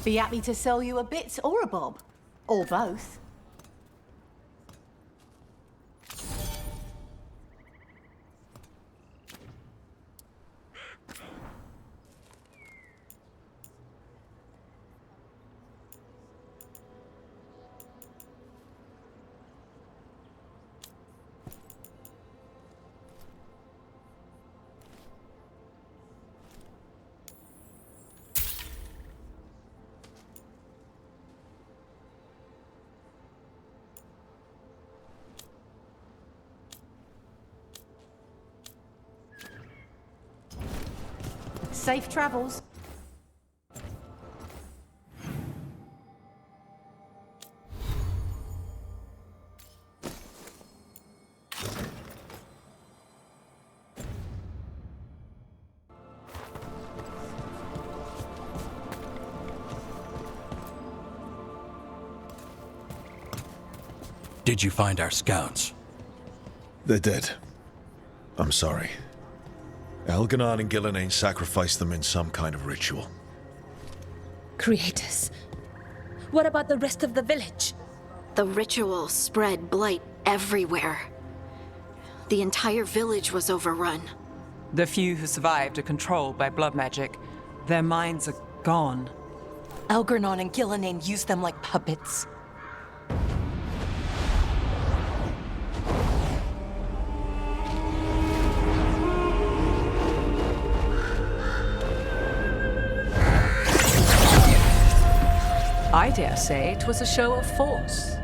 Be happy to sell you a bit or a bob. Or both. Safe travels. Did you find our scouts? They're dead. I'm sorry. Elganon and Gillenane sacrificed them in some kind of ritual. Creators. What about the rest of the village? The ritual spread blight everywhere. The entire village was overrun. The few who survived are controlled by blood magic. Their minds are gone. Elganon and Gillenane used them like puppets. I dare say it was a show of force.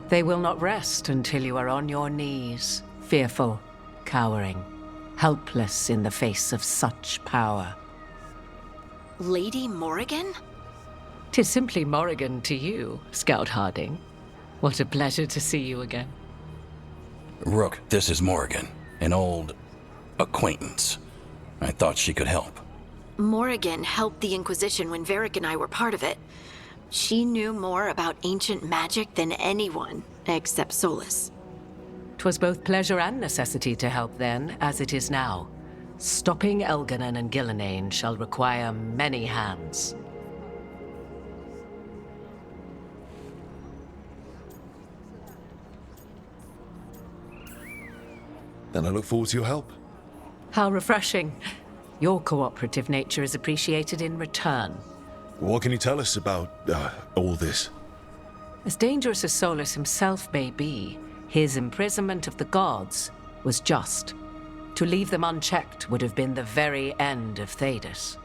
They will not rest until you are on your knees, fearful, cowering, helpless in the face of such power. Lady Morrigan? 'Tis simply Morrigan to you, Scout Harding. What a pleasure to see you again. Rook, this is Morrigan, an old acquaintance. I thought she could help. Morrigan helped the Inquisition when Varric and I were part of it. She knew more about ancient magic than anyone, except Solus. 'Twas both pleasure and necessity to help then, as it is now. Stopping Elganon and Gillenane shall require many hands. Then I look forward to your help. How refreshing. Your cooperative nature is appreciated in return. What can you tell us about, all this? As dangerous as Solus himself may be, his imprisonment of the gods was just. To leave them unchecked would have been the very end of Thedas.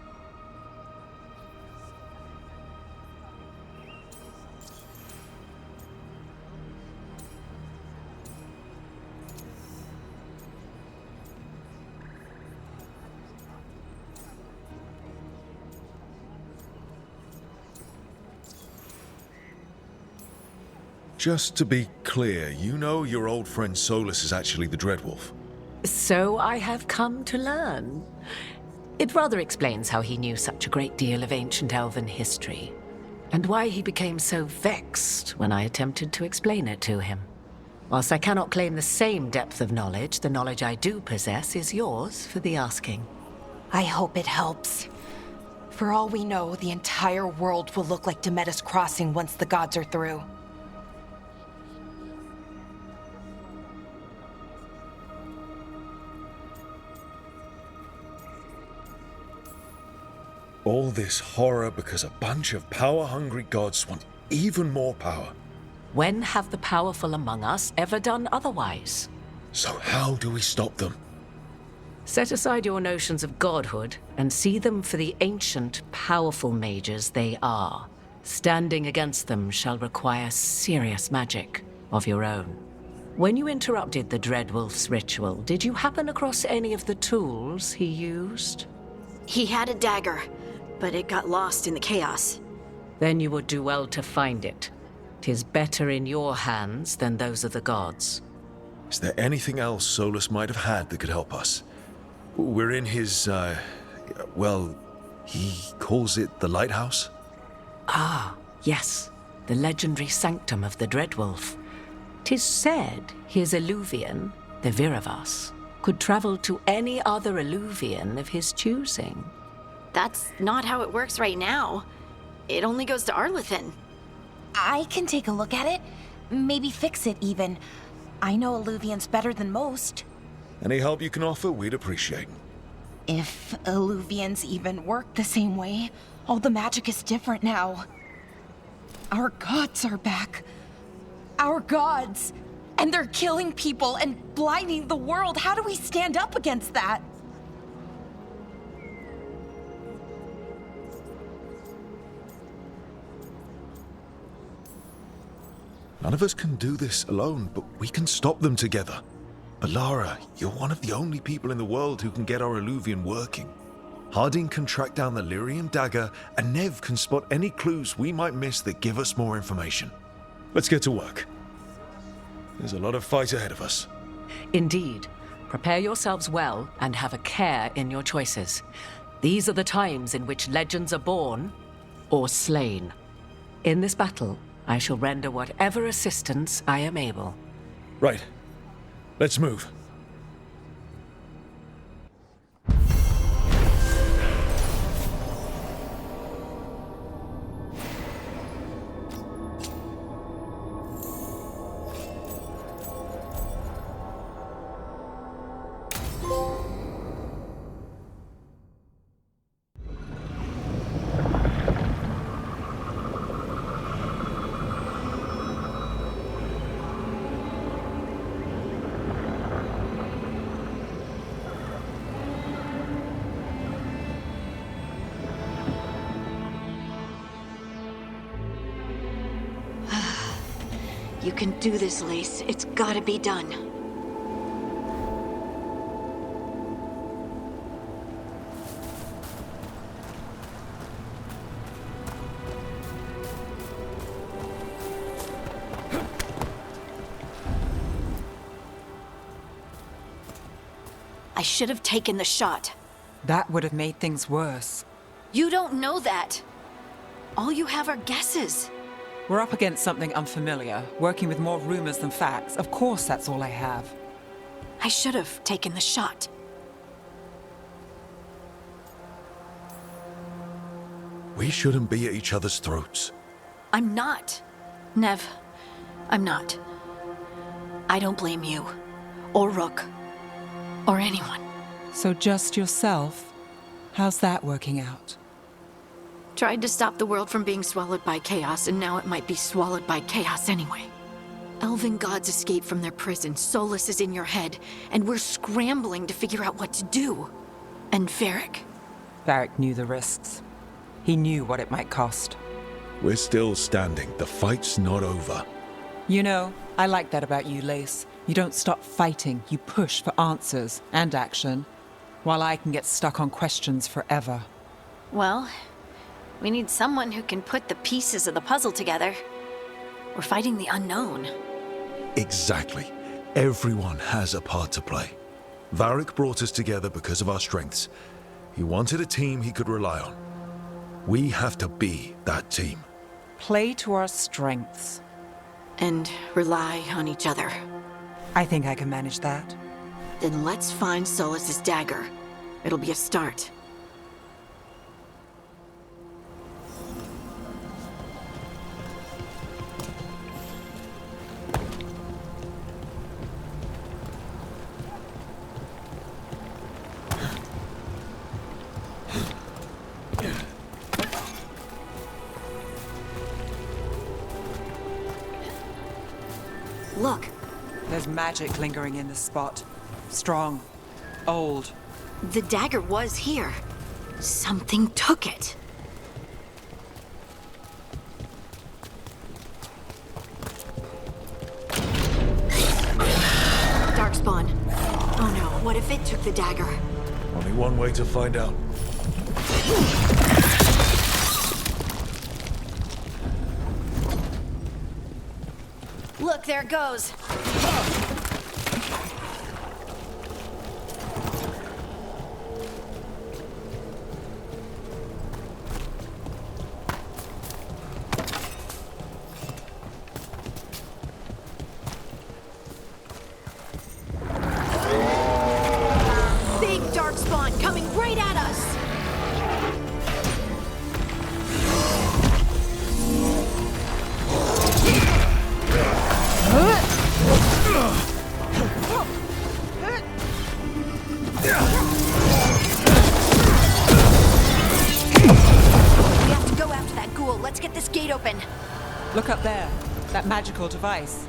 Just to be clear, you know your old friend Solus is actually the Dreadwolf. So I have come to learn. It rather explains how he knew such a great deal of ancient elven history, and why he became so vexed when I attempted to explain it to him. Whilst I cannot claim the same depth of knowledge, the knowledge I do possess is yours for the asking. I hope it helps. For all we know, the entire world will look like Demetus Crossing once the gods are through. All this horror because a bunch of power-hungry gods want even more power. When have the powerful among us ever done otherwise? So how do we stop them? Set aside your notions of godhood and see them for the ancient, powerful mages they are. Standing against them shall require serious magic of your own. When you interrupted the Dreadwolf's ritual, did you happen across any of the tools he used? He had a dagger, but it got lost in the chaos. Then you would do well to find it. 'Tis better in your hands than those of the gods. Is there anything else Solus might have had that could help us? We're in his, well, he calls it the lighthouse? Ah, yes, the legendary sanctum of the Dreadwolf. 'Tis said his Eluvian, the Viravas, could travel to any other Illuvian of his choosing. That's not how it works right now. It only goes to Arlethan. I can take a look at it. Maybe fix it, even. I know Illuvians better than most. Any help you can offer, we'd appreciate. If Illuvians even work the same way, all the magic is different now. Our gods are back. Our gods! And they're killing people and blinding the world. How do we stand up against that? None of us can do this alone, but we can stop them together. Alara, you're one of the only people in the world who can get our Illuvian working. Harding can track down the Lyrian dagger, and Nev can spot any clues we might miss that give us more information. Let's get to work. There's a lot of fight ahead of us. Indeed. Prepare yourselves well and have a care in your choices. These are the times in which legends are born or slain. In this battle, I shall render whatever assistance I am able. Right. Let's move. You can do this, Lace. It's gotta be done. I should have taken the shot. That would have made things worse. You don't know that. All you have are guesses. We're up against something unfamiliar, working with more rumors than facts. Of course, that's all I have. I should have taken the shot. We shouldn't be at each other's throats. I'm not. Nev, I'm not. I don't blame you, or Rook, or anyone. So just yourself? How's that working out? Tried to stop the world from being swallowed by chaos, and now it might be swallowed by chaos anyway. Elven gods escaped from their prison, Solus is in your head, and we're scrambling to figure out what to do. And Varric? Varric knew the risks. He knew what it might cost. We're still standing. The fight's not over. You know, I like that about you, Lace. You don't stop fighting. You push for answers and action, while I can get stuck on questions forever. Well, we need someone who can put the pieces of the puzzle together. We're fighting the unknown. Exactly. Everyone has a part to play. Varric brought us together because of our strengths. He wanted a team he could rely on. We have to be that team. Play to our strengths. And rely on each other. I think I can manage that. Then let's find Solus's dagger. It'll be a start. Look. There's magic lingering in this spot. Strong. Old. The dagger was here. Something took it. Darkspawn. Oh no, what if it took the dagger? Only one way to find out. Look, there it goes. We have to go after that ghoul. Let's get this gate open. Look up there. That magical device.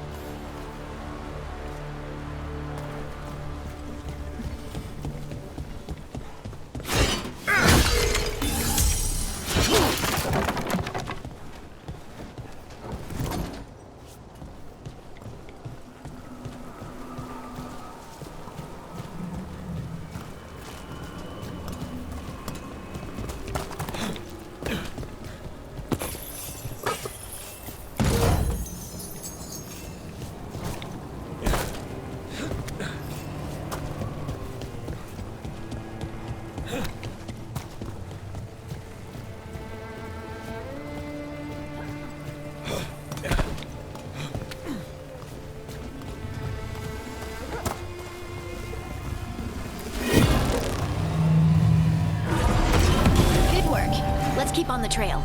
Let's keep on the trail.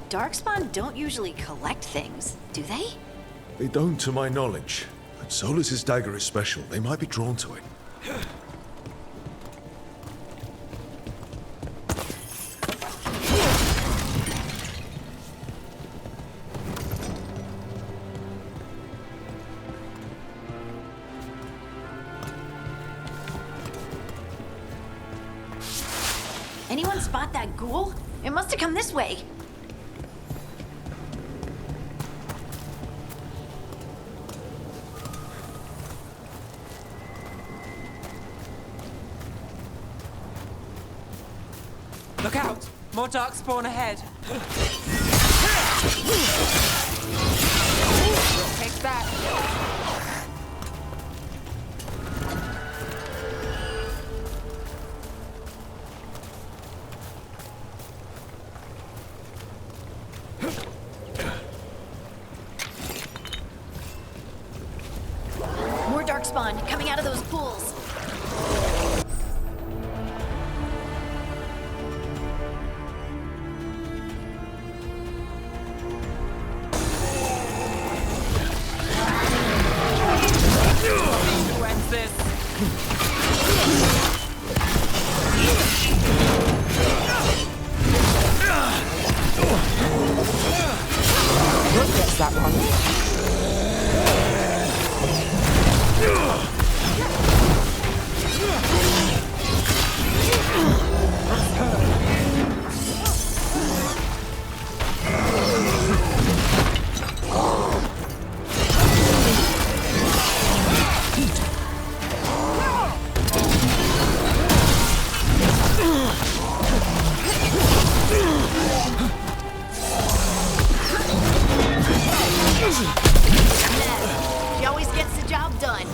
Darkspawn don't usually collect things, do they? They don't, to my knowledge. But Solus's dagger is special. They might be drawn to it. Anyone spot that ghoul? It must have come this way. Look out! More darkspawn ahead. Take that. More darkspawn coming out of those pools. When's this? Who gets that one? She always gets the job done.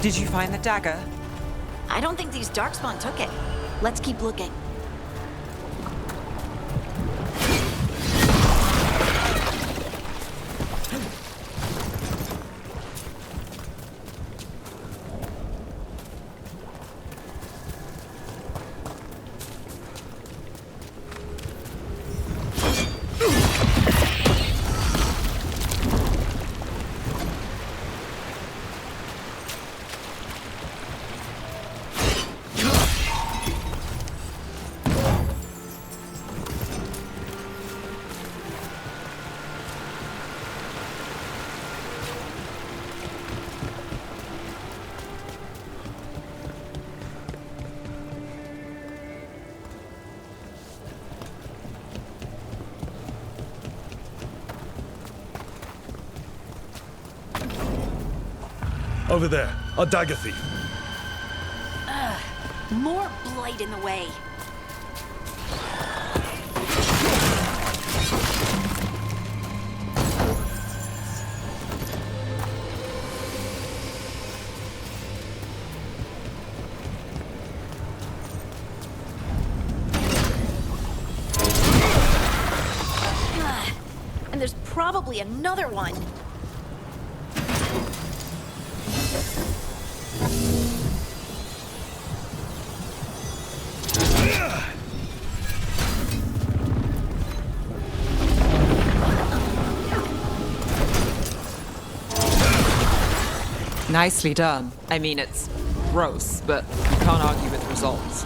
Did you find the dagger? I don't think these Darkspawn took it. Let's keep looking. Over there, a dagger thief. More blight in the way. And there's probably another one. Nicely done. I mean, it's gross, but you can't argue with results.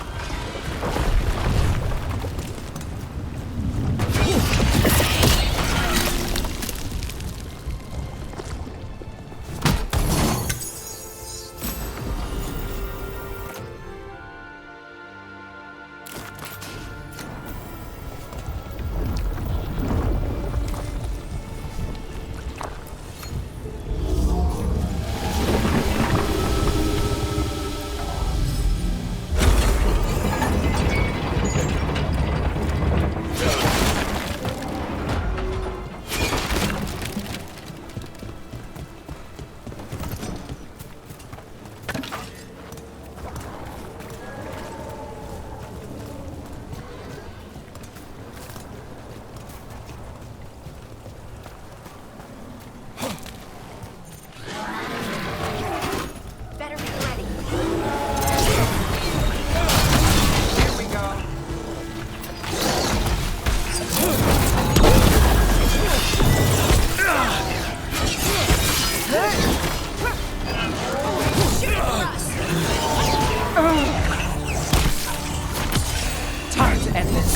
Time to end this.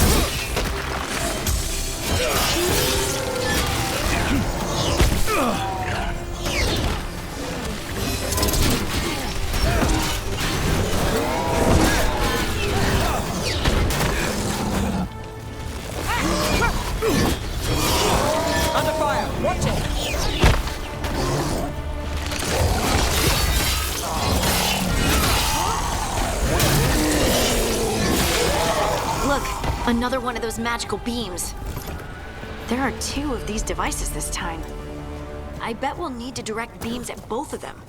Under fire! Watch it! Look, another one of those magical beams. There are 2 of these devices this time. I bet we'll need to direct beams at both of them.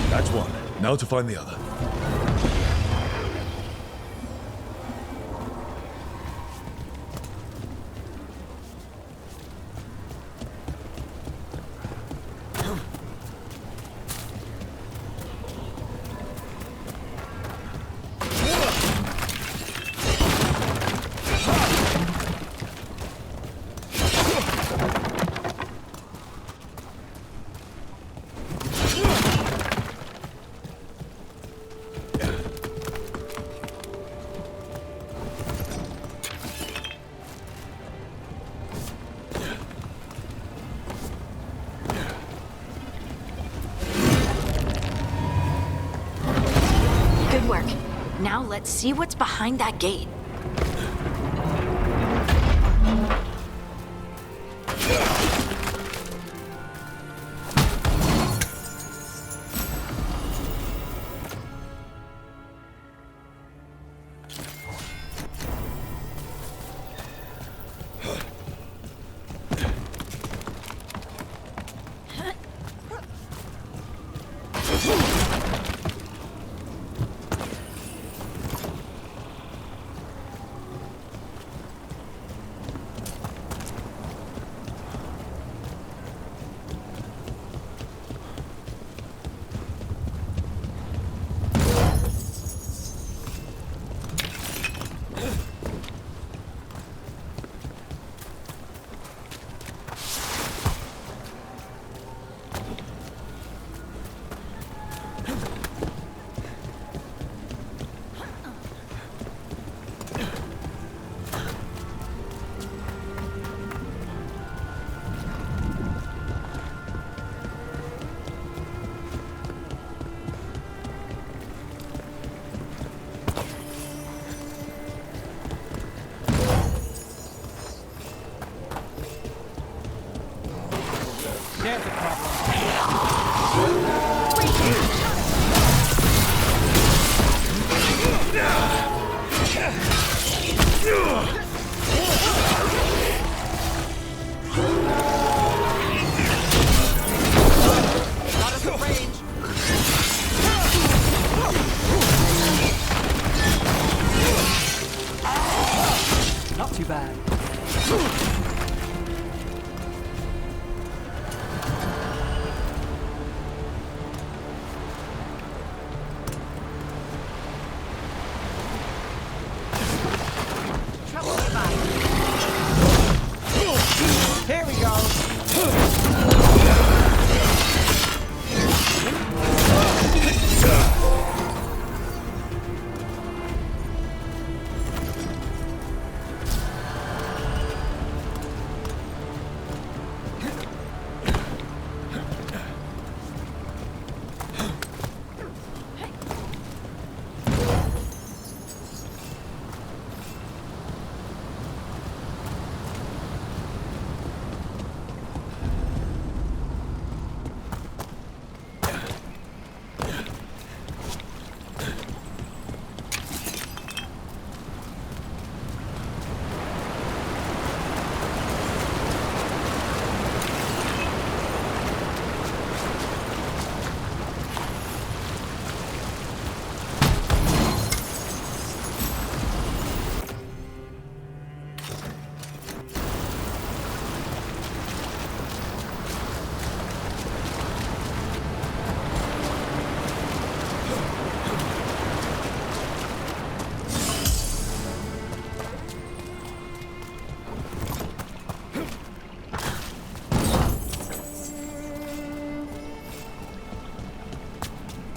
That's one. Now to find the other. Now let's see what's behind that gate. There's a problem. Got us at range. Not too bad. Here we go.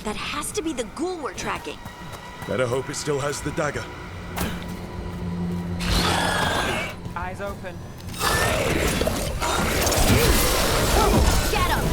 That has to be the ghoul we're tracking. Better hope it still has the dagger. Eyes open. Get him!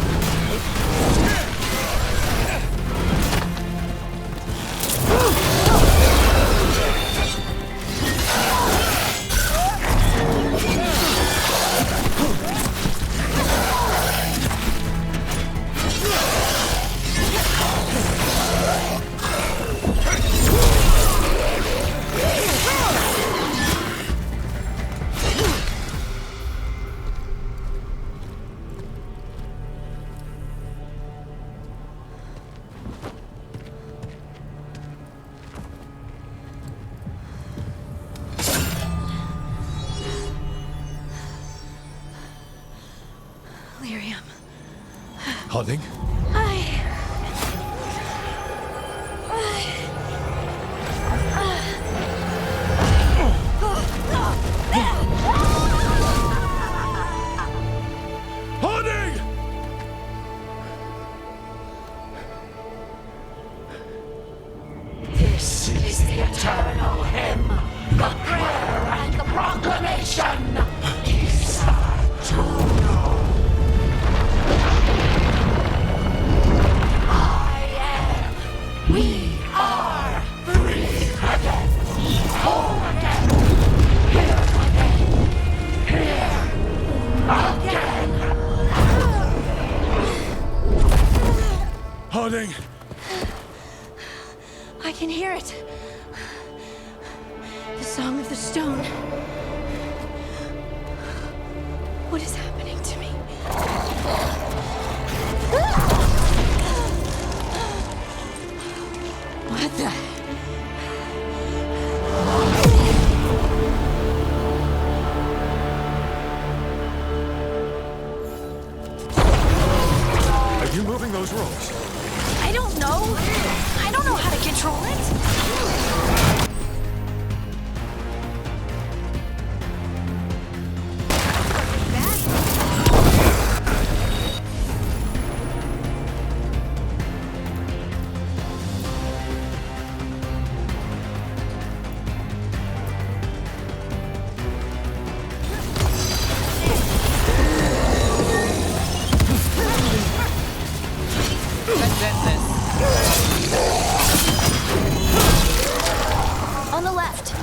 Lyrium. Harding? Harding! This is the eternal hymn, the prayer and the proclamation. Is to know. Harding! I can hear it. The Song of the Stone. What is happening to me? What the? Are you moving those rocks? I don't know. I don't know how to control it. Let's end this. On the left.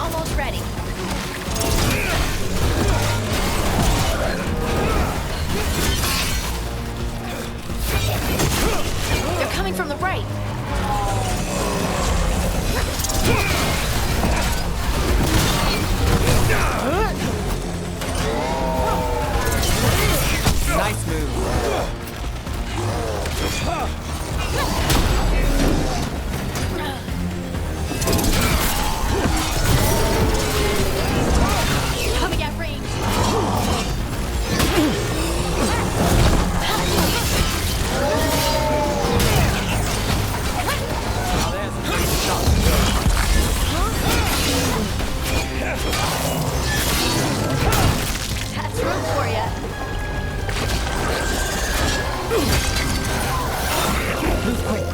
Almost ready. They're coming from the right. Nice move. Coming at range. Now there's a great shot. That's room for ya. Move quick.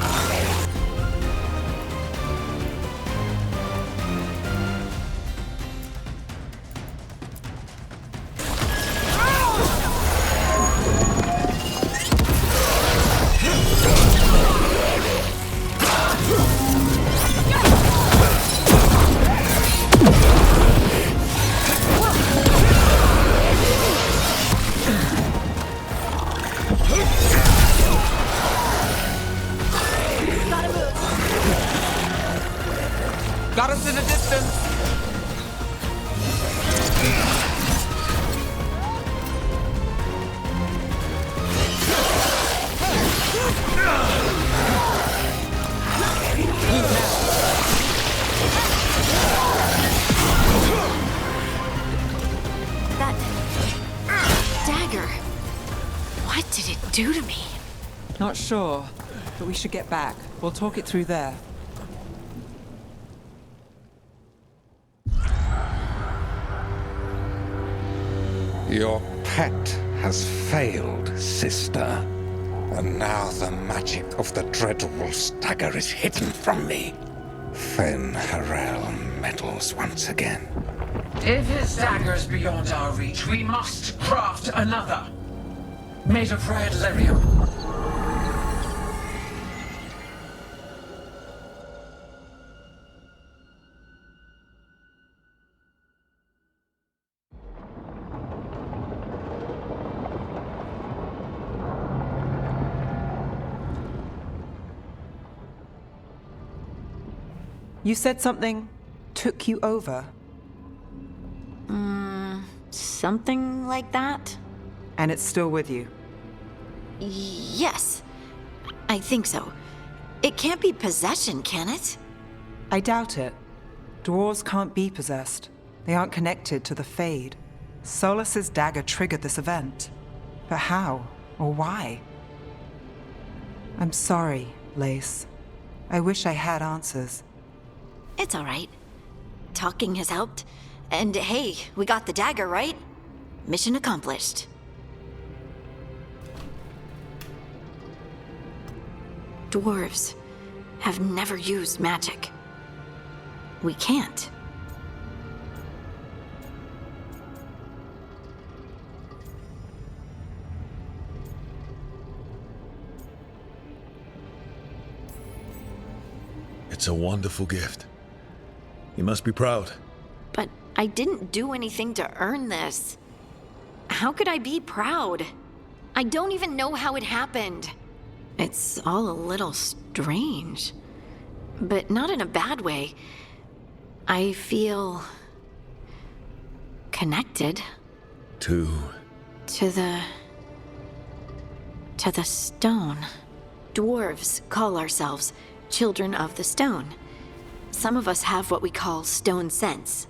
Gotta move. Got us in the distance. That dagger. What did it do to me? Not sure, but we should get back. We'll talk it through there. Your pet has failed, sister. And now the magic of the Dreadwolf's dagger is hidden from me. Fen Harel meddles once again. If his dagger's beyond our reach, we must craft another. Made of red lyrium. You said something took you over, Something like that? and it's still with you. Yes. I think so. It can't be possession, can it? I doubt it. Dwarves can't be possessed. They aren't connected to the Fade. Solus's dagger triggered this event. But how? Or why? I'm sorry, Lace. I wish I had answers. It's all right. Talking has helped. And hey, we got the dagger, right? Mission accomplished. Dwarves have never used magic. We can't. It's a wonderful gift. You must be proud. But I didn't do anything to earn this. How could I be proud? I don't even know how it happened. It's all a little strange, but not in a bad way. I feel connected To to the stone. Dwarves call ourselves children of the stone. Some of us have what we call stone sense.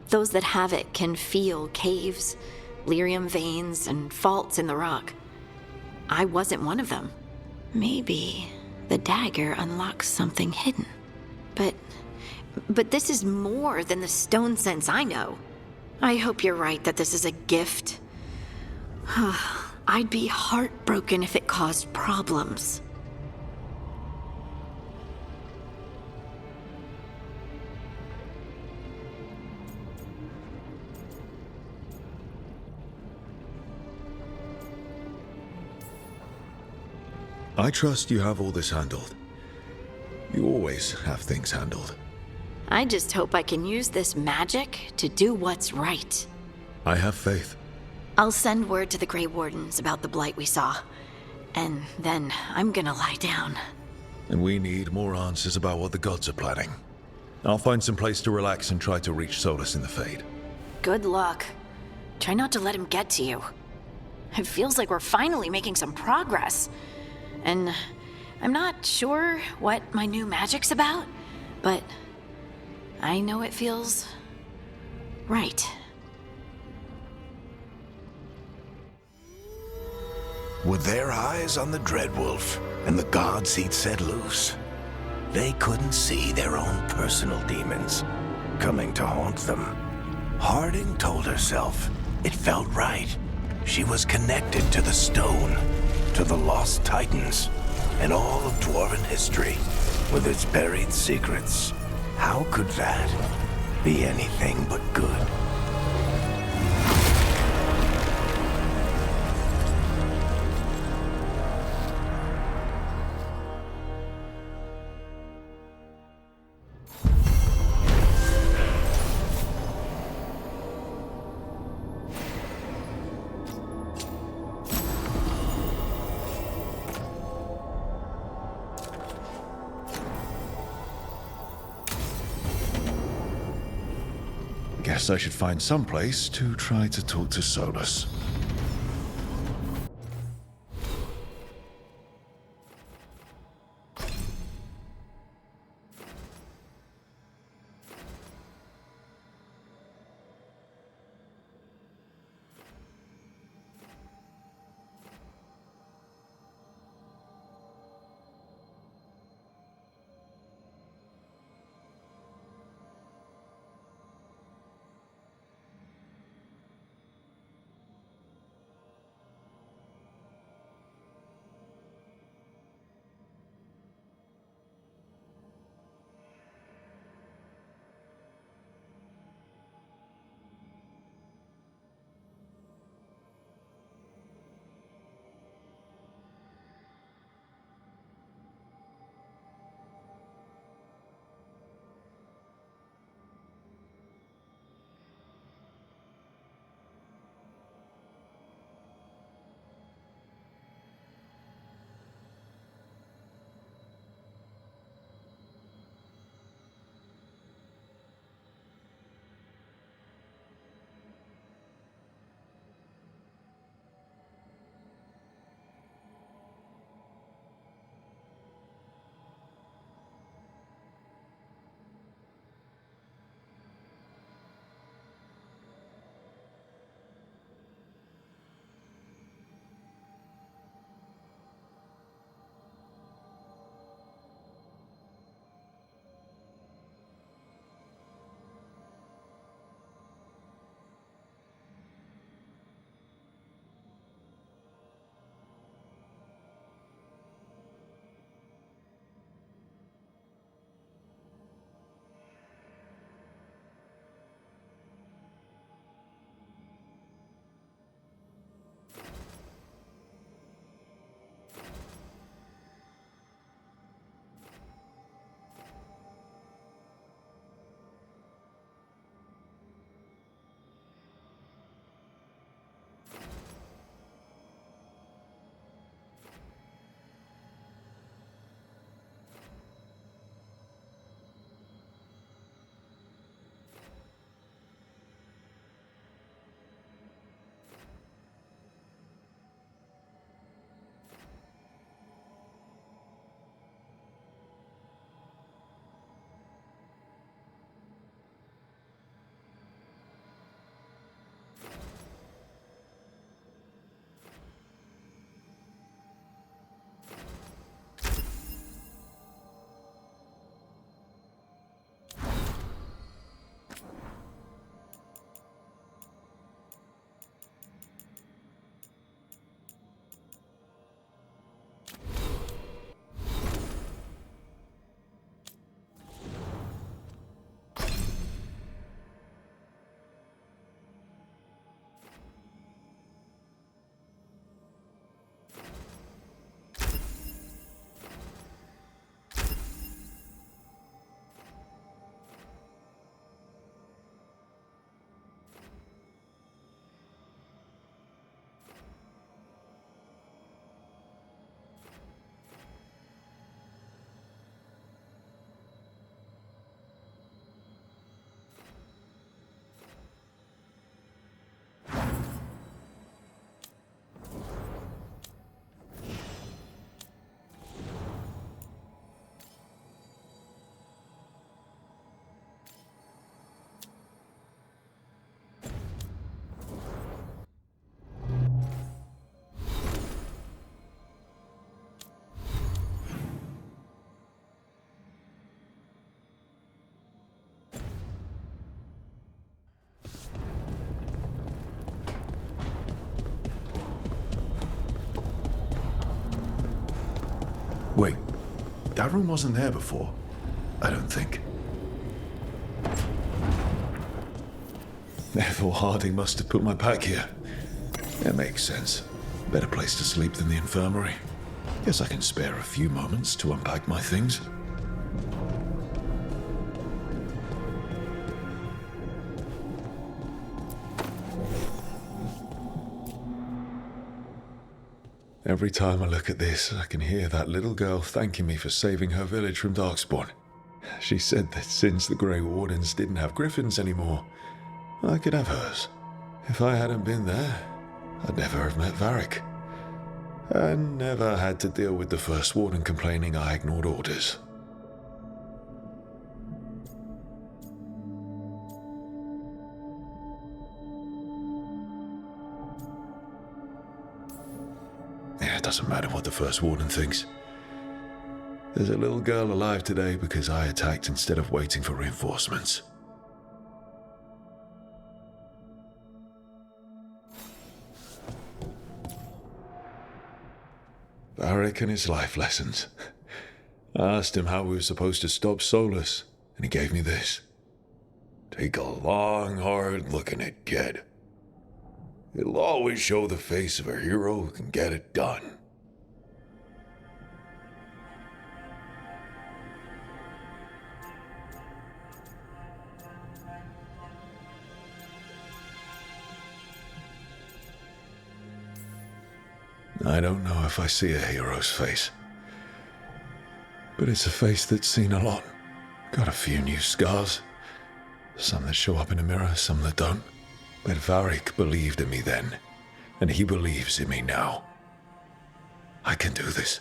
Those that have it can feel caves, lyrium veins, and faults in the rock. I wasn't one of them. Maybe the dagger unlocks something hidden. But this is more than the stone sense I know. I hope you're right that this is a gift. I'd be heartbroken if it caused problems. I trust you have all this handled. You always have things handled. I just hope I can use this magic to do what's right. I have faith. I'll send word to the Grey Wardens about the blight we saw. And then I'm gonna lie down. And we need more answers about what the gods are planning. I'll find some place to relax and try to reach Solus in the Fade. Good luck. Try not to let him get to you. It feels like we're finally making some progress. And I'm not sure what my new magic's about, but I know it feels right. With their eyes on the Dreadwolf and the gods he'd set loose, they couldn't see their own personal demons coming to haunt them. Harding told herself it felt right. She was connected to the stone, to the lost titans, and all of Dwarven history with its buried secrets. How could that be anything but good? Guess I should find some place to try to talk to Solus. Wait, that room wasn't there before? I don't think. Therefore, Harding must have put my pack here. That makes sense. Better place to sleep than the infirmary. Guess I can spare a few moments to unpack my things. Every time I look at this, I can hear that little girl thanking me for saving her village from Darkspawn. She said that since the Grey Wardens didn't have griffins anymore, I could have hers. If I hadn't been there, I'd never have met Varric. And never had to deal with the First Warden complaining I ignored orders. It doesn't matter what the First Warden thinks. There's a little girl alive today because I attacked instead of waiting for reinforcements. Varric and his life lessons. I asked him how we were supposed to stop Solus, and he gave me this. Take a long, hard look at it, kid. It'll always show the face of a hero who can get it done. I don't know if I see a hero's face, but it's a face that's seen a lot. Got a few new scars. Some that show up in a mirror, some that don't. But Varric believed in me then, and he believes in me now. I can do this.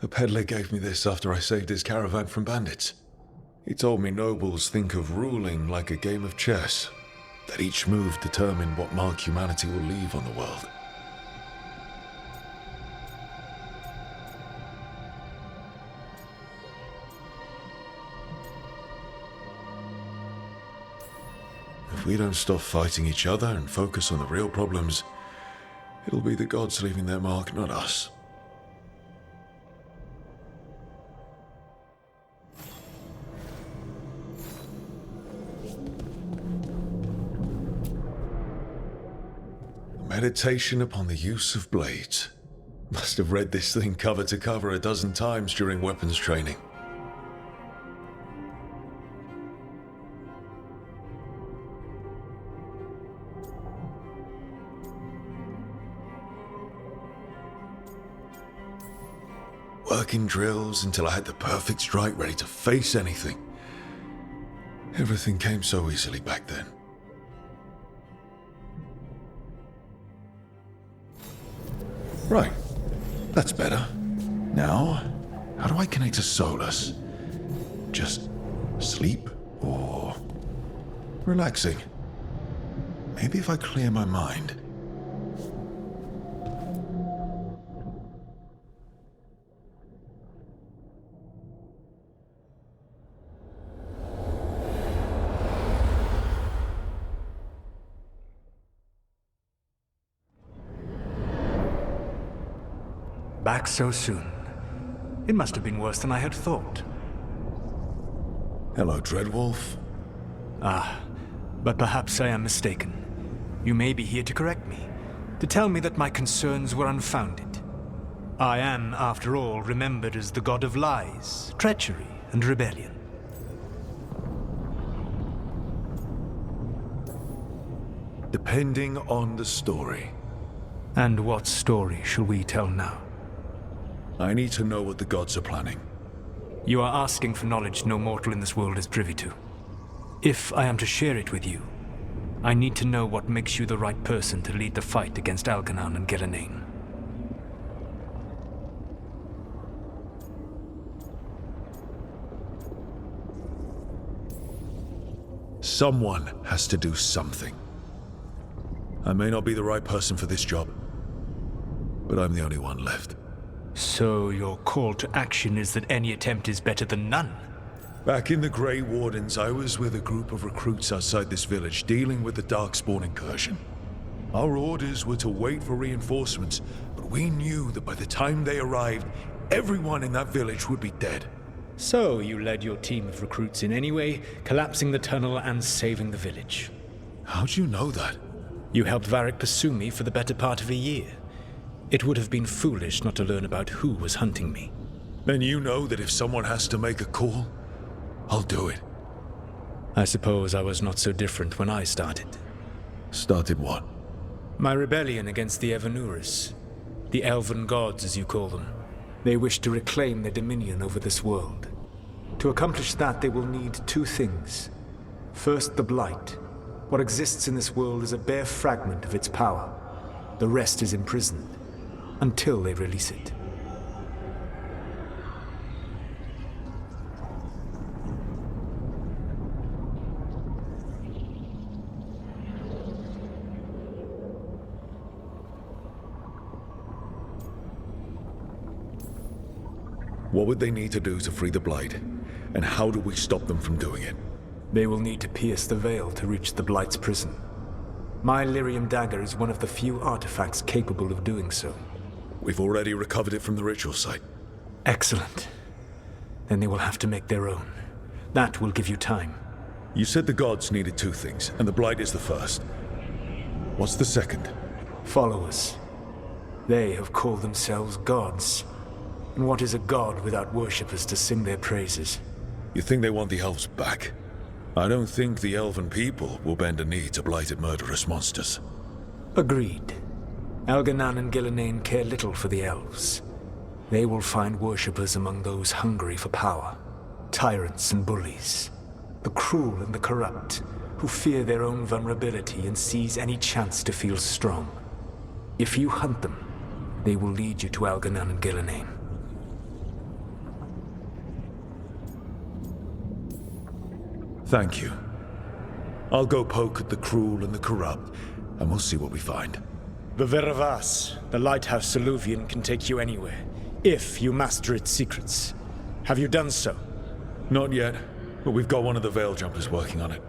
A peddler gave me this after I saved his caravan from bandits. He told me nobles think of ruling like a game of chess, that each move determined what mark humanity will leave on the world. If we don't stop fighting each other and focus on the real problems, it'll be the gods leaving their mark, not us. Meditation upon the use of blades. Must have read this thing cover to cover a dozen times during weapons training. Working drills until I had the perfect strike ready to face anything. Everything came so easily back then. Right, that's better. Now, how do I connect to Solus? Just sleep or relaxing? Maybe if I clear my mind. Back so soon. It must have been worse than I had thought. Hello, Dreadwolf. Ah, but perhaps I am mistaken. You may be here to correct me, to tell me that my concerns were unfounded. I am, after all, remembered as the god of lies, treachery, and rebellion. Depending on the story. And what story shall we tell now? I need to know what the gods are planning. You are asking for knowledge no mortal in this world is privy to. If I am to share it with you, I need to know what makes you the right person to lead the fight against Algernon and Gelanane. Someone has to do something. I may not be the right person for this job, but I'm the only one left. So your call to action is that any attempt is better than none? Back in the Grey Wardens, I was with a group of recruits outside this village dealing with the Darkspawn incursion. Our orders were to wait for reinforcements, but we knew that by the time they arrived, everyone in that village would be dead. So you led your team of recruits in anyway, collapsing the tunnel and saving the village. How'd you know that? You helped Varric pursue me for the better part of a year. It would have been foolish not to learn about who was hunting me. Then you know that if someone has to make a call, I'll do it. I suppose I was not so different when I started. Started what? My rebellion against the Evanuris. The Elven Gods, as you call them. They wish to reclaim their dominion over this world. To accomplish that, they will need two things. First, the Blight. What exists in this world is a bare fragment of its power. The rest is imprisoned, until they release it. What would they need to do to free the Blight? And how do we stop them from doing it? They will need to pierce the veil to reach the Blight's prison. My Lyrium dagger is one of the few artifacts capable of doing so. We've already recovered it from the ritual site. Excellent. Then they will have to make their own. That will give you time. You said the gods needed two things, and the Blight is the first. What's the second? Followers. They have called themselves gods. And what is a god without worshippers to sing their praises? You think they want the elves back? I don't think the elven people will bend a knee to blighted murderous monsters. Agreed. Elganan and Gillenane care little for the elves. They will find worshippers among those hungry for power. Tyrants and bullies. The cruel and the corrupt, who fear their own vulnerability and seize any chance to feel strong. If you hunt them, they will lead you to Elganan and Gillenane. Thank you. I'll go poke at the cruel and the corrupt, and we'll see what we find. The Veravas, the lighthouse Soluvian, can take you anywhere, if you master its secrets. Have you done so? Not yet, but we've got one of the Veil Jumpers working on it.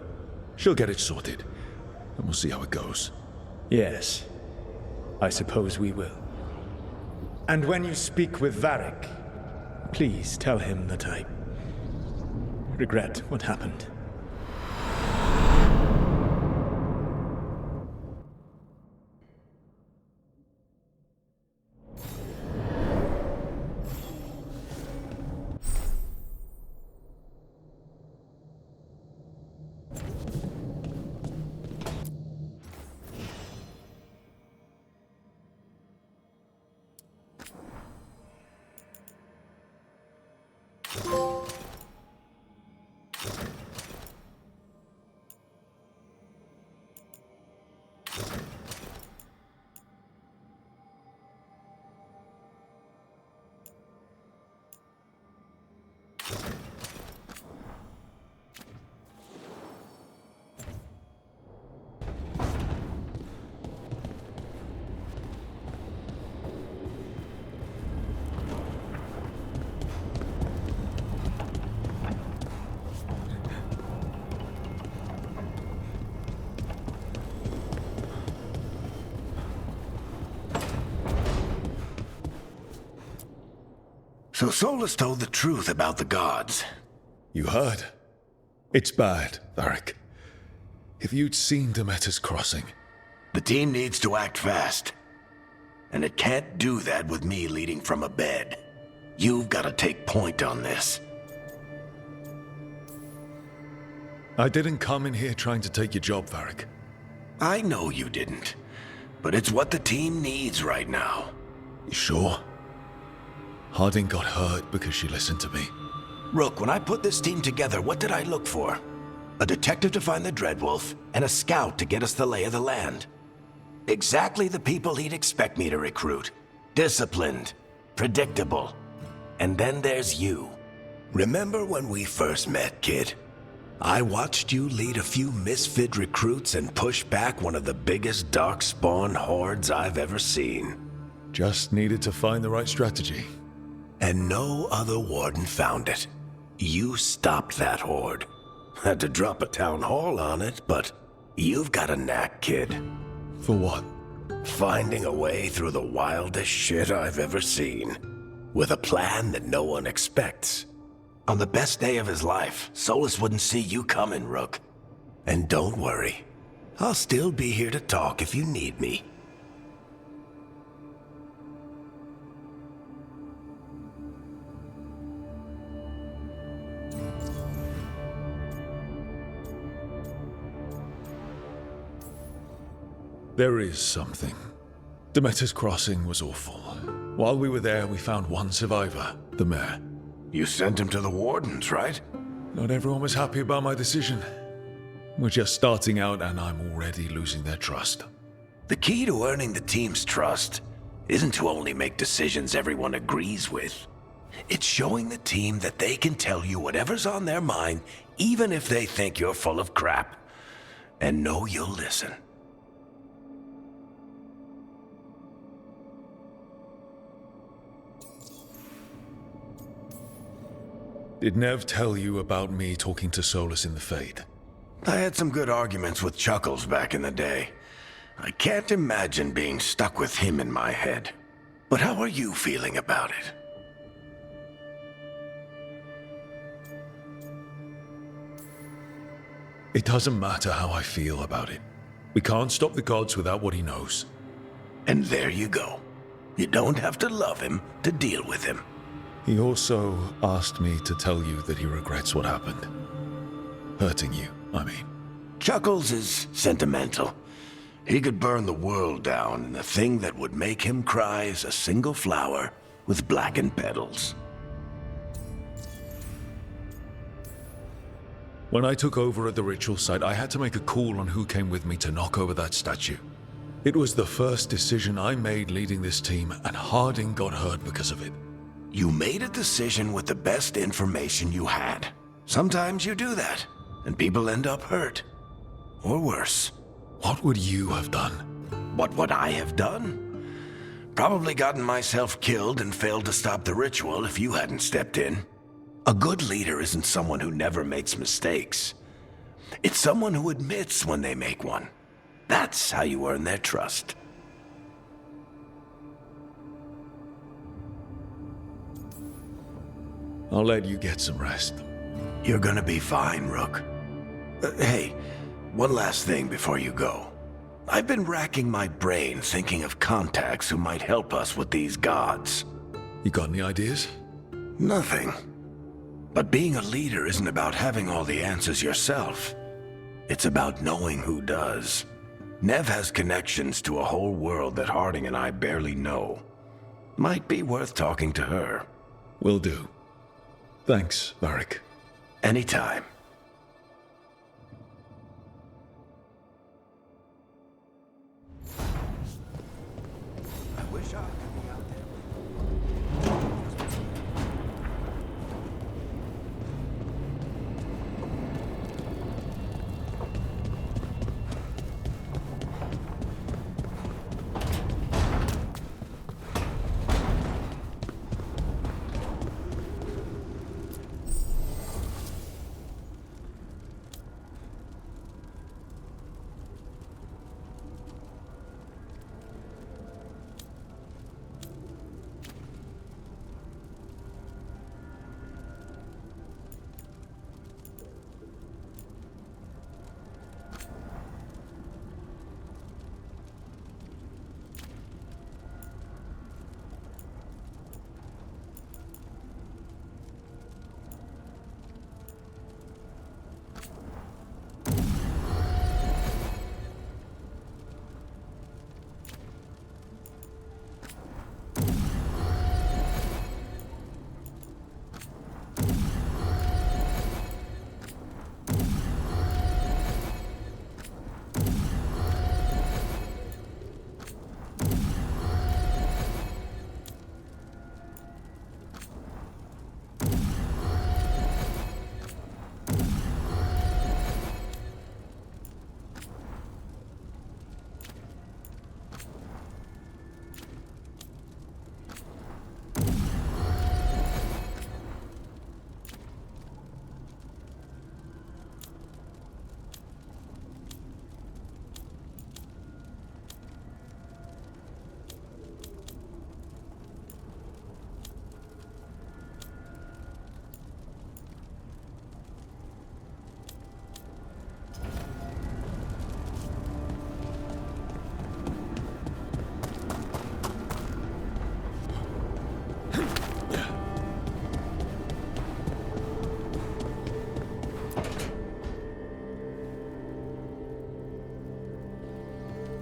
She'll get it sorted, and we'll see how it goes. Yes, I suppose we will. And when you speak with Varric, please tell him that I regret what happened. So Solus told the truth about the gods. You heard? It's bad, Varric. If you'd seen Demeter's crossing. The team needs to act fast. And it can't do that with me leading from a bed. You've got to take point on this. I didn't come in here trying to take your job, Varric. I know you didn't. But it's what the team needs right now. You sure? Harding got hurt because she listened to me. Rook, when I put this team together, what did I look for? A detective to find the Dreadwolf, and a scout to get us the lay of the land. Exactly the people he'd expect me to recruit. Disciplined, predictable. And then there's you. Remember when we first met, kid? I watched you lead a few misfit recruits and push back one of the biggest darkspawn hordes I've ever seen. Just needed to find the right strategy. And no other warden found it. You stopped that horde. Had to drop a town hall on it, but you've got a knack, kid. For what? Finding a way through the wildest shit I've ever seen. With a plan that no one expects. On the best day of his life, Solus wouldn't see you coming, Rook. And don't worry. I'll still be here to talk if you need me. There is something. Demeter's Crossing was awful. While we were there, we found one survivor, the mayor. You sent him to the Wardens, right? Not everyone was happy about my decision. We're just starting out and I'm already losing their trust. The key to earning the team's trust isn't to only make decisions everyone agrees with. It's showing the team that they can tell you whatever's on their mind, even if they think you're full of crap. And know you'll listen. Did Nev tell you about me talking to Solus in the Fade? I had some good arguments with Chuckles back in the day. I can't imagine being stuck with him in my head. But how are you feeling about it? It doesn't matter how I feel about it. We can't stop the gods without what he knows. And there you go. You don't have to love him to deal with him. He also asked me to tell you that he regrets what happened. Hurting you, I mean. Chuckles is sentimental. He could burn the world down, and the thing that would make him cry is a single flower with blackened petals. When I took over at the ritual site, I had to make a call on who came with me to knock over that statue. It was the first decision I made leading this team, and Harding got hurt because of it. You made a decision with the best information you had. Sometimes you do that, and people end up hurt. Or worse. What would you have done? What would I have done? Probably gotten myself killed and failed to stop the ritual if you hadn't stepped in. A good leader isn't someone who never makes mistakes. It's someone who admits when they make one. That's how you earn their trust. I'll let you get some rest. You're gonna be fine, Rook. Hey, one last thing before you go. I've been racking my brain thinking of contacts who might help us with these gods. You got any ideas? Nothing. But being a leader isn't about having all the answers yourself. It's about knowing who does. Nev has connections to a whole world that Harding and I barely know. Might be worth talking to her. Will do. Thanks, Varric. Anytime. I wish I could be out there.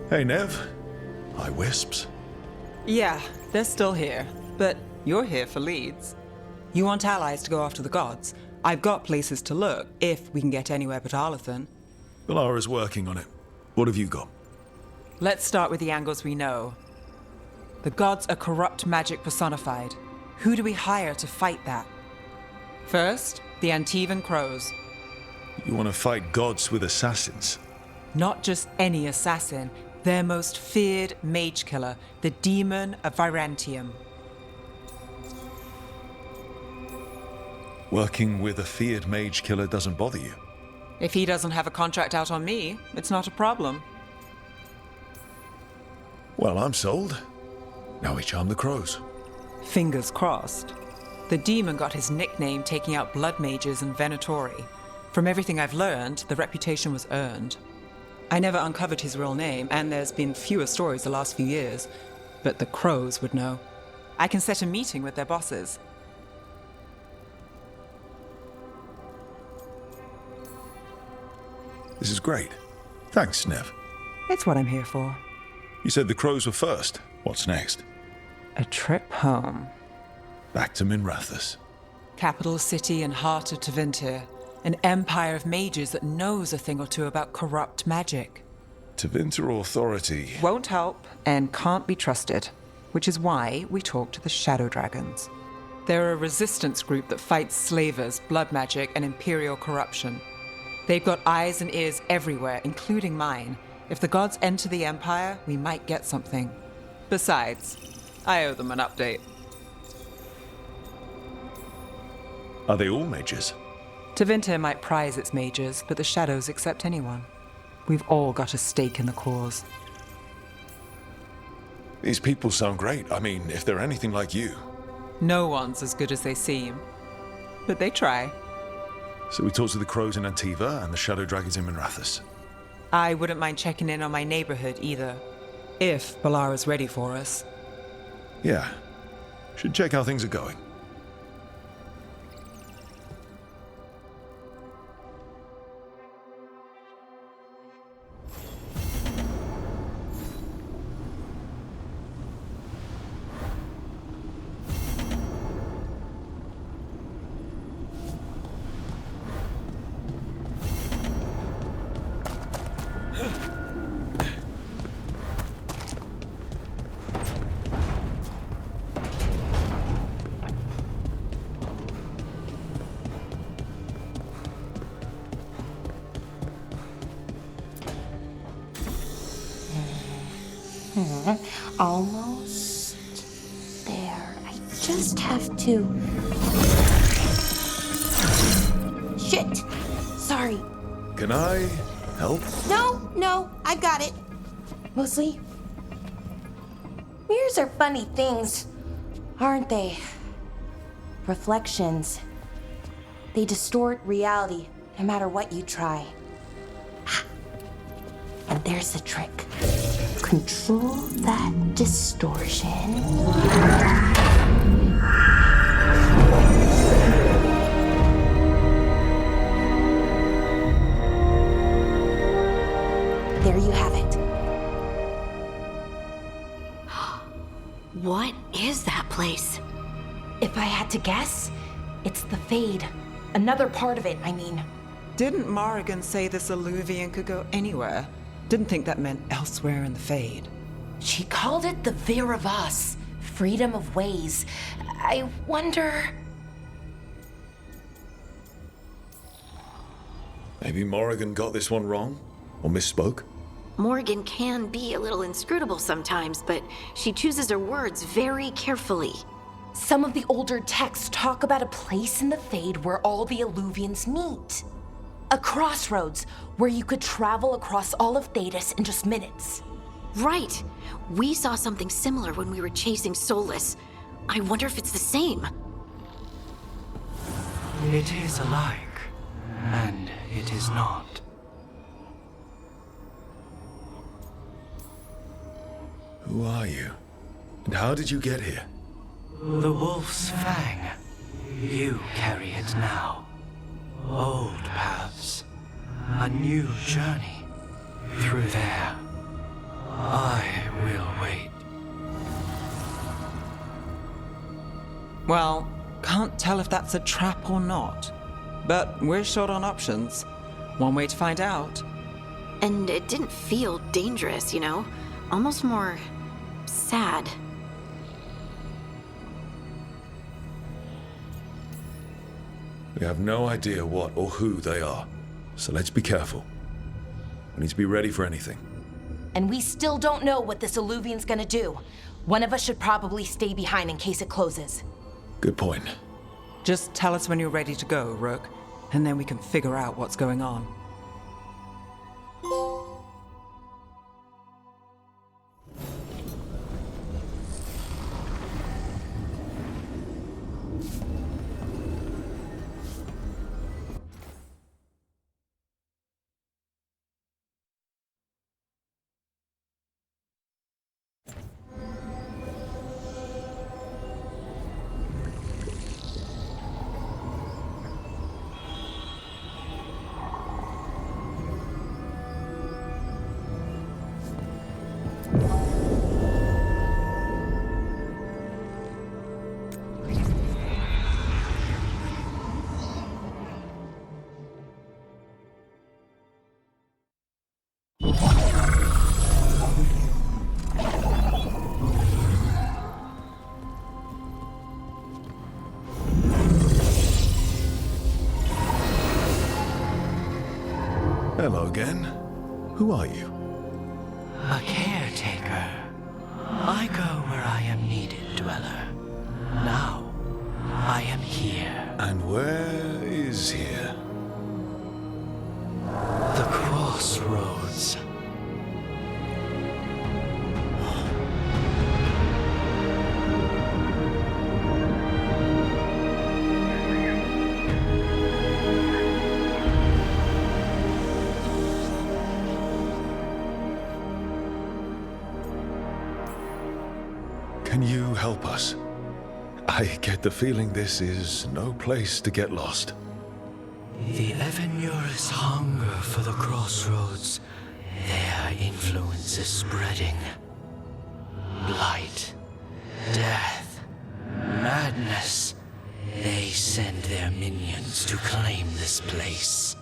Hey, Nev. Hi, Wisps. Yeah, they're still here, but you're here for leads. You want allies to go after the gods? I've got places to look, if we can get anywhere but Arlathan. Valara's working on it. What have you got? Let's start with the angles we know. The gods are corrupt magic personified. Who do we hire to fight that? First, the Antivan Crows. You want to fight gods with assassins? Not just any assassin, their most feared mage killer, the Demon of Virantium. Working with a feared mage killer doesn't bother you? If he doesn't have a contract out on me, it's not a problem. Well, I'm sold. Now we charm the crows. Fingers crossed. The demon got his nickname taking out blood mages and Venatori. From everything I've learned, the reputation was earned. I never uncovered his real name, and there's been fewer stories the last few years, but the crows would know. I can set a meeting with their bosses. This is great. Thanks, Nev. It's what I'm here for. You said the crows were first. What's next? A trip home. Back to Minrathous. Capital city and heart of Tevinter. An empire of mages that knows a thing or two about corrupt magic. Tevinter authority. Won't help and can't be trusted, which is why we talk to the Shadow Dragons. They're a resistance group that fights slavers, blood magic, and imperial corruption. They've got eyes and ears everywhere, including mine. If the gods enter the Empire, we might get something. Besides, I owe them an update. Are they all mages? Tevinter might prize its mages, but the Shadows accept anyone. We've all got a stake in the cause. These people sound great. I mean, if they're anything like you. No one's as good as they seem. But they try. So we talk to the crows in Antiva and the shadow dragons in Minrathous. I wouldn't mind checking in on my neighborhood either. If Balara's ready for us. Yeah. Should check how things are going. Almost there. I just have to... Shit! Sorry. Can I help? No, I've got it. Mostly, mirrors are funny things, aren't they? Reflections. They distort reality, no matter what you try. And there's the trick. Control that distortion. There you have it. What is that place? If I had to guess, it's the Fade. Another part of it, I mean. Didn't Morrigan say this Illuvian could go anywhere? Didn't think that meant elsewhere in the Fade. She called it the Veer of Us, freedom of ways. I wonder... Maybe Morrigan got this one wrong? Or misspoke? Morgan can be a little inscrutable sometimes, but she chooses her words very carefully. Some of the older texts talk about a place in the Fade where all the Illuvians meet. A crossroads where you could travel across all of Thedas in just minutes. Right. We saw something similar when we were chasing Solus. I wonder if it's the same. It is alike, and it is not. Who are you? And how did you get here? The wolf's fang. You carry it now. Old paths. A new journey. Through there. I will wait. Well, can't tell if that's a trap or not. But we're short on options. One way to find out. And it didn't feel dangerous, you know? Almost more sad. We have no idea what or who they are, so let's be careful. We need to be ready for anything. And we still don't know what this Illuvian's gonna do. One of us should probably stay behind in case it closes. Good point. Just tell us when you're ready to go, Rook, and then we can figure out what's going on. Hello again. Who are you? A caretaker. I go where I am needed, Dweller. Now, I am here. And where is here? The crossroads. Can you help us? I get the feeling this is no place to get lost. The Evanurus hunger for the crossroads. Their influence is spreading. Blight, death, madness. They send their minions to claim this place.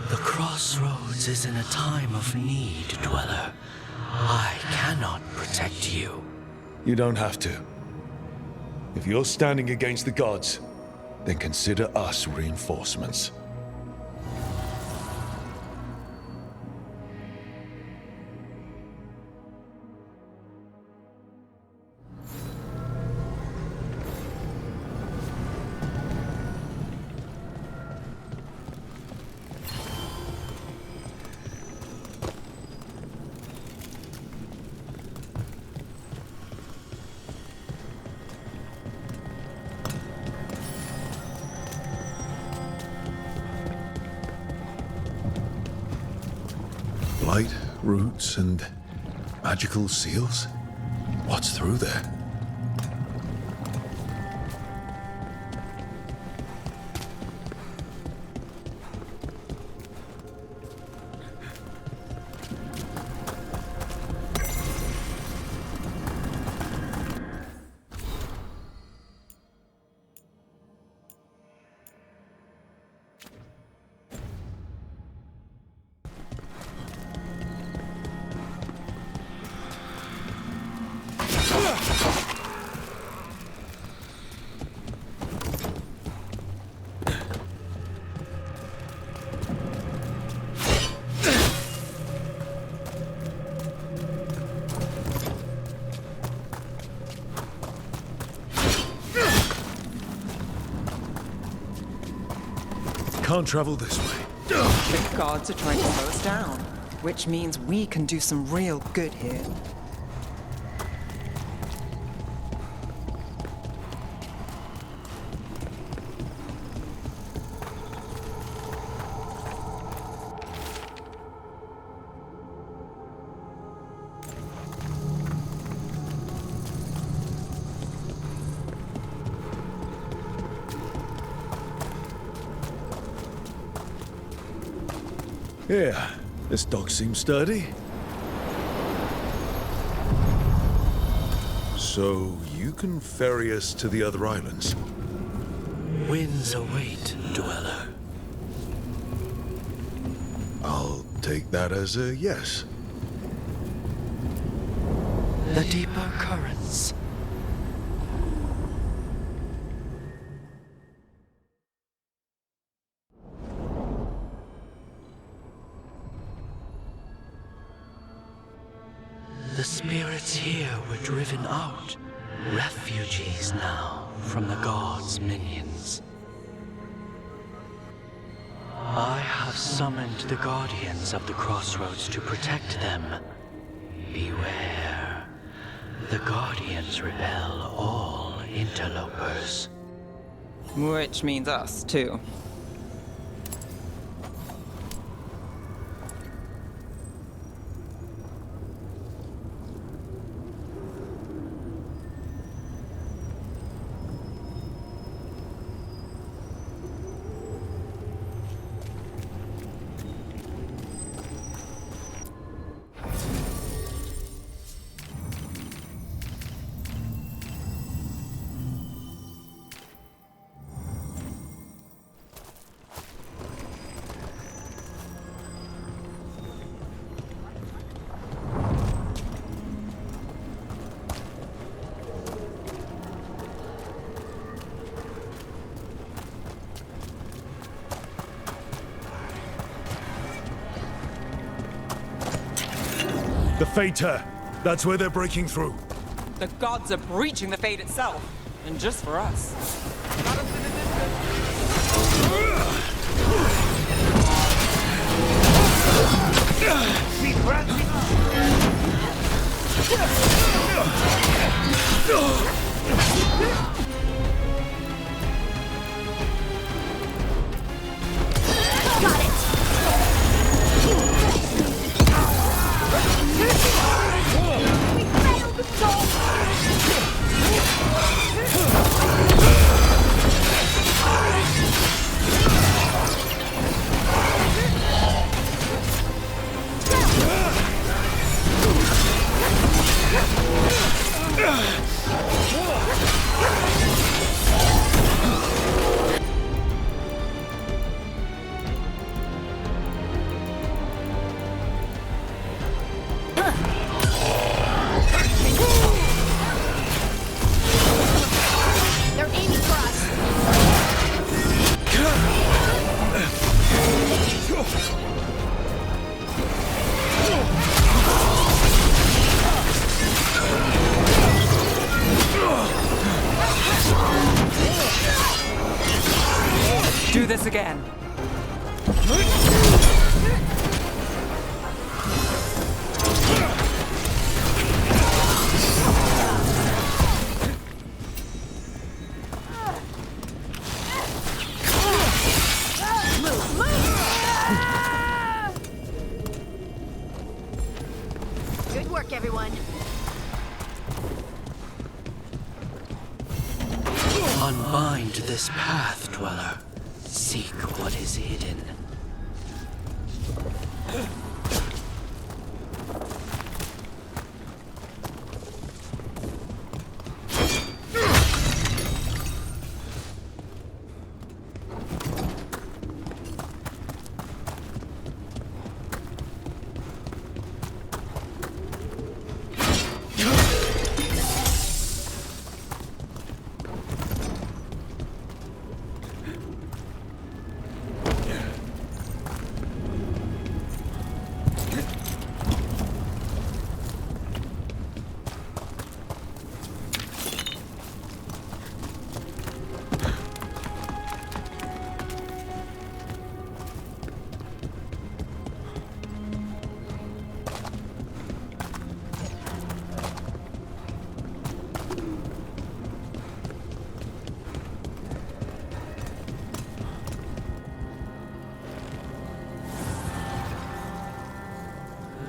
The crossroads is in a time of need, Dweller. I cannot protect you. You don't have to. If you're standing against the gods, then consider us reinforcements. Light, roots, and magical seals? What's through there? Can't travel this way. The gods are trying to slow us down, which means we can do some real good here. Yeah, this dock seems sturdy. So, you can ferry us to the other islands? Winds await, Dweller. I'll take that as a yes. The deeper currents. The spirits here were driven out, refugees now from the gods' minions. I have summoned the guardians of the crossroads to protect them. Beware. The guardians repel all interlopers. Which means us, too. The Fater! That's where they're breaking through. The gods are breaching the fate itself, and just for us. Do this again. Good work, everyone. Unbind this path, Dweller. Seek what is hidden.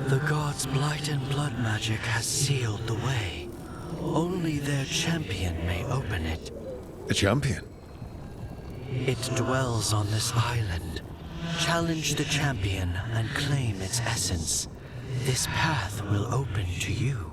The gods' blight and blood magic has sealed the way. Only their champion may open it. A champion? It dwells on this island, Challenge the champion and claim its essence. This path will open to you.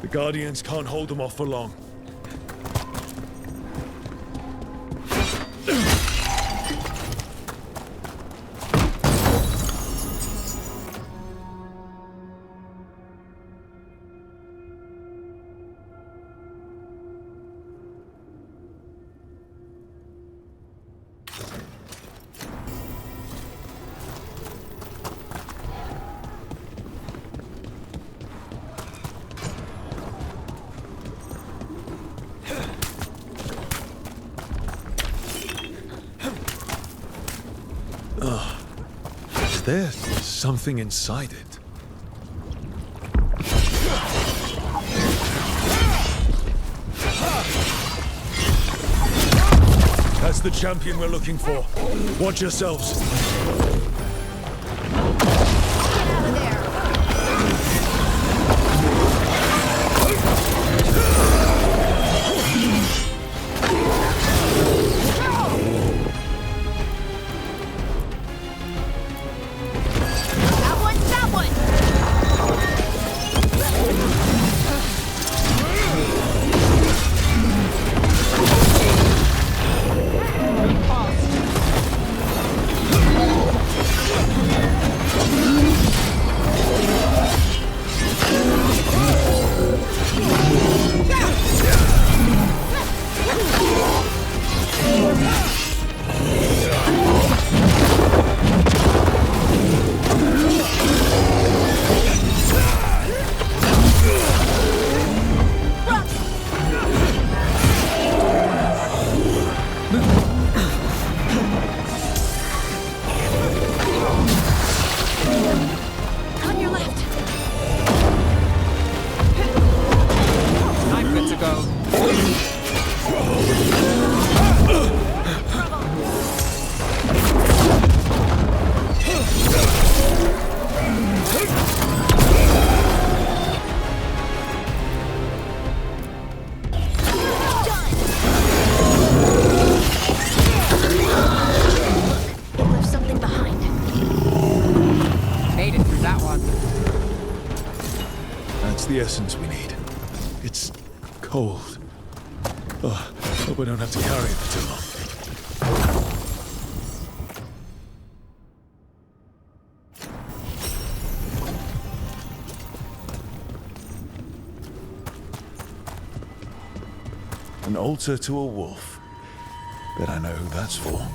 The Guardians can't hold them off for long. There's something inside it. That's the champion we're looking for. Watch yourselves. The essence we need. It's cold. Oh, hope I don't have to carry it for too long. An altar to a wolf. Bet I know who that's for.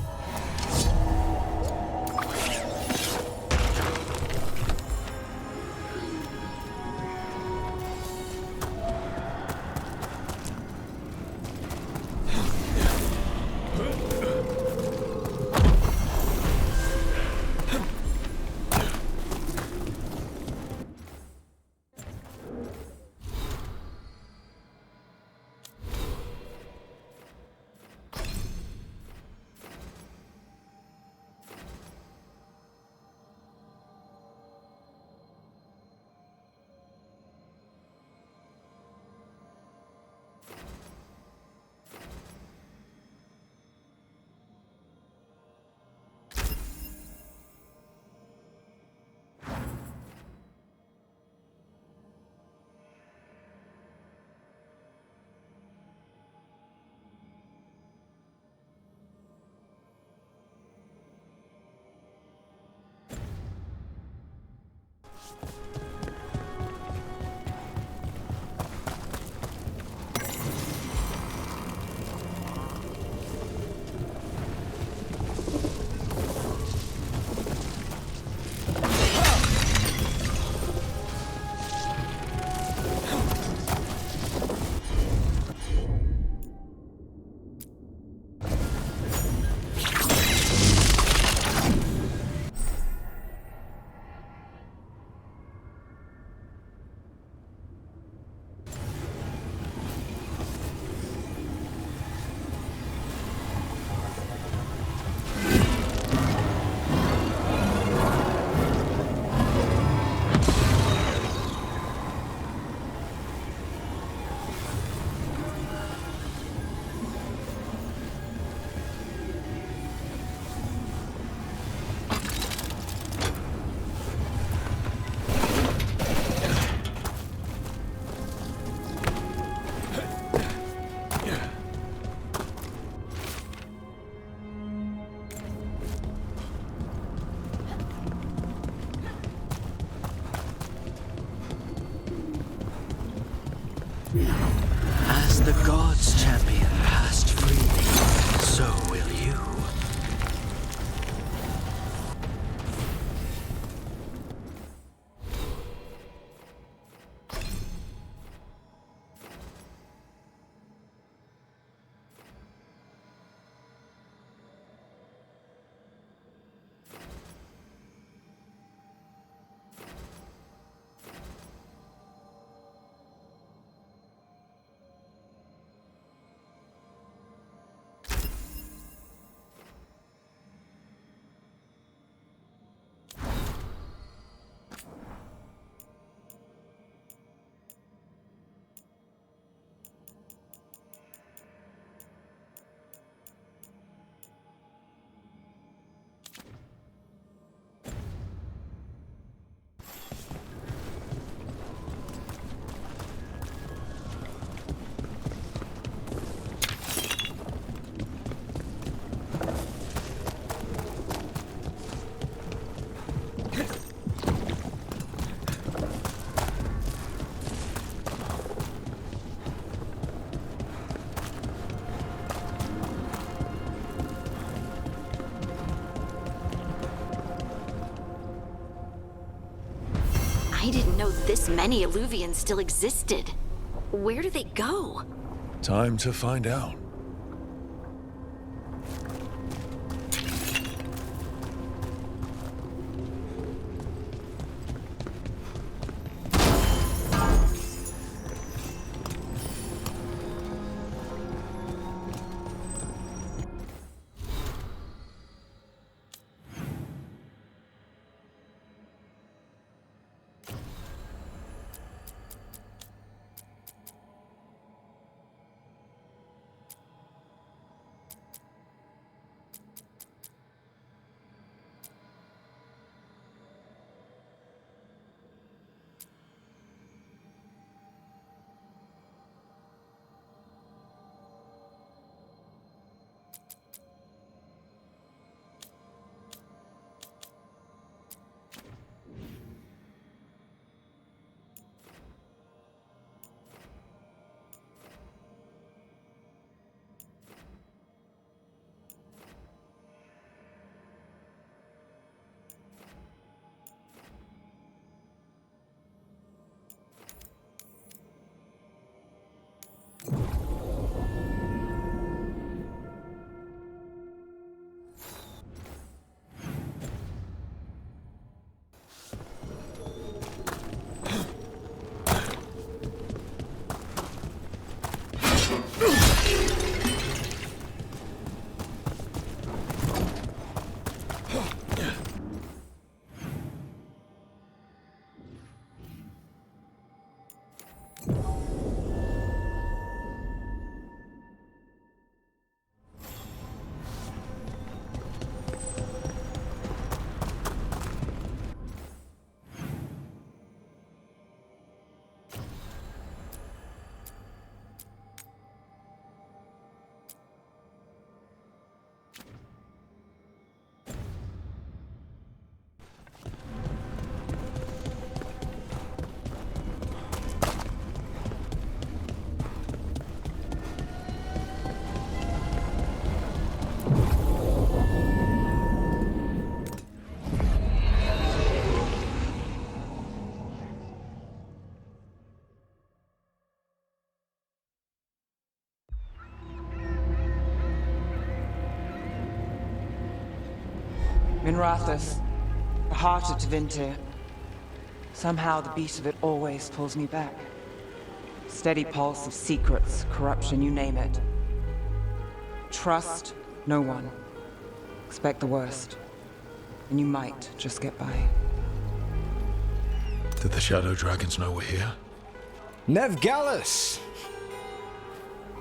I didn't know this many Illuvians still existed. Where do they go? Time to find out. Minrathous, the heart of Tevinter. Somehow the beat of it always pulls me back. Steady pulse of secrets, corruption, you name it. Trust no one. Expect the worst. And you might just get by. Did the Shadow Dragons know we're here? Nev Gallus!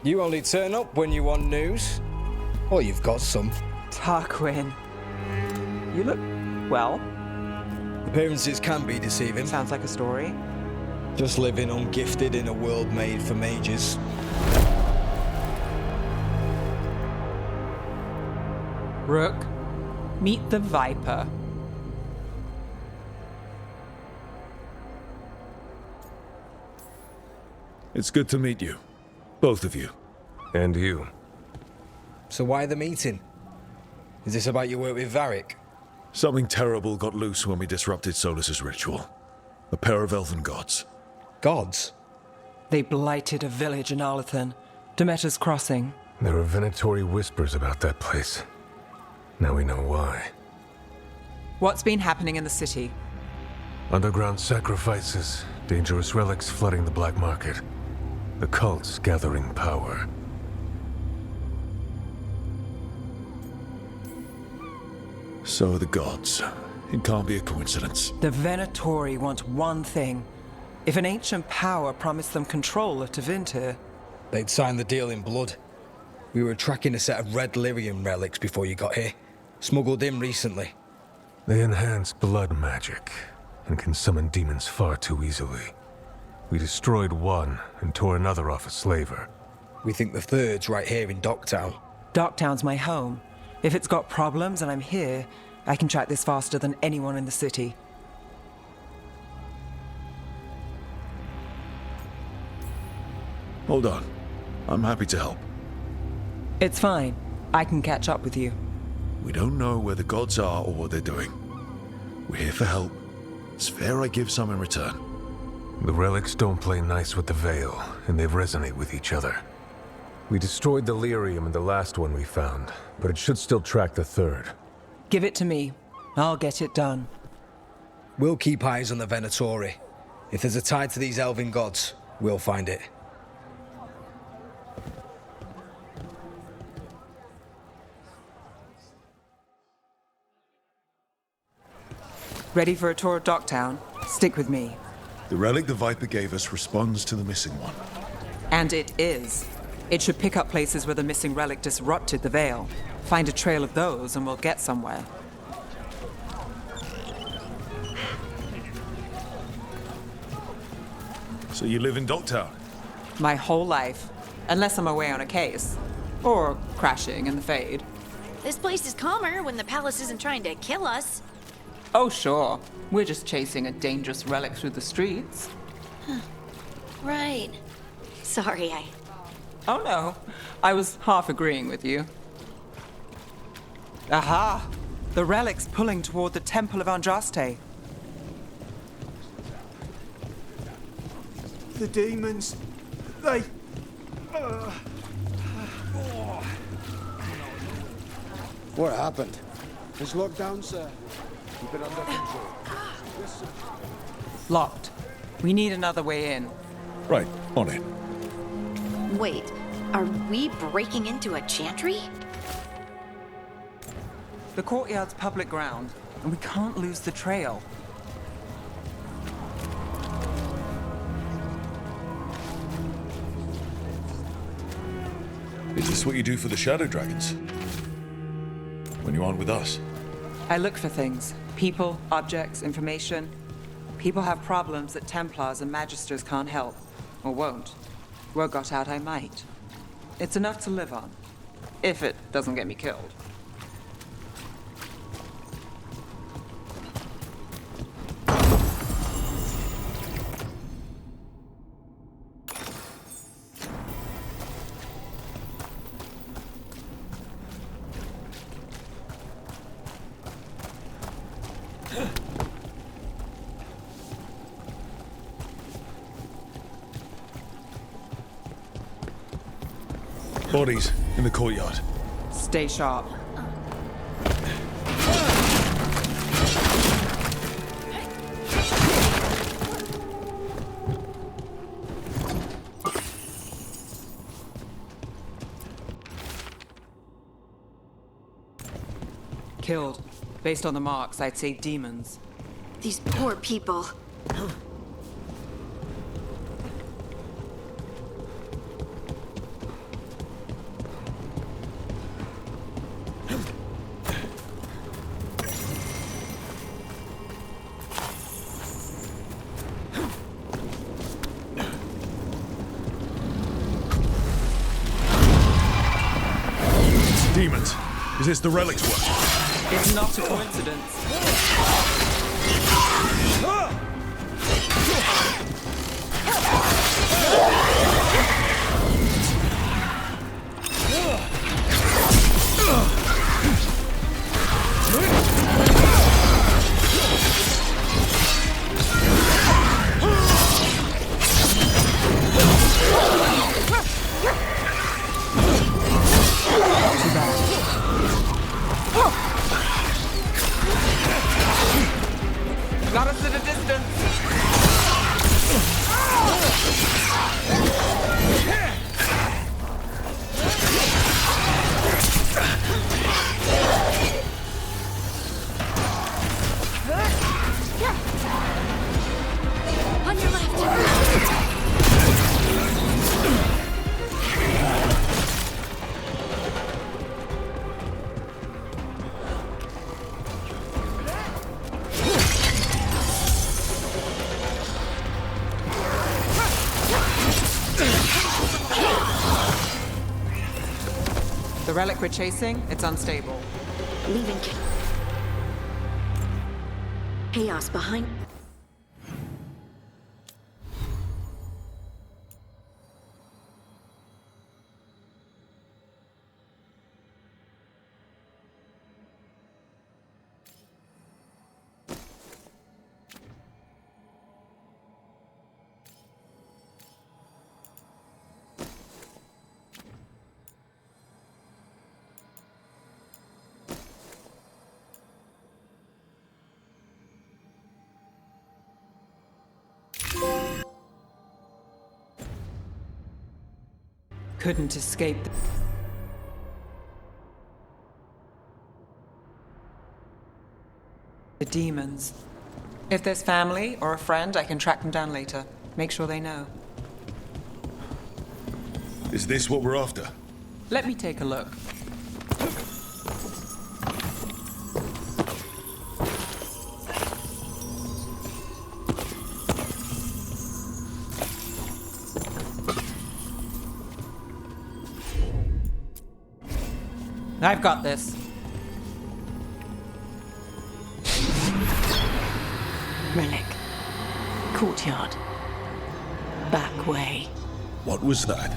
You only turn up when you want news. Or you've got some. Tarquin. You look well. Appearances can be deceiving. Sounds like a story. Just living ungifted in a world made for mages. Rook, meet the Viper. It's good to meet you. Both of you. And you. So why the meeting? Is this about your work with Varric? Something terrible got loose when we disrupted Solus's ritual. A pair of elven gods. Gods? They blighted a village in Arlathan, Demeter's Crossing. There are venatory whispers about that place. Now we know why. What's been happening in the city? Underground sacrifices, dangerous relics flooding the black market. The cults gathering power. So are the gods. It can't be a coincidence. The Venatori want one thing. If an ancient power promised them control of Tevinter, they'd sign the deal in blood. We were tracking a set of red lyrium relics before you got here. Smuggled in recently. They enhance blood magic and can summon demons far too easily. We destroyed one and tore another off a slaver. We think the third's right here in Docktown. Docktown's my home. If it's got problems and I'm here, I can track this faster than anyone in the city. Hold on. I'm happy to help. It's fine. I can catch up with you. We don't know where the gods are or what they're doing. We're here for help, It's fair I give some in return. The relics don't play nice with the Veil, and they resonate with each other. We destroyed the lyrium in the last one we found, but it should still track the third. Give it to me. I'll get it done. We'll keep eyes on the Venatori. If there's a tie to these elven gods, we'll find it. Ready for a tour of Docktown? Stick with me. The relic the Viper gave us responds to the missing one. And it is. It should pick up places where the missing relic disrupted the Veil. Find a trail of those and we'll get somewhere. So you live in Docktown? My whole life. Unless I'm away on a case. Or crashing in the Fade. This place is calmer when the palace isn't trying to kill us. Oh, sure. We're just chasing a dangerous relic through the streets. Right. Sorry, Oh no, I was half agreeing with you. Aha! The relic's pulling toward the Temple of Andraste. The demons, they... What happened? It's locked down, sir. Keep it under control. Yes, sir. Locked. We need another way in. Right, on it. Wait, are we breaking into a chantry? The courtyard's public ground, and we can't lose the trail. Is this what you do for the Shadow Dragons? When you aren't with us? I look for things. People, objects, information. People have problems that Templars and Magisters can't help. Or won't. Word got out I might. It's enough to live on. If it doesn't get me killed. Bodies in the courtyard. Stay sharp. Killed. Based on the marks, I'd say demons. These poor people. Demons. Is this the relic's work? It's not a coincidence. Got us at a distance. On your left. The relic we're chasing, it's unstable. Leaving chaos behind. couldn't escape the demons. If there's family or a friend, I can track them down later. Make sure they know. Is this what we're after? Let me take a look. I've got this. Relic. Courtyard. Back way. What was that?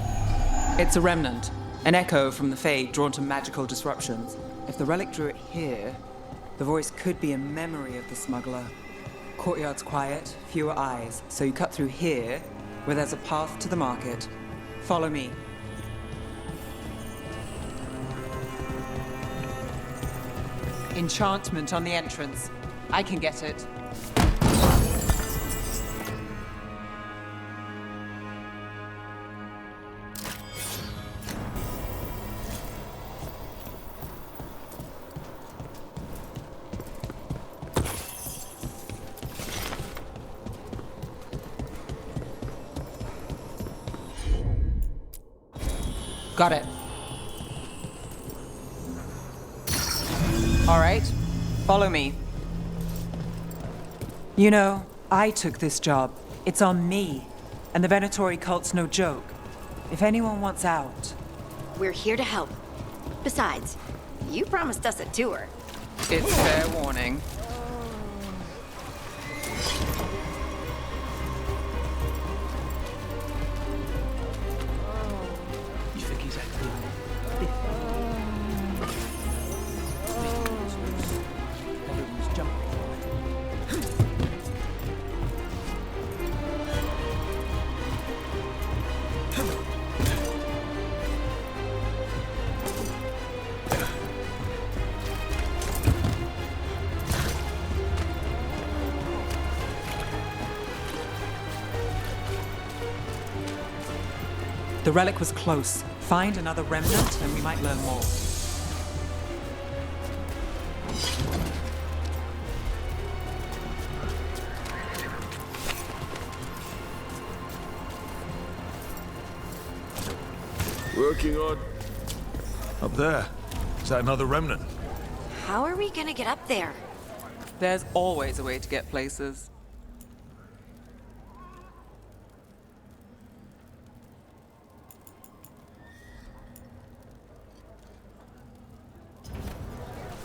It's a remnant. An echo from the Fade drawn to magical disruptions. If the relic drew it here, the voice could be a memory of the smuggler. Courtyard's quiet, fewer eyes, so you cut through here, where there's a path to the market. Follow me. Enchantment on the entrance. I can get it. Got it. All right, follow me. You know, I took this job. It's on me. And the Venatori cult's no joke. If anyone wants out... We're here to help. Besides, you promised us a tour. It's fair warning. You think he's that good? Everyone's jumping. The relic was close. Find another remnant and we might learn more. Working on... Up there. Is that another remnant? How are we gonna get up there? There's always a way to get places.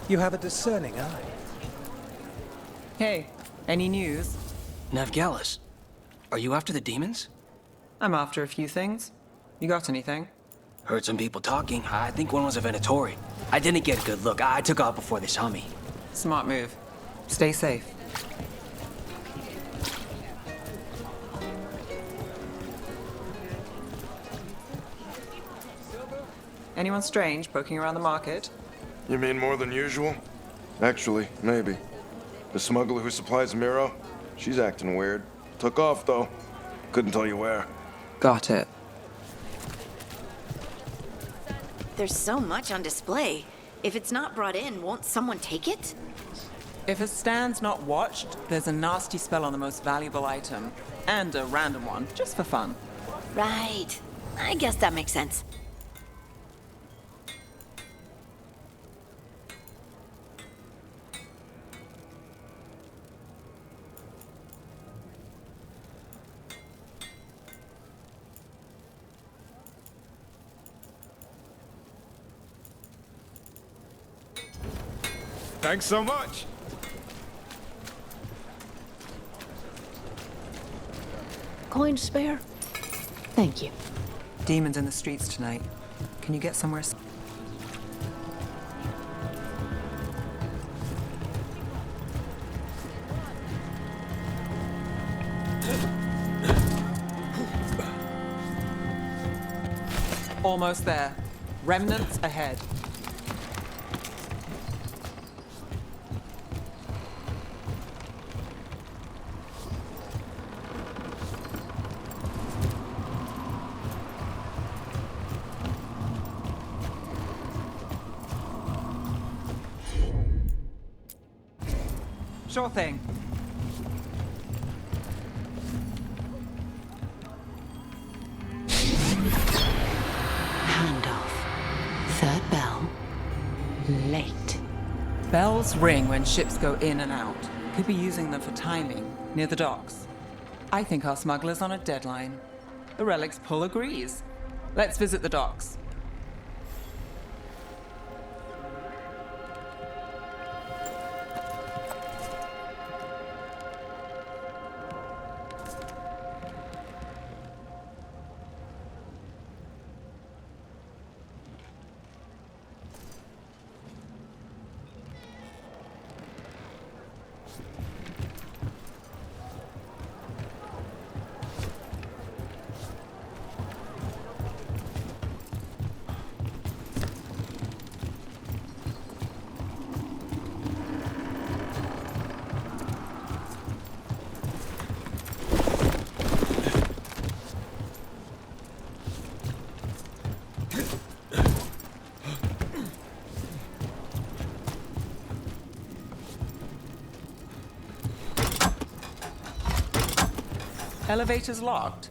You have a discerning eye. Hey, any news? Navgalis, are you after the demons? I'm after a few things. You got anything? Heard some people talking. I think one was a Venatori. I didn't get a good look. I took off before they saw me. Smart move. Stay safe. Anyone strange poking around the market? You mean more than usual? Actually, maybe. The smuggler who supplies Miro, she's acting weird. Took off, though. Couldn't tell you where. Got it. There's so much on display. If it's not brought in, won't someone take it? If a stand's not watched, there's a nasty spell on the most valuable item. And a random one, just for fun. Right. I guess that makes sense. Thanks so much. Coin to spare? Thank you. Demons in the streets tonight. Can you get somewhere? Almost there. Remnants ahead. Sure thing. Handoff. Third bell. Late. Bells ring when ships go in and out. Could be using them for timing, near the docks. I think our smuggler's on a deadline. The relics pull agrees. Let's visit the docks. Elevator's locked.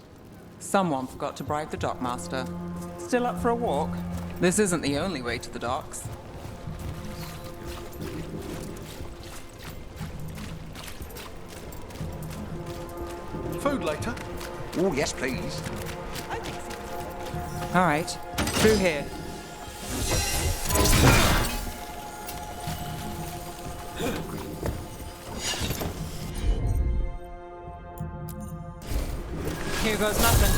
Someone forgot to bribe the dockmaster. Still up for a walk? This isn't the only way to the docks. Food later? Oh, yes, please. All right, through here. Here goes nothing.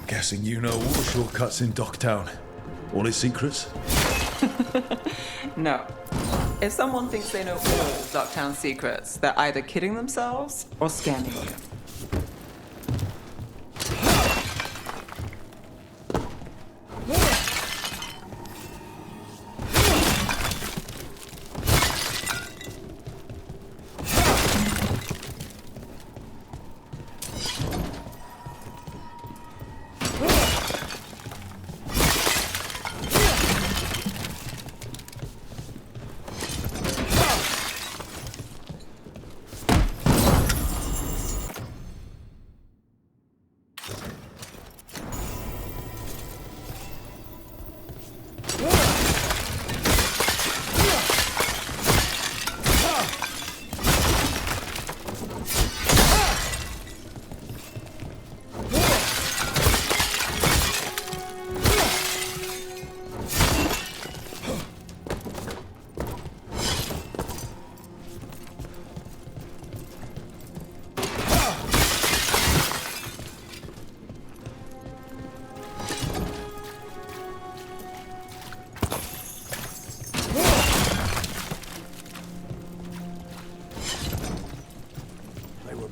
Guessing you know all the shortcuts in Docktown. All its secrets? No. If someone thinks they know all Docktown secrets, they're either kidding themselves or scamming you.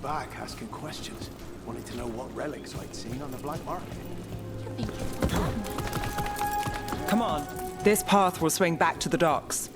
Back asking questions, wanting to know what relics I'd seen on the black market. Come on, this path will swing back to the docks.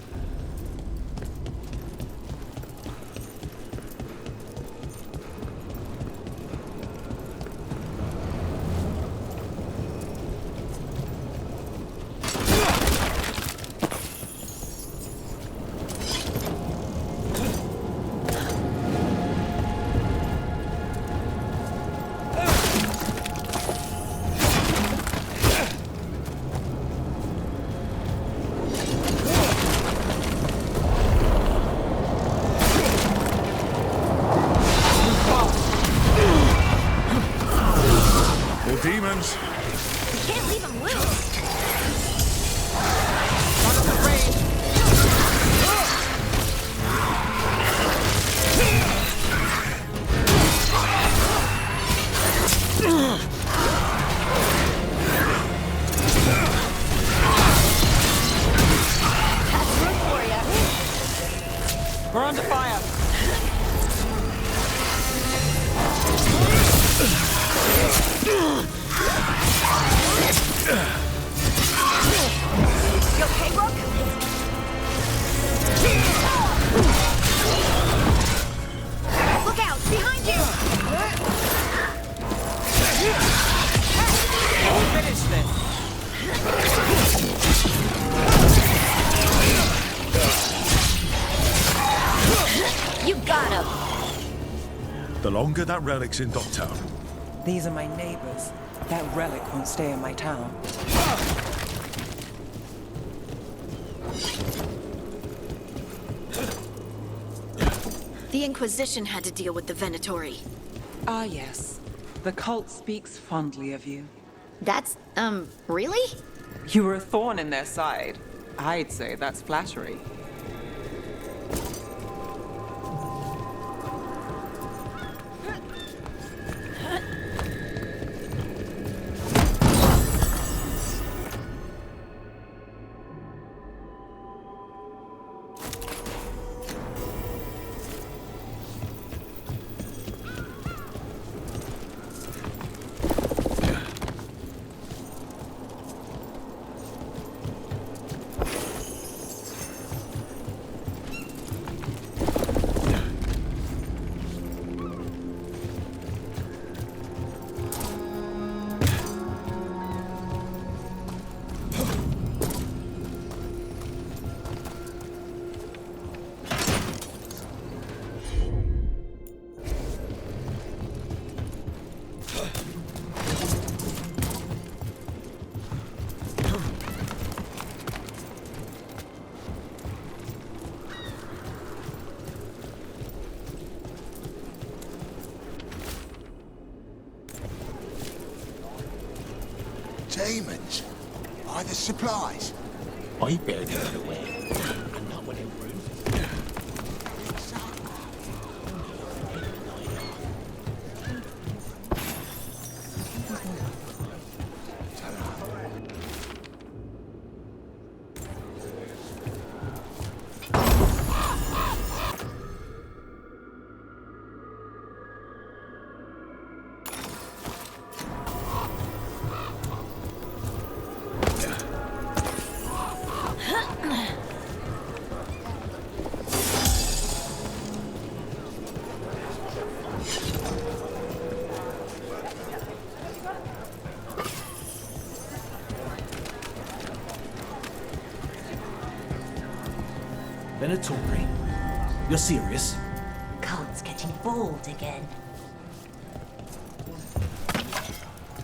Demons. We can't leave him loose. One of the raid. That's good for you. We're under fire. The longer that relic's in Docktown. These are my neighbors. That relic won't stay in my town. The Inquisition had to deal with the Venatori. Ah, yes. The cult speaks fondly of you. That's, really? You were a thorn in their side. I'd say that's flattery. Demons? Are the supplies? I better be aware. I'm not one of them. Venatori? You're serious? Cult's getting bored again.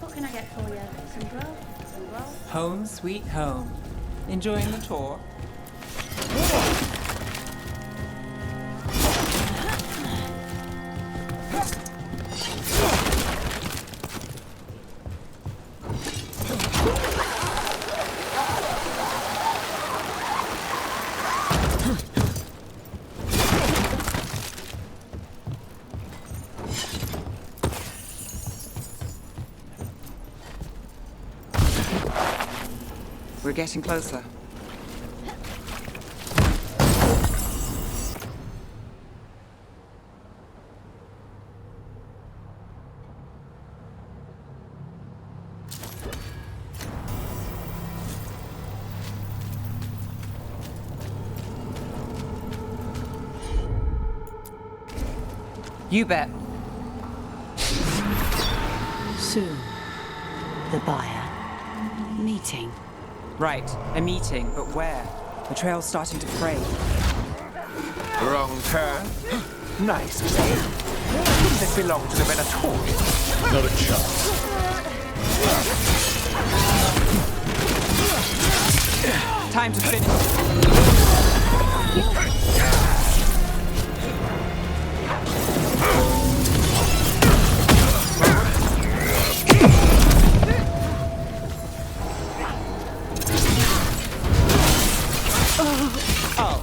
What can I get for you? Some grub? Some roll? Home sweet home. Enjoying the tour? We're getting closer. You bet. Soon. The buyer. Meeting. Right, a meeting, but where? The trail's starting to fray. Wrong turn. Nice save. Didn't this belong to the Venatori? Not a chance. Time to finish. Oh,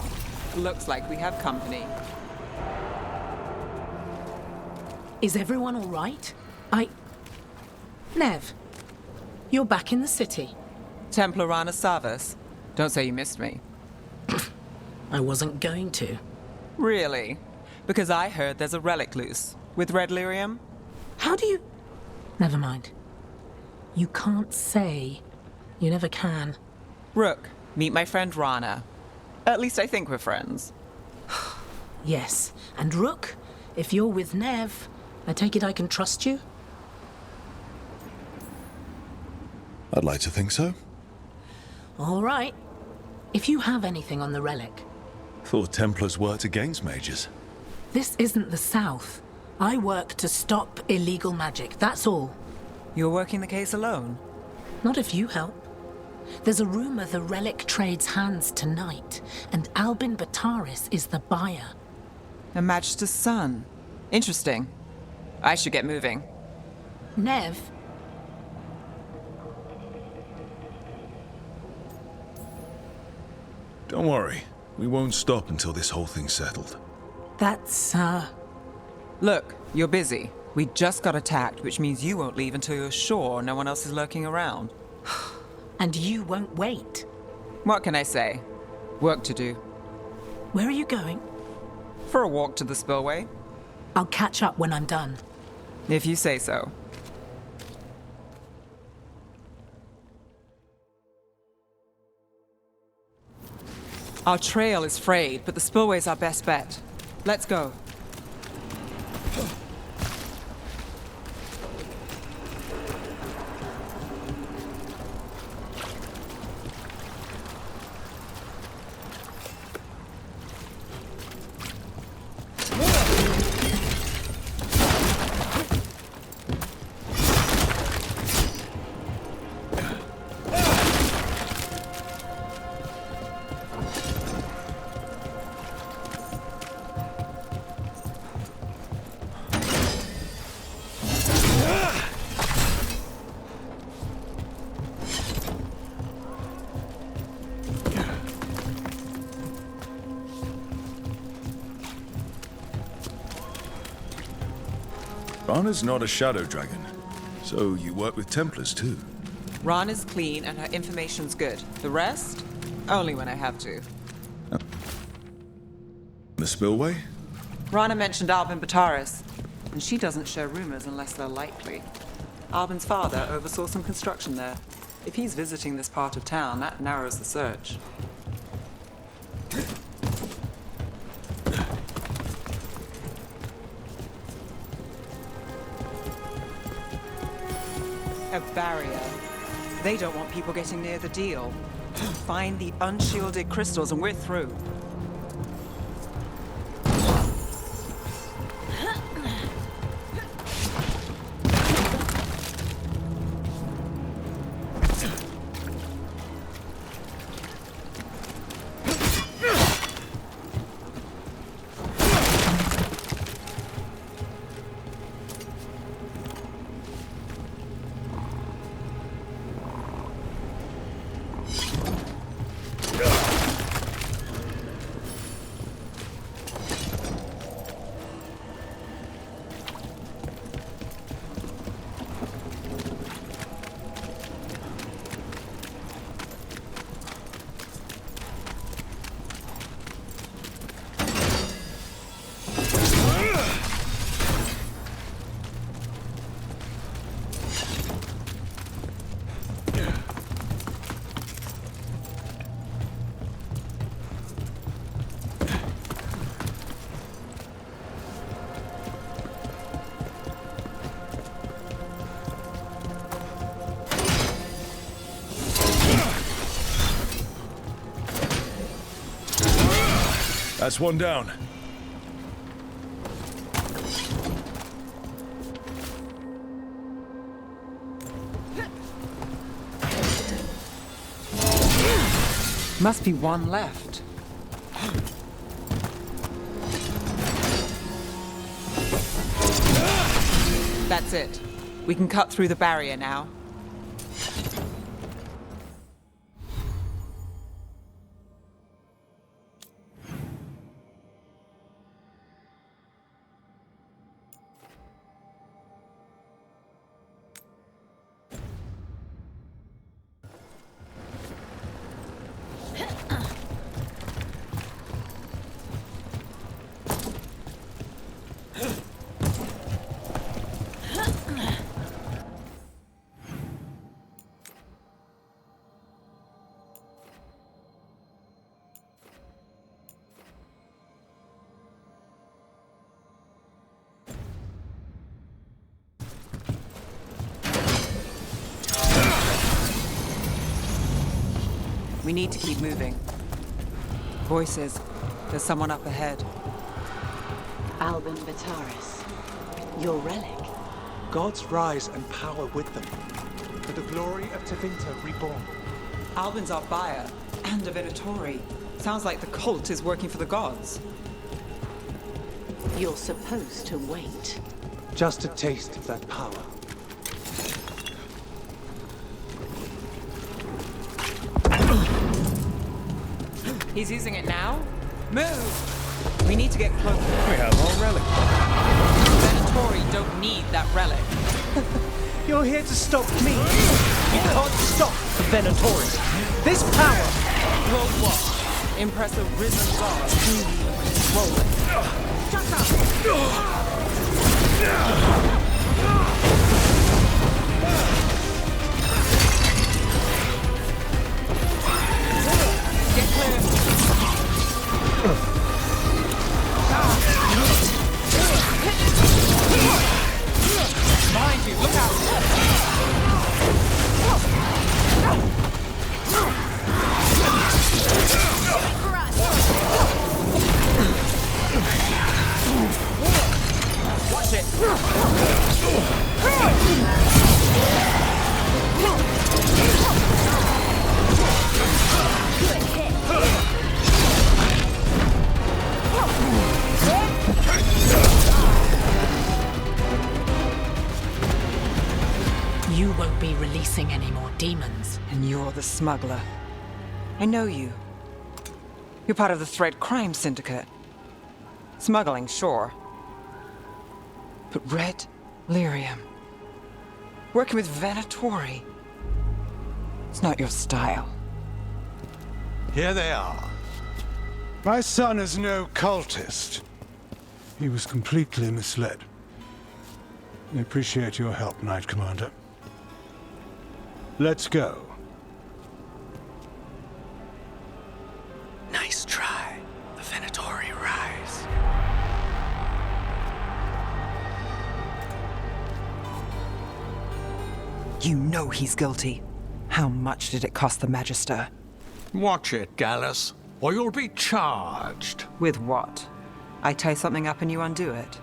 looks like we have company. Is everyone all right? Nev, you're back in the city. Templarana Savas. Don't say you missed me. I wasn't going to. Really? Because I heard there's a relic loose. With red lyrium? How do you... Never mind. You can't say. You never can. Rook, meet my friend Rana. At least I think we're friends. Yes, and Rook, if you're with Nev, I take it I can trust you? I'd like to think so. All right. If you have anything on the relic. Thought Templars worked against mages. This isn't the South. I work to stop illegal magic, that's all. You're working the case alone? Not if you help. There's a rumor the relic trades hands tonight, and Albin Bataris is the buyer. Her Majesty's son. Interesting. I should get moving. Nev? Don't worry. We won't stop until this whole thing's settled. That's, Look, you're busy. We just got attacked, which means you won't leave until you're sure no one else is lurking around. And you won't wait. What can I say? Work to do. Where are you going? For a walk to the spillway. I'll catch up when I'm done. If you say so. Our trail is frayed, but the spillway's our best bet. Let's go. Rana's not a shadow dragon, so you work with Templars too. Rana's clean and her information's good. The rest? Only when I have to. The spillway? Rana mentioned Albin Bataris, and she doesn't share rumors unless they're likely. Albin's father oversaw some construction there. If he's visiting this part of town, that narrows the search. A barrier. They don't want people getting near the deal. Find the unshielded crystals and we're through. That's one down. Must be one left. That's it. We can cut through the barrier now. We need to keep moving. Voices. There's someone up ahead. Albin Bataris. Your relic. Gods rise and power with them. For the glory of Tevinter reborn. Albin's our buyer, and a Venatori. Sounds like the cult is working for the gods. You're supposed to wait. Just a taste of that power. He's using it now? Move! We need to get closer. We have our relic. Venatori don't need that relic. You're here to stop me. You can't stop the Venatori. This power. World War. Impress a risen god. Roll it. Shut up! Get clear. Behind you, look out! Watch it! Good hit. You won't be releasing any more demons. And you're the smuggler. I know you. You're part of the Thread Crime Syndicate. Smuggling, sure. But Red Lyrium. Working with Venatori. It's not your style. Here they are. My son is no cultist. He was completely misled. I appreciate your help, Knight Commander. Let's go. Nice try. The Venatori rise. You know he's guilty. How much did it cost the Magister? Watch it, Gallus, or you'll be charged. With what? I tie something up and you undo it.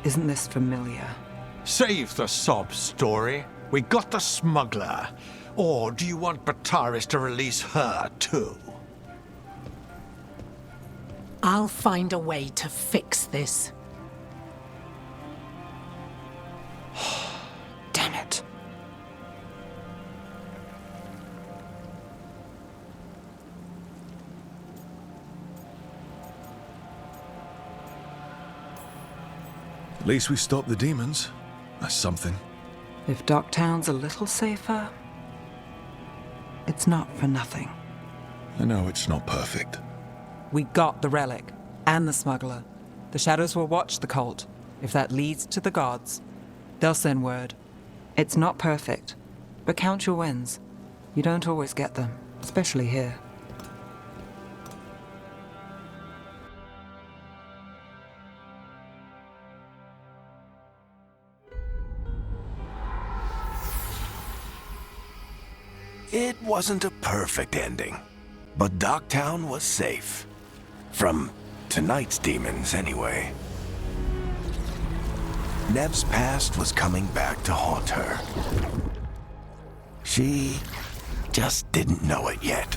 Isn't this familiar? Save the sob story. We got the smuggler. Or do you want Bataris to release her, too? I'll find a way to fix this. Damn it. At least we stopped the demons. That's something. If Docktown's a little safer, it's not for nothing. I know it's not perfect. We got the relic, and the smuggler. The Shadows will watch the cult. If that leads to the gods, they'll send word. It's not perfect, but count your wins. You don't always get them, especially here. It wasn't a perfect ending, but Docktown was safe. From tonight's demons, anyway. Nev's past was coming back to haunt her. She just didn't know it yet.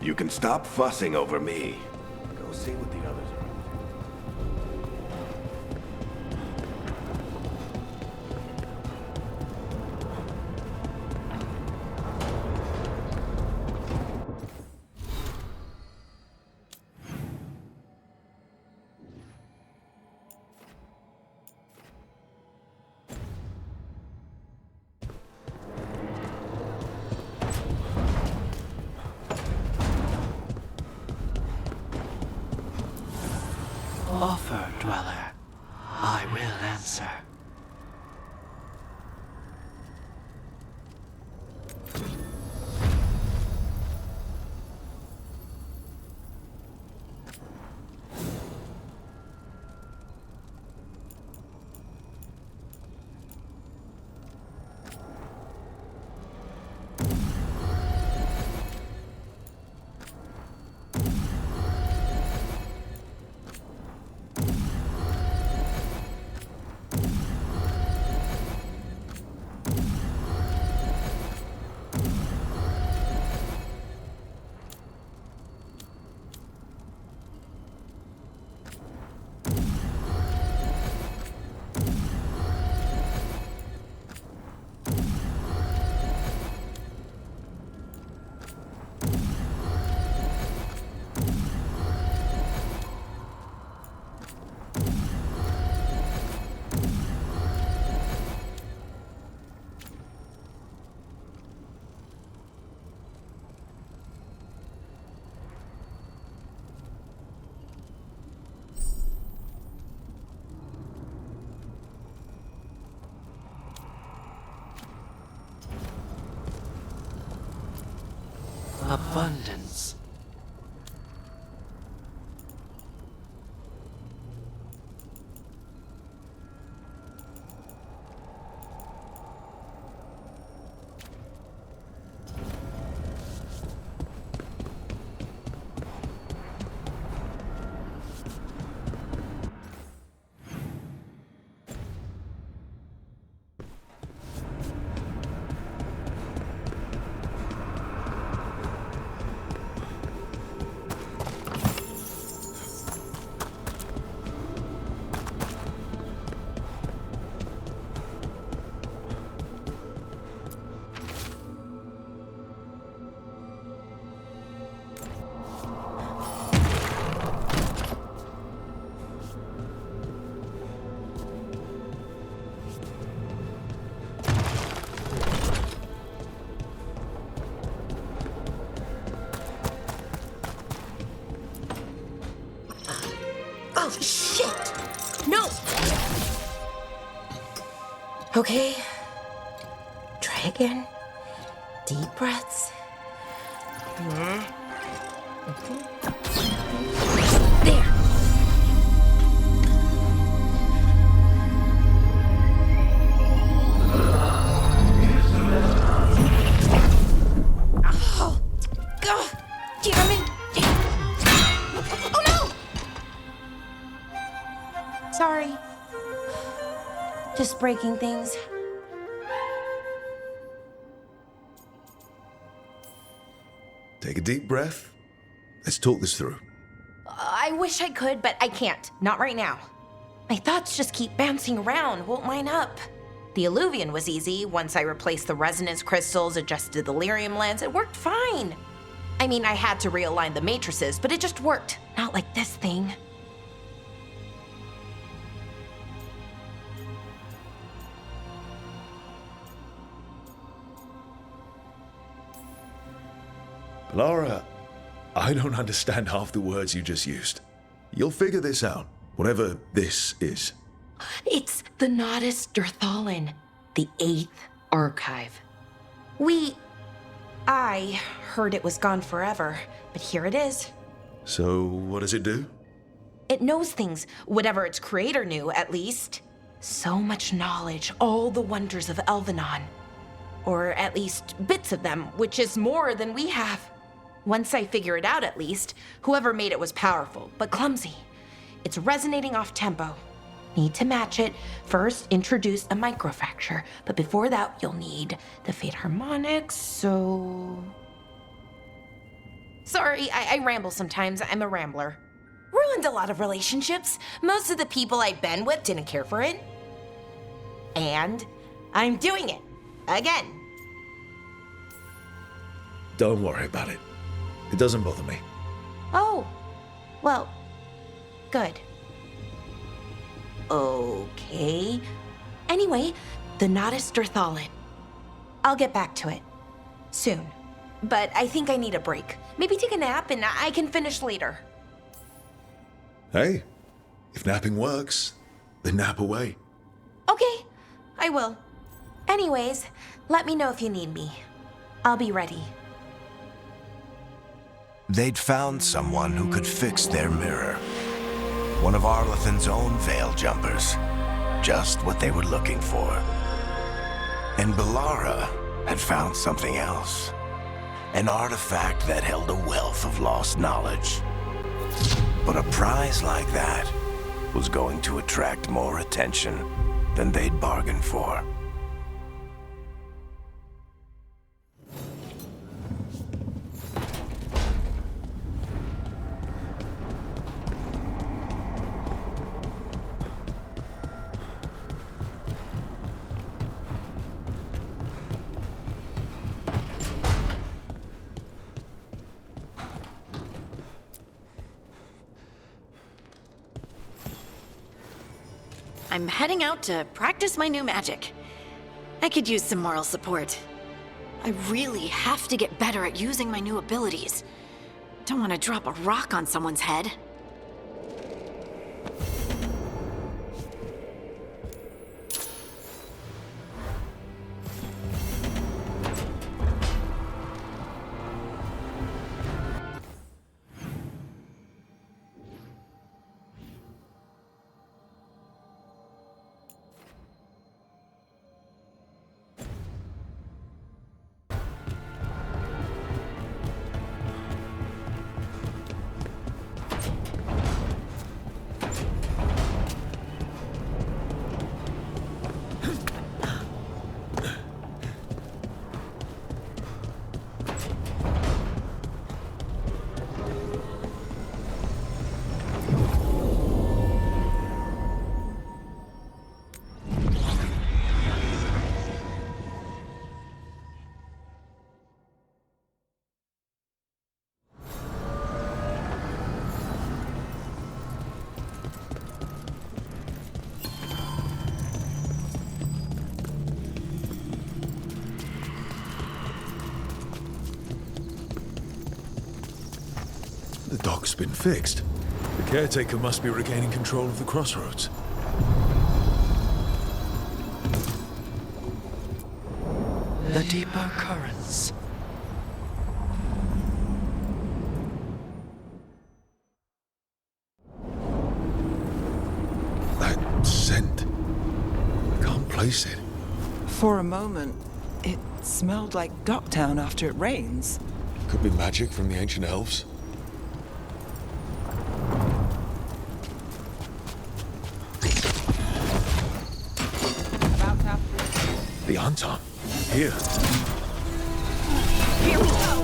You can stop fussing over me. Go see what the others are. Offer, Dweller. I will answer. Abundance. Oh, shit! No! Okay. Try again. Deep breaths. There. Oh, God, damn it. Oh, no! Sorry. Just breaking things. Take a deep breath. Let's talk this through. I wish I could, but I can't. Not right now. My thoughts just keep bouncing around, won't line up. The Illuvian was easy. Once I replaced the resonance crystals, adjusted the lyrium lens, it worked fine. I mean, I had to realign the matrices, but it just worked. Not like this thing. Lara, I don't understand half the words you just used. You'll figure this out, whatever this is. It's the Nodus Dirthalin, the 8th archive. I heard it was gone forever, but here it is. So, what does it do? It knows things, whatever its creator knew, at least. So much knowledge, all the wonders of Elvenon. Or at least bits of them, which is more than we have. Once I figure it out, at least, whoever made it was powerful, but clumsy. It's resonating off tempo. Need to match it. First, introduce a microfracture, but before that, you'll need the Fate Harmonics, so... Sorry, I ramble sometimes. I'm a rambler. Ruined a lot of relationships. Most of the people I've been with didn't care for it. And I'm doing it. Again. Don't worry about it. It doesn't bother me. Oh. Well, good. Okay. Anyway, the Nodus Drathalin. I'll get back to it. Soon. But I think I need a break. Maybe take a nap and I can finish later. Hey, if napping works, then nap away. Okay, I will. Anyways, let me know if you need me. I'll be ready. They'd found someone who could fix their mirror. One of Arlathan's own Veil Jumpers. Just what they were looking for. And Bellara had found something else. An artifact that held a wealth of lost knowledge. But a prize like that was going to attract more attention than they'd bargained for. I'm heading out to practice my new magic. I could use some moral support. I really have to get better at using my new abilities. Don't want to drop a rock on someone's head. The dock's been fixed. The caretaker must be regaining control of the crossroads. The deeper currents. That scent. I can't place it. For a moment, it smelled like Docktown after it rains. Could be magic from the ancient elves. The Anton. Here. Here we go!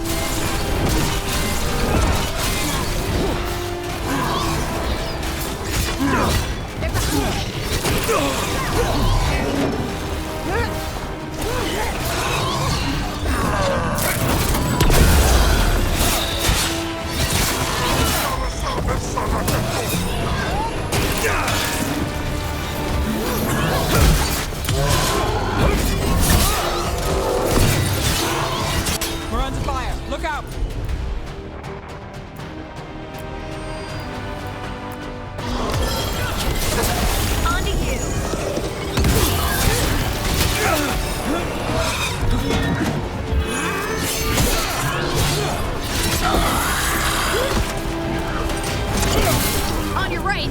We're under fire. Look out! On to you! On your right!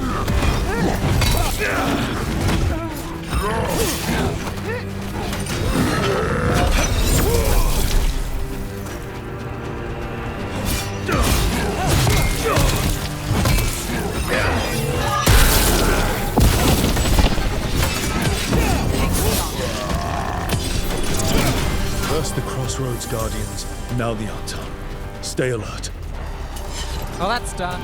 First the Crossroads Guardians, now the Anton. Stay alert. Well, that's done.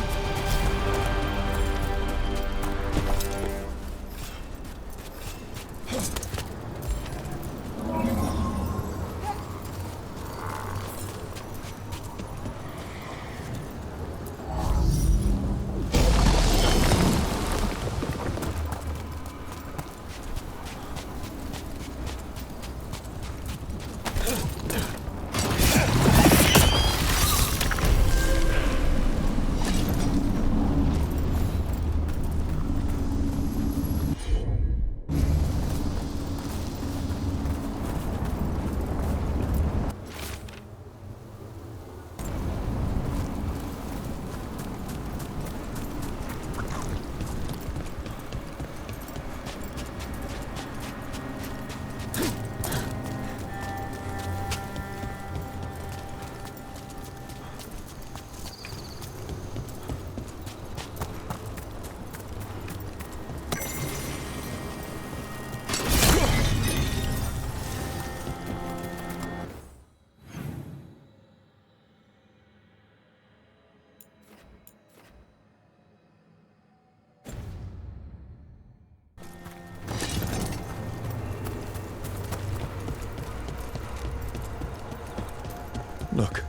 Look,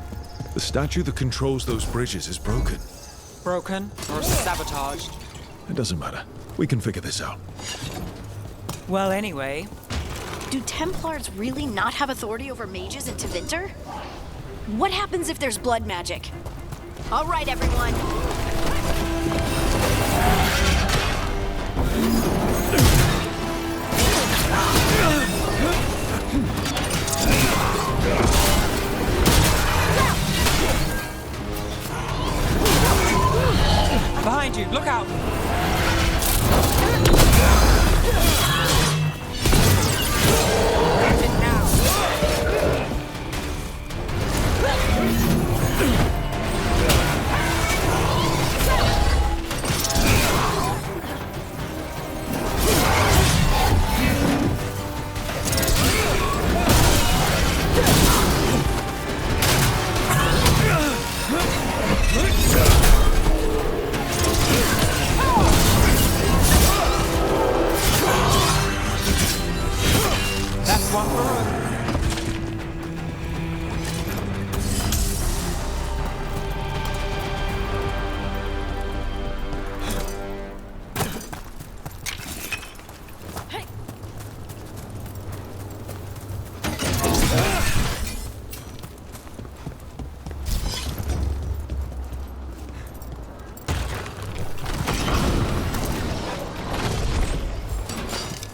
the statue that controls those bridges is broken. Broken or sabotaged? It doesn't matter. We can figure this out. Well, anyway... Do Templars really not have authority over mages in Tevinter? What happens if there's blood magic? All right, everyone. Behind you, look out!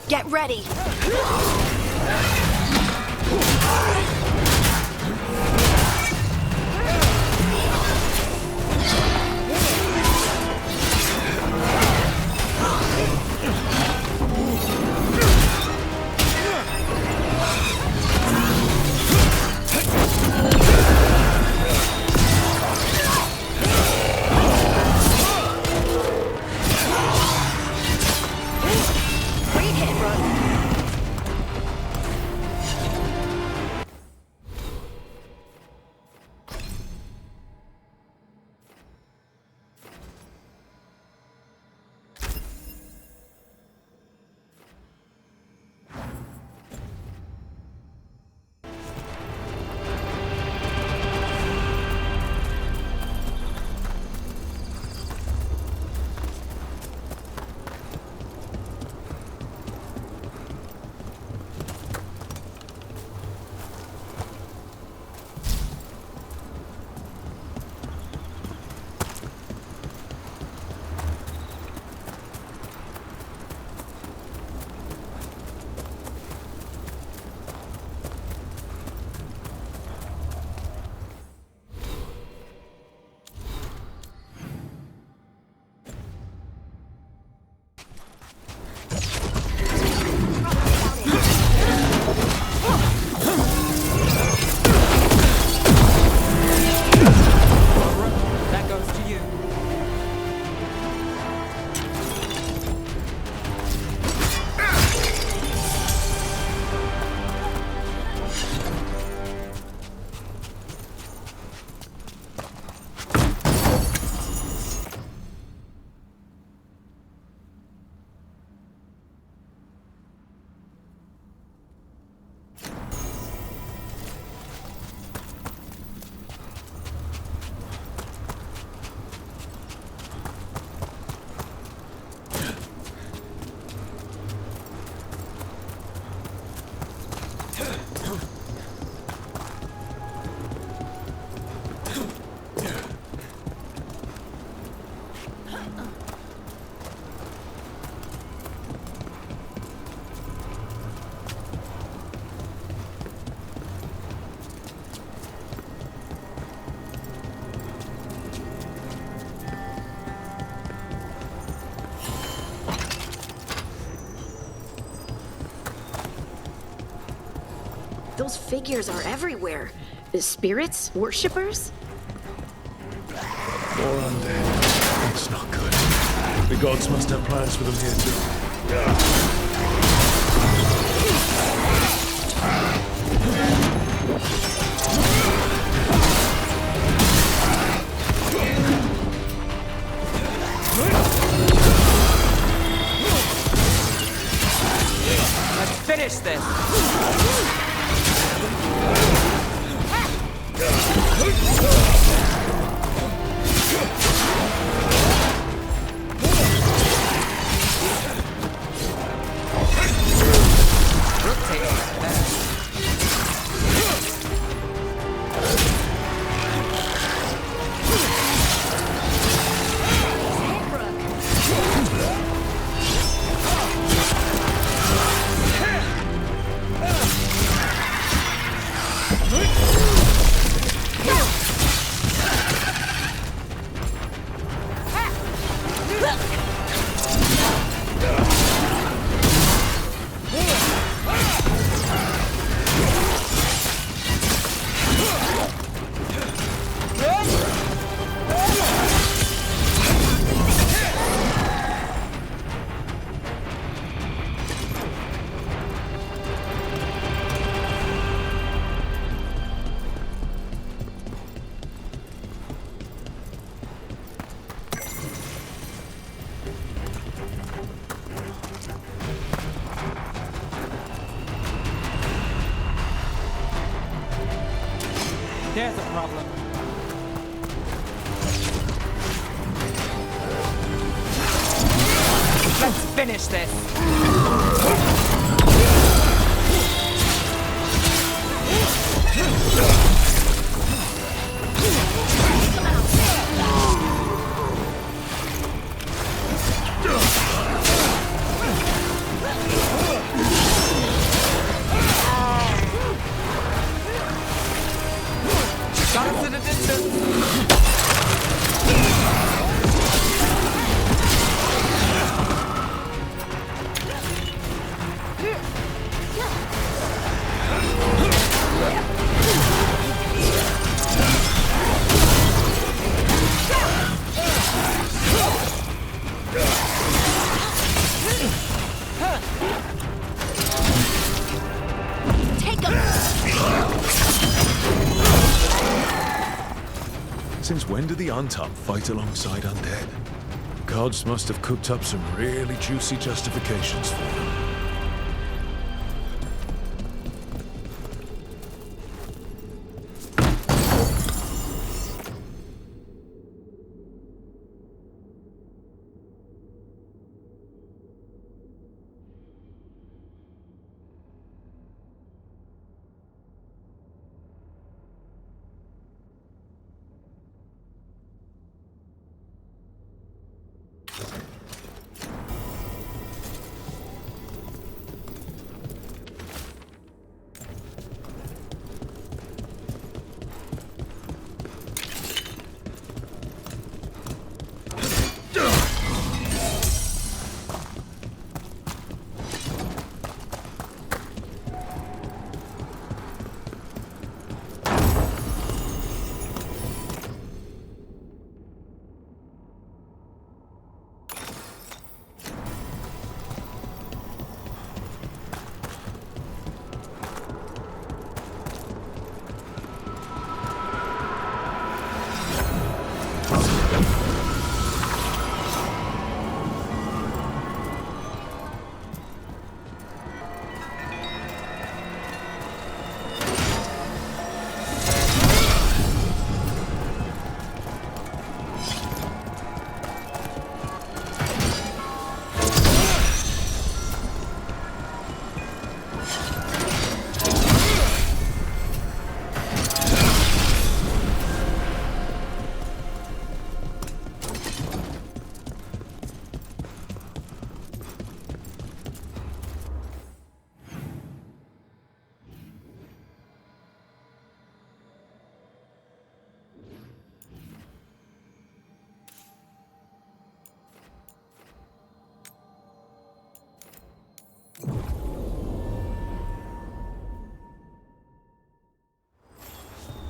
Get ready. Those figures are everywhere. Spirits? Worshippers? More undead. It's not good. The gods must have plans for them here too. Let's finish this! There's a problem. Let's finish this! Got us in a distance! Since when do the Untum fight alongside undead? Gods must have cooked up some really juicy justifications for them.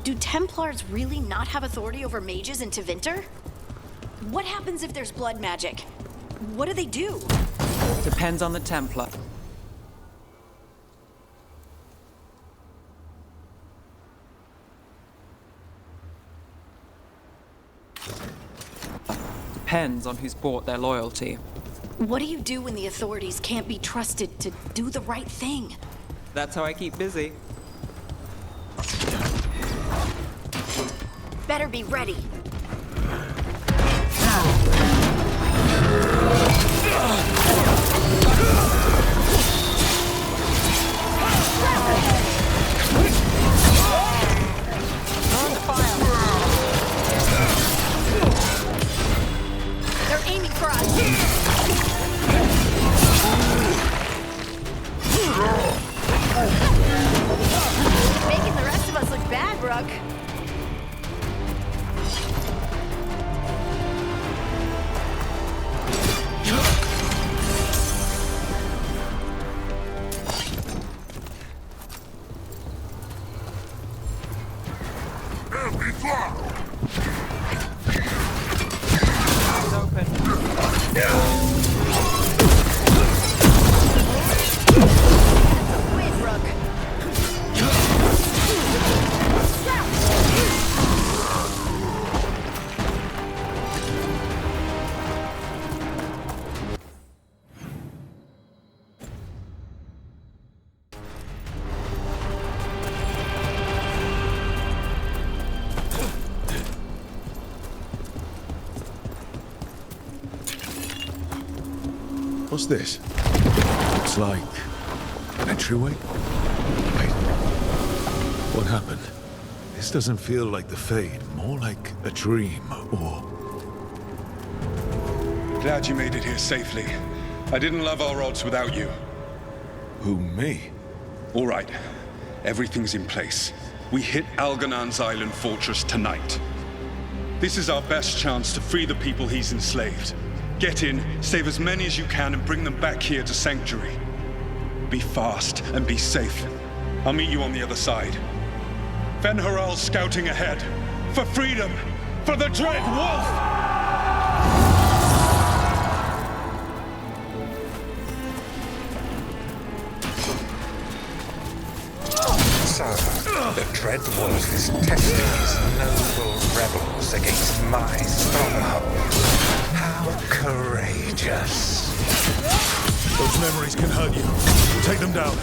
Do Templars really not have authority over mages in Tevinter? What happens if there's blood magic? What do they do? Depends on the Templar. Depends on who's bought their loyalty. What do you do when the authorities can't be trusted to do the right thing? That's how I keep busy. Better be ready. They're aiming for us. Making the rest of us look bad, Brooke. What's this? Looks like an entryway? Wait. What happened? This doesn't feel like the Fade, more like a dream, or... Glad you made it here safely. I didn't love our odds without you. Who, me? All right. Everything's in place. We hit Algernon's island fortress tonight. This is our best chance to free the people he's enslaved. Get in, save as many as you can, and bring them back here to Sanctuary. Be fast and be safe. I'll meet you on the other side. Fen-Haral's scouting ahead. For freedom! For the Dread Wolf! So, the Dread Wolf is testing his noble rebels against my stronghold. How courageous. Those memories can hurt you. Take them down.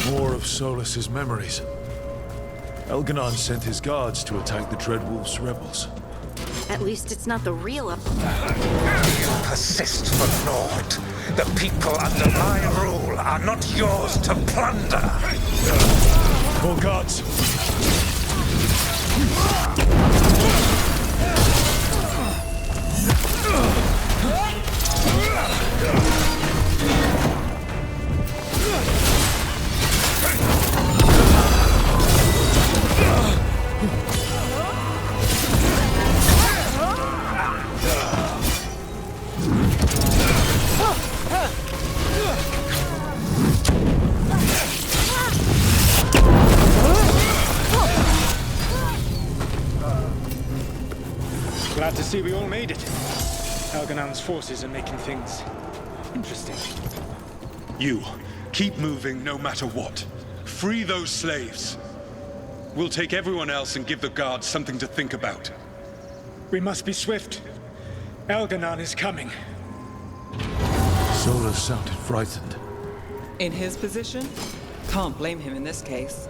More of Solus's memories. Elganon sent his guards to attack the Dreadwolf's rebels. At least it's not the real up. You persist for naught. The people under my rule are not yours to plunder. More guards. Glad to see we all made it. Algernon's forces are making things interesting. You, keep moving no matter what. Free those slaves. We'll take everyone else and give the guards something to think about. We must be swift. Elganon is coming. Solus sounded frightened. In his position, can't blame him in this case.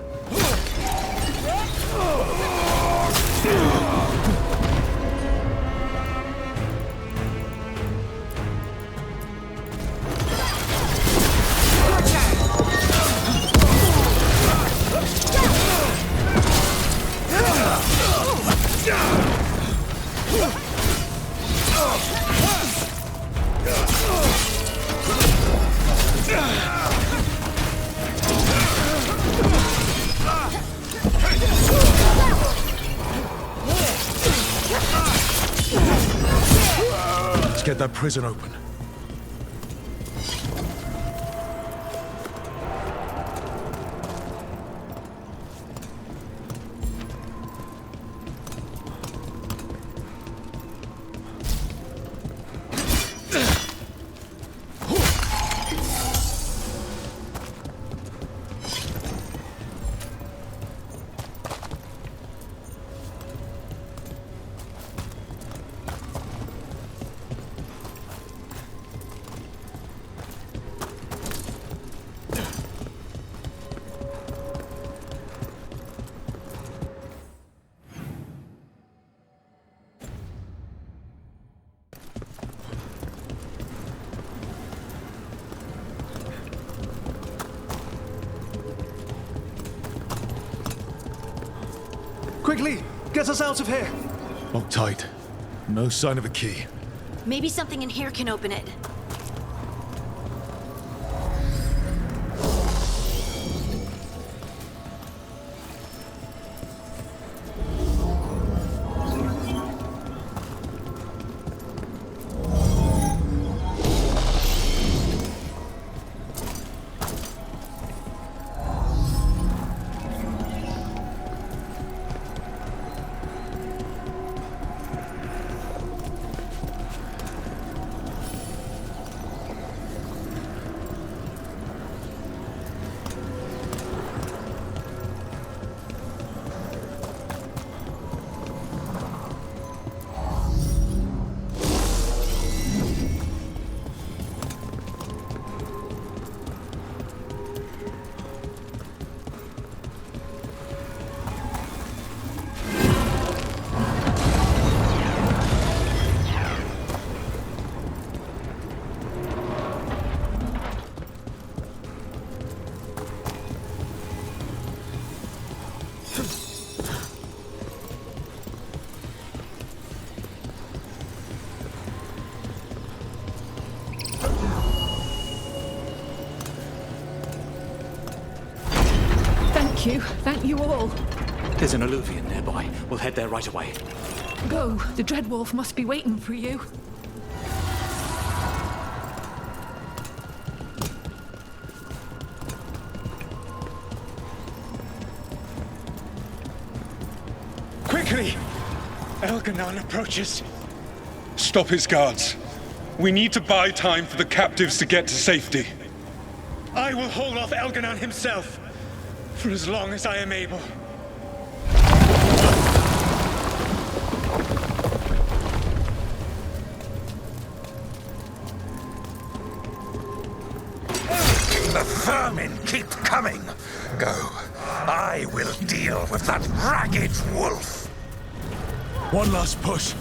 that prison open. Quickly, get us out of here! Lock tight. No sign of a key. Maybe something in here can open it. Thank you all. There's an Alluvian nearby. We'll head there right away. Go. The Dreadwolf must be waiting for you. Quickly! Elganon approaches. Stop his guards. We need to buy time for the captives to get to safety. I will hold off Elganon himself for as long as I am able. The vermin keep coming. Go. I will deal with that ragged wolf. One last push.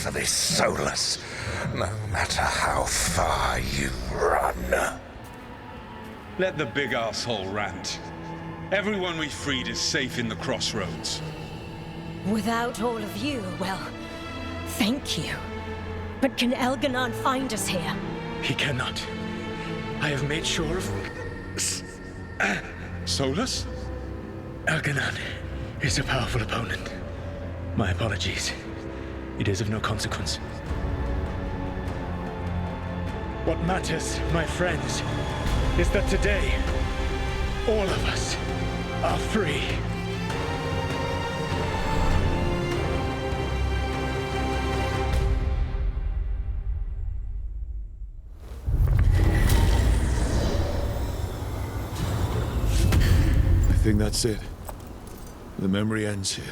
for this, Solus, no matter how far you run. Let the big asshole rant. Everyone we freed is safe in the crossroads. Without all of you, well, thank you. But can Elganon find us here? He cannot. I have made sure of... Solus? Elganon is a powerful opponent. My apologies. It is of no consequence. What matters, my friends, is that today, all of us are free. I think that's it. The memory ends here.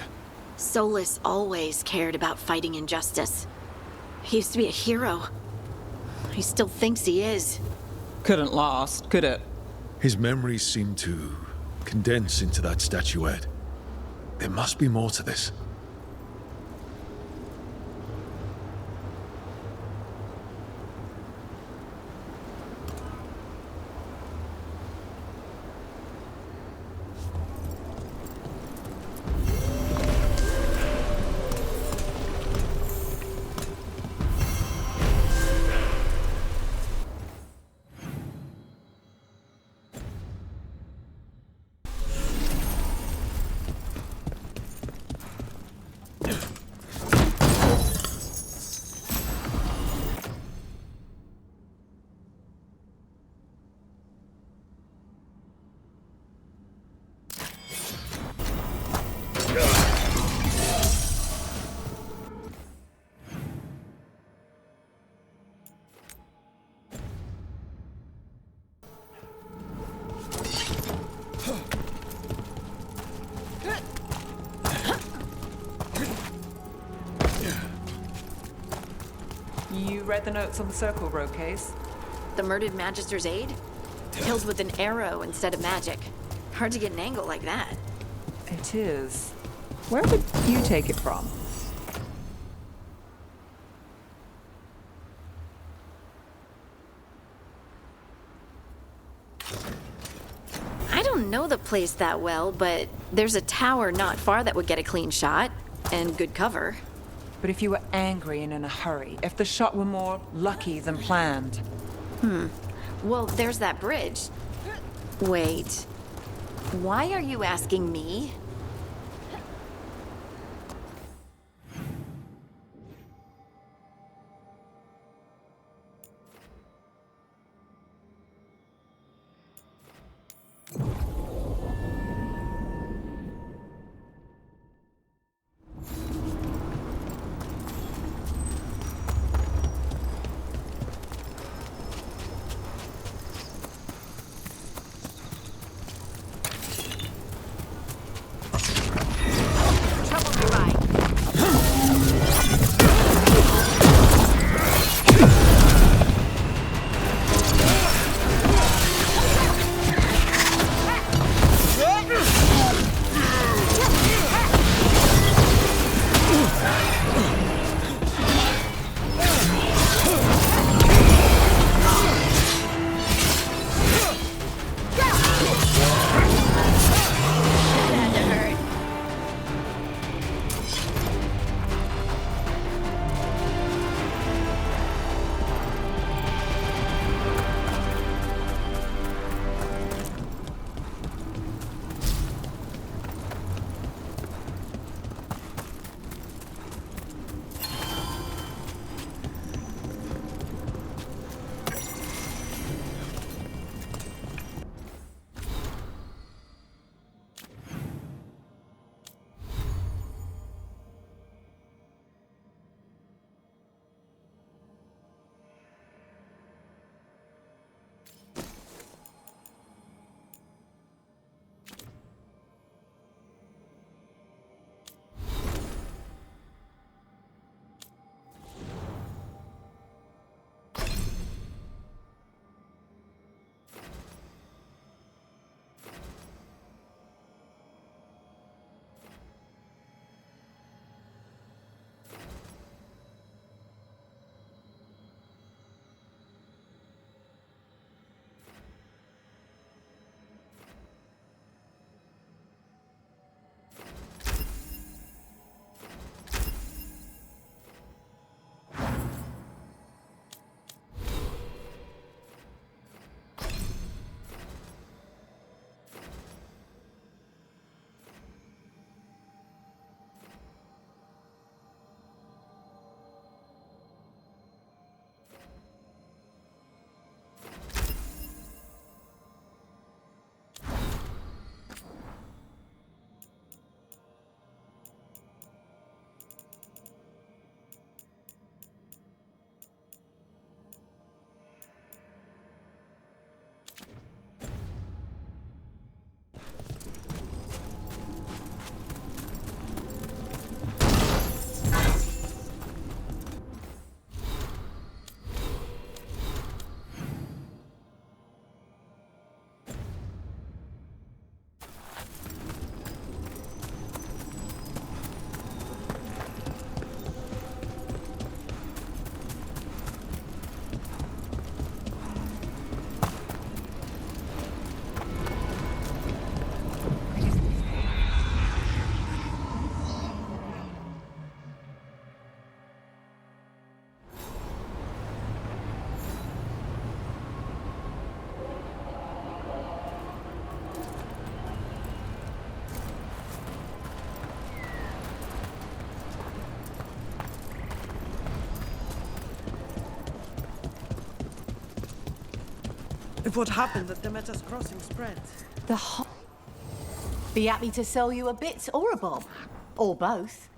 Solus always cared about fighting injustice. He used to be a hero. He still thinks he is. Couldn't last, could it? His memories seem to condense into that statuette. There must be more to this. You read the notes on the Circle Road case? The murdered Magister's aide? Kills with an arrow instead of magic. Hard to get an angle like that. It is. Where would you take it from? I don't know the place that well, but there's a tower not far that would get a clean shot. And good cover. But if you were angry and in a hurry, if the shot were more lucky than planned. Well, there's that bridge. Wait. Why are you asking me? If what happened at Demeter's Crossing spreads. Be happy to sell you a bit or a bob. Or both.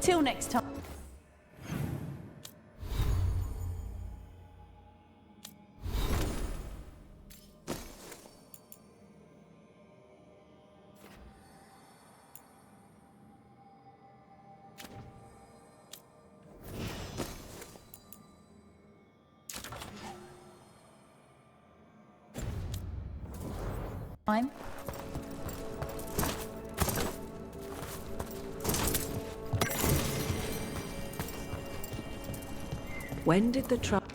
Till next time. Time. When did the troubles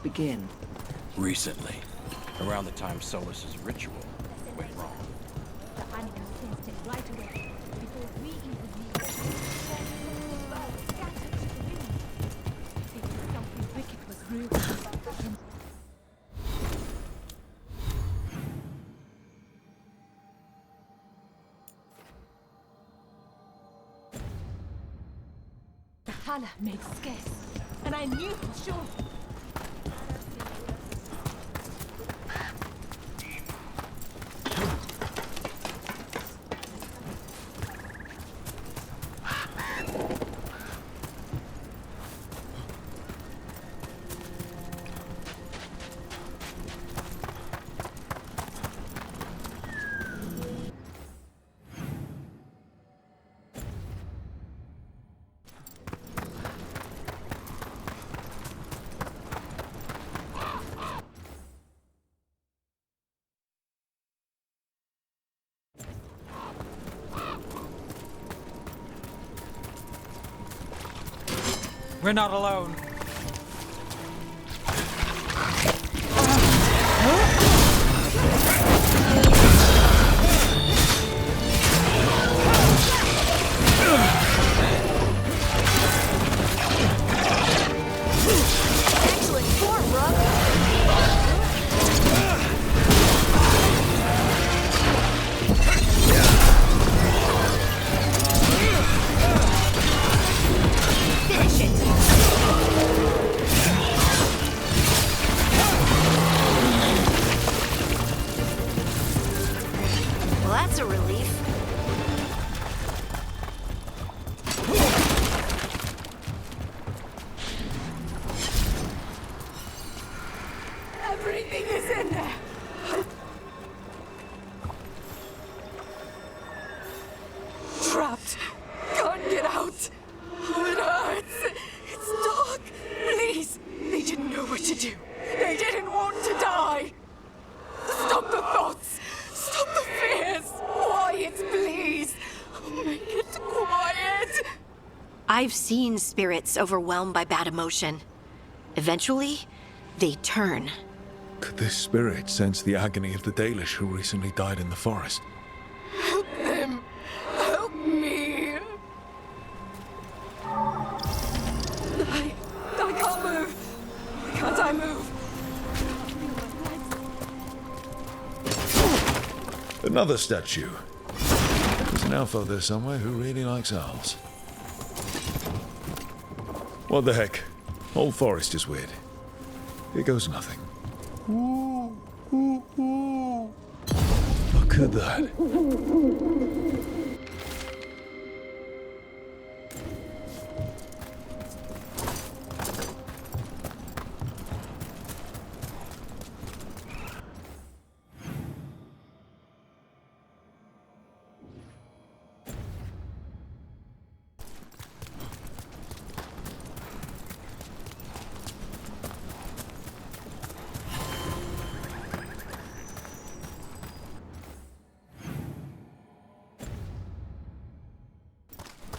begin? Recently. Around the time Solus's ritual went wrong. The Annika sensed it right away, before we even knew. Scattered to the wind. Thinking something wicked was brewing. The Hannah made scarce, and I knew for sure. We're not alone. Excellent form, Rook. Finish it. Well, that's a relief. Everything is in there. Trapped. Can't get out. Oh, it hurts. It's dark. Please. They didn't know what to do. They didn't want to die. Stop the thoughts. Stop the fears. Quiet, please. Make it quiet. I've seen spirits overwhelmed by bad emotion. Eventually, they turn. Could this spirit sense the agony of the Dalish who recently died in the forest? Help them. Help me. I can't move. Why can't I move? Another statue. There's an elf out there somewhere who really likes owls. What the heck? Whole forest is weird. Here goes nothing. Look at that.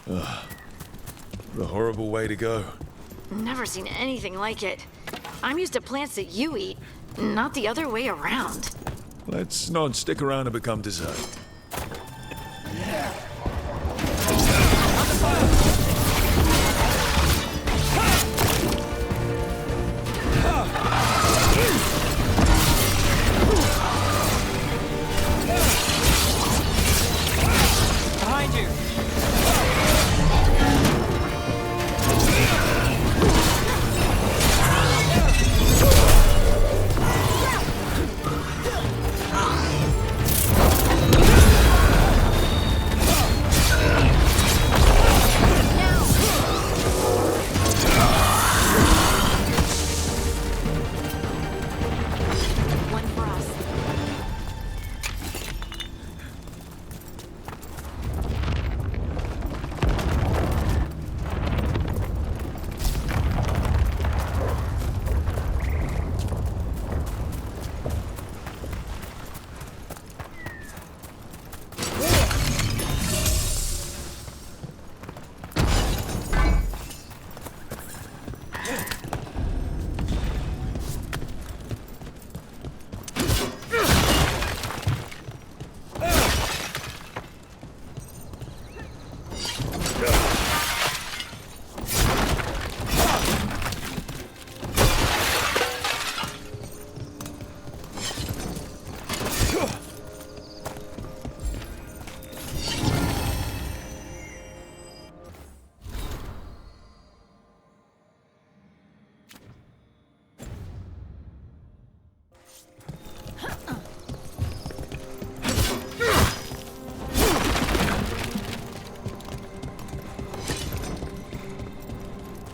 The horrible way to go. Never seen anything like it. I'm used to plants that you eat, not the other way around. Let's not stick around and become dessert. Behind you! One for us.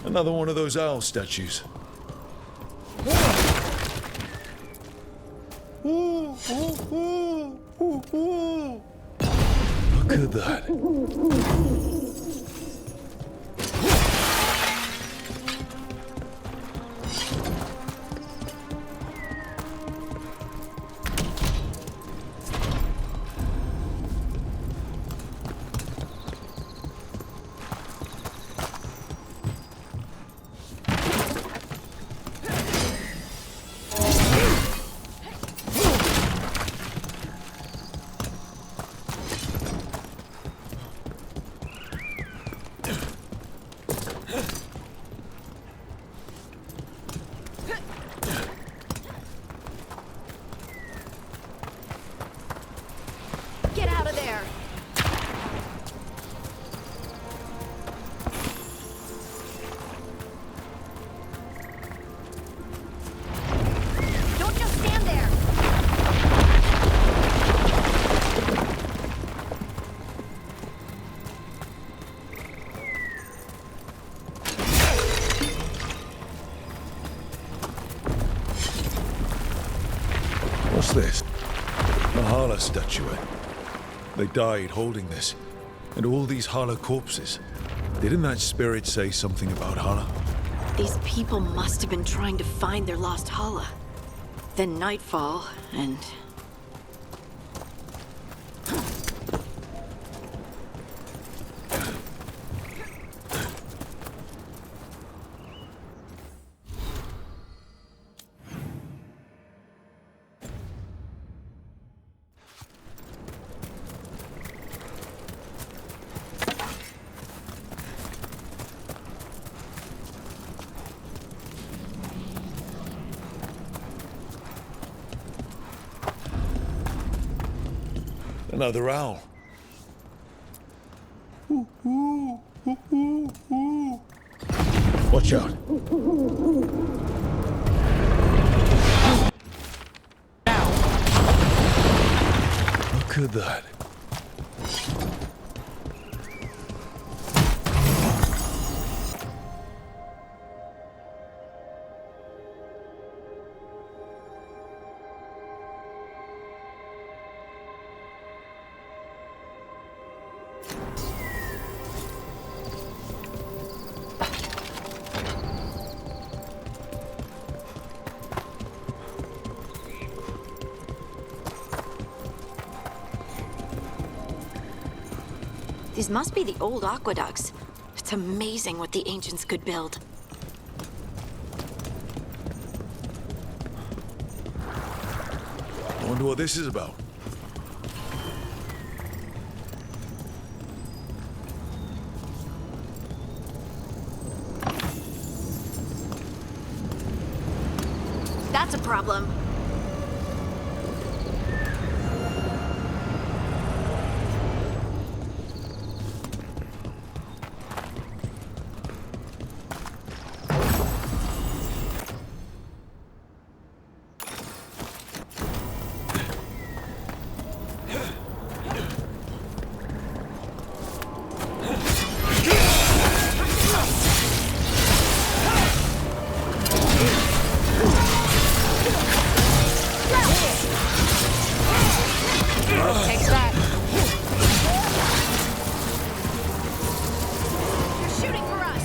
Another one of those owl statues. Look at that. Get out of there! Don't just stand there! What's this? A Hala statuette. They died holding this. And all these Hala corpses. Didn't that spirit say something about Hala? These people must have been trying to find their lost Hala. Then nightfall, and... Another owl. Watch out. Look at that. These must be the old aqueducts. It's amazing what the ancients could build. I wonder what this is about. That's a problem. Take that. You're shooting for us.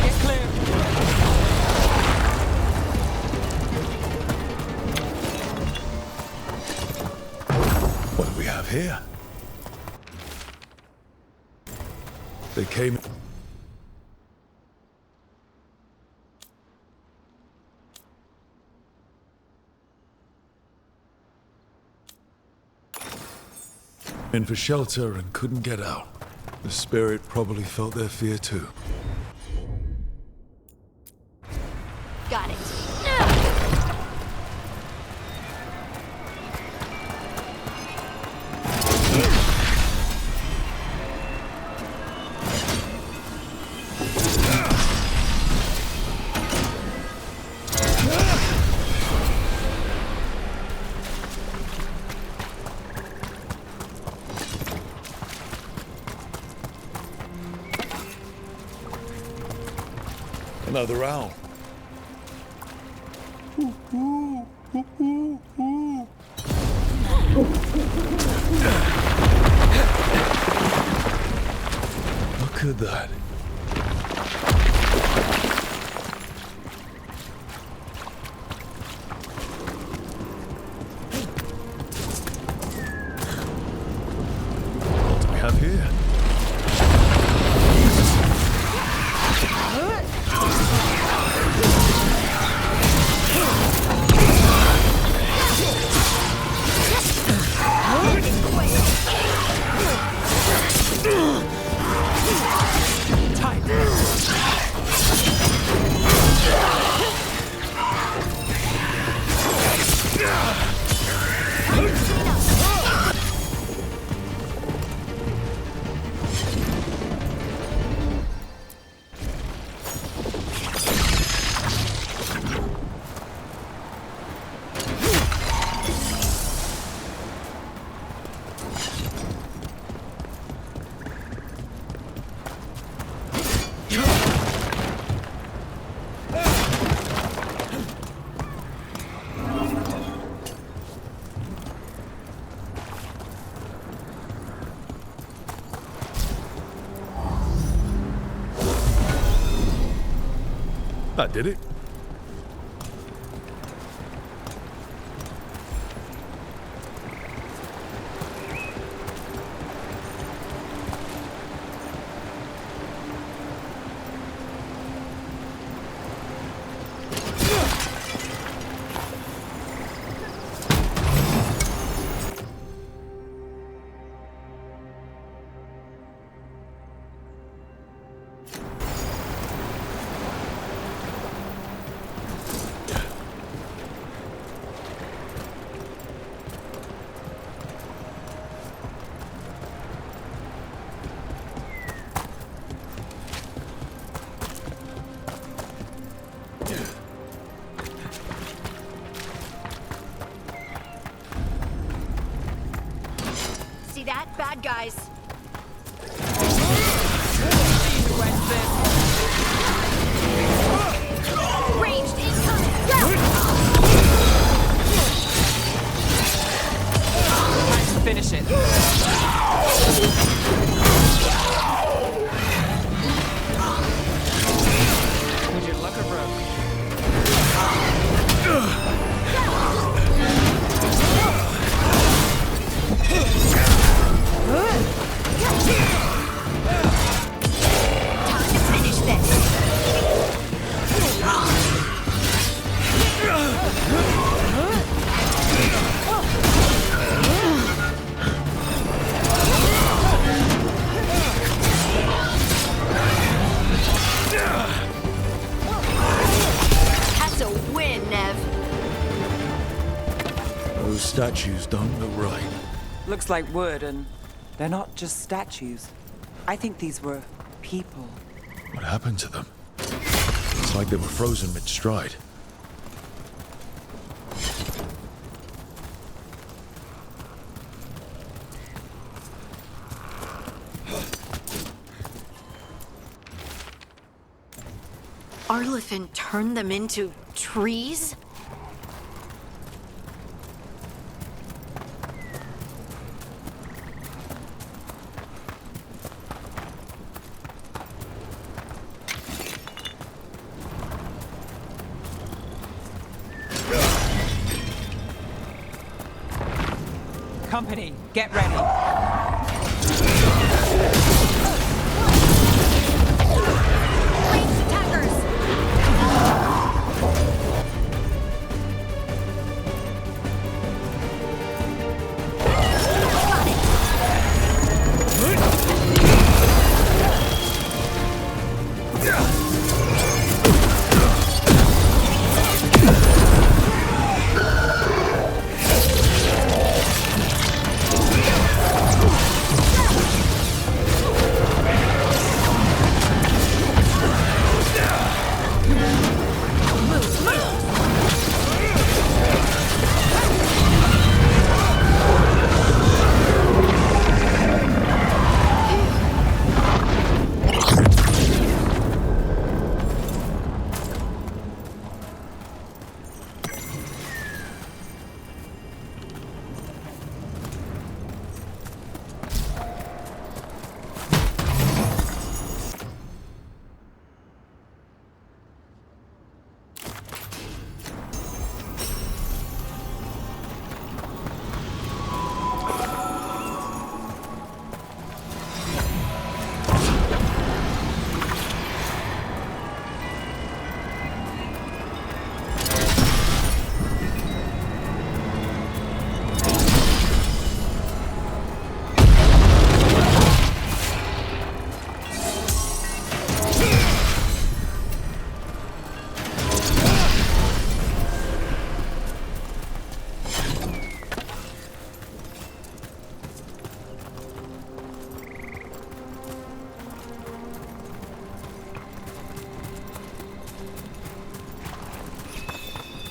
It's clear. What do we have here? They came... in for shelter and couldn't get out. The spirit probably felt their fear too. Got it. Another owl. Look at that. What do we have here? That did it. See that? Bad guys. Ranged incoming! Time to finish it. statues don't look right. Looks like wood, and they're not just statues. I think these were people. What happened to them? It's like they were frozen mid-stride. Arlefin turned them into trees? Company, get ready.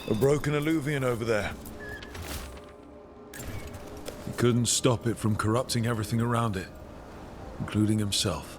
A broken Illuvian over there. He couldn't stop it from corrupting everything around it, including himself.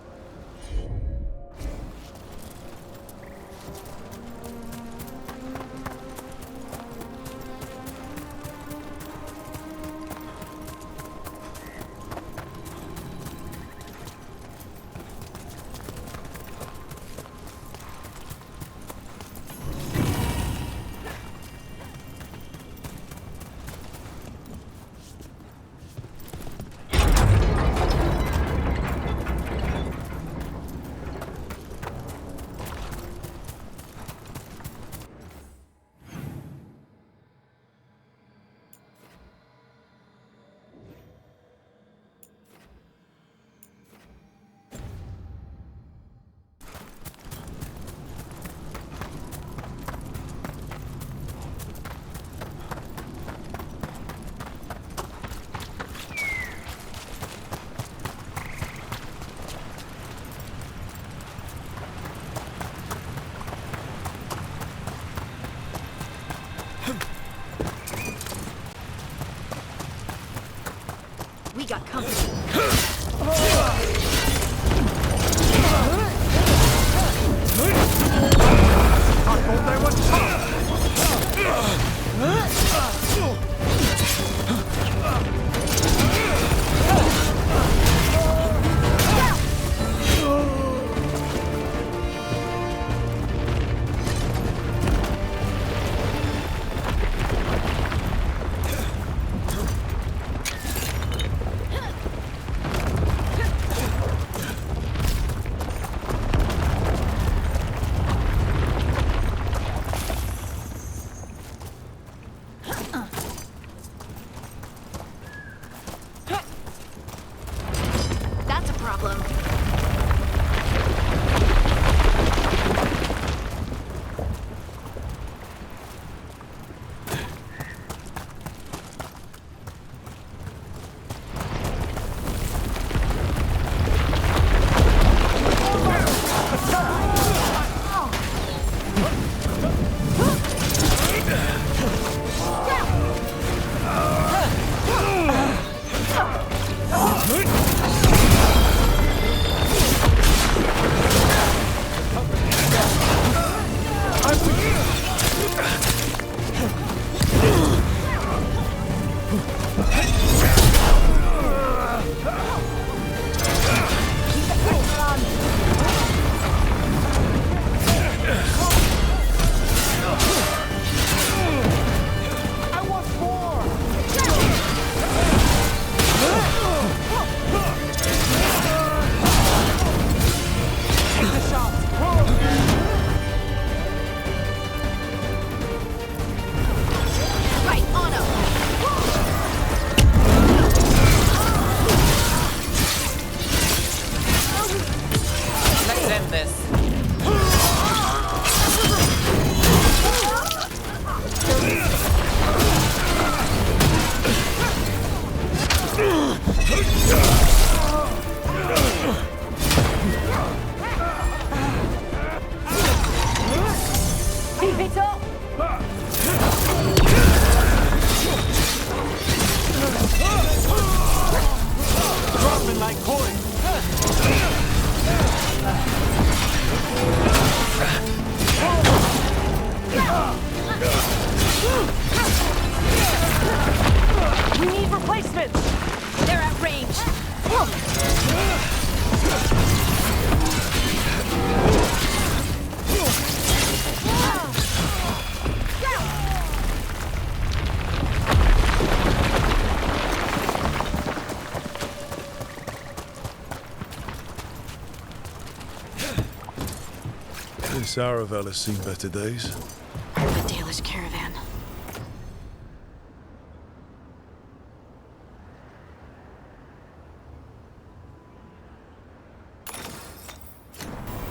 This Aravel has seen better days. The Dalish caravan.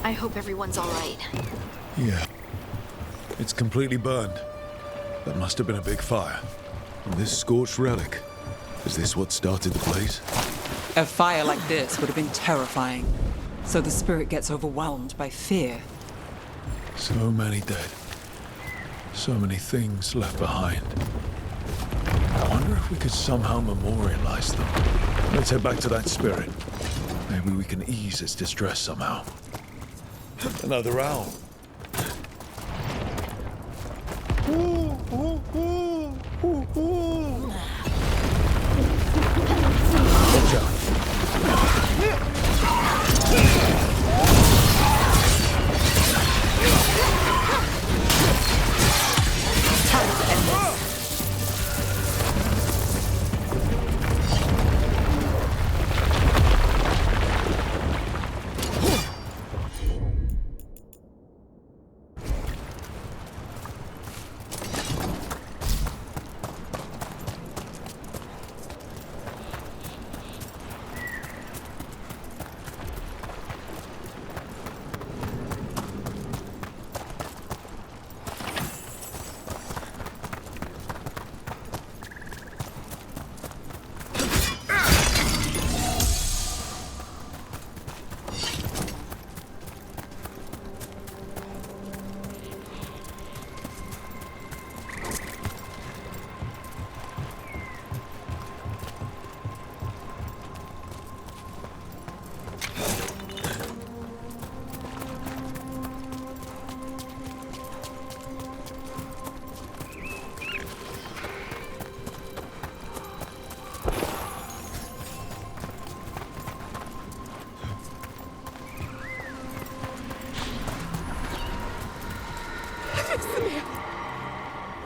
I hope everyone's all right. Yeah. It's completely burned. That must have been a big fire. And this scorched relic, is this what started the blaze? A fire like this would have been terrifying. So the spirit gets overwhelmed by fear. So many dead. So many things left behind. I wonder if we could somehow memorialize them. Let's head back to that spirit. Maybe we can ease its distress somehow. Another owl. Watch out.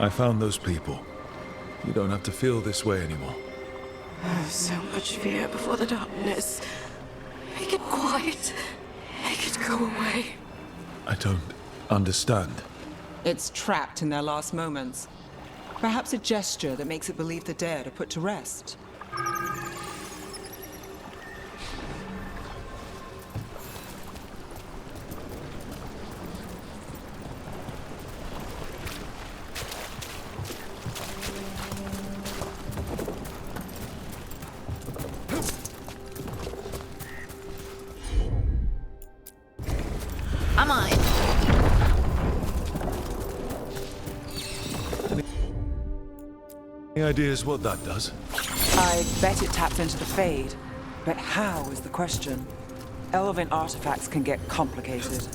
I found those people. You don't have to feel this way anymore. So much fear before the darkness. Make it quiet. Make it go away. I don't understand. It's trapped in their last moments. Perhaps a gesture that makes it believe the dead are put to rest. I'm on. Any ideas what that does? I bet it taps into the Fade, but how is the question. Elven artifacts can get complicated.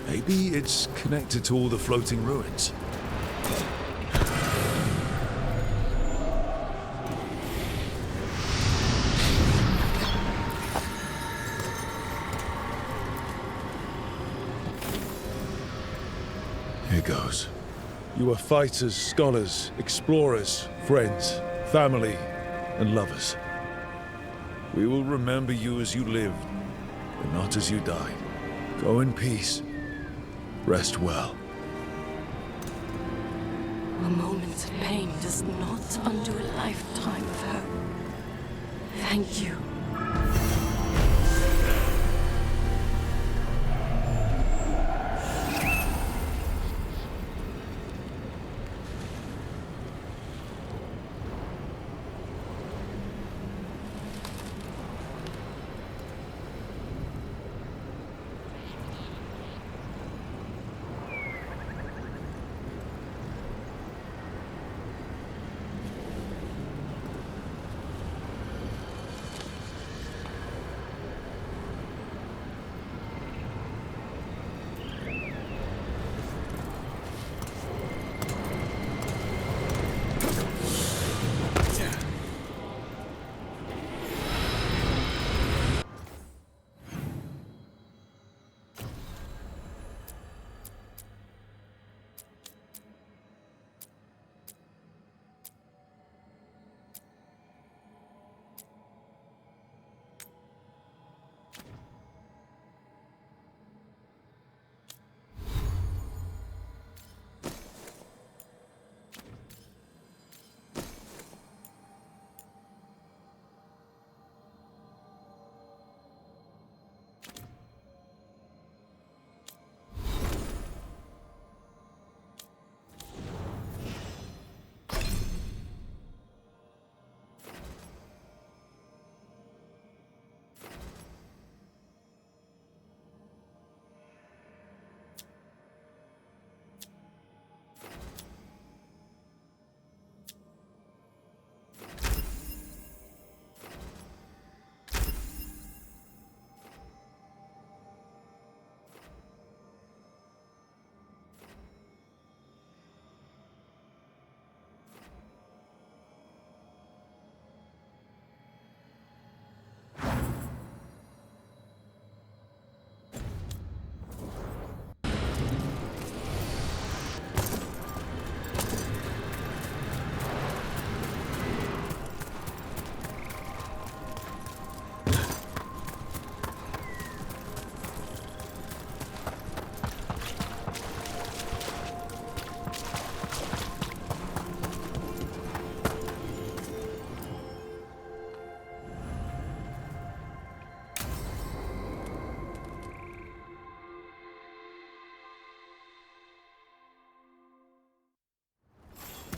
Maybe it's connected to all the floating ruins. Here goes. You are fighters, scholars, explorers, friends, family, and lovers. We will remember you as you lived, but not as you died. Go in peace. Rest well. A moment of pain does not undo a lifetime of hope. Thank you.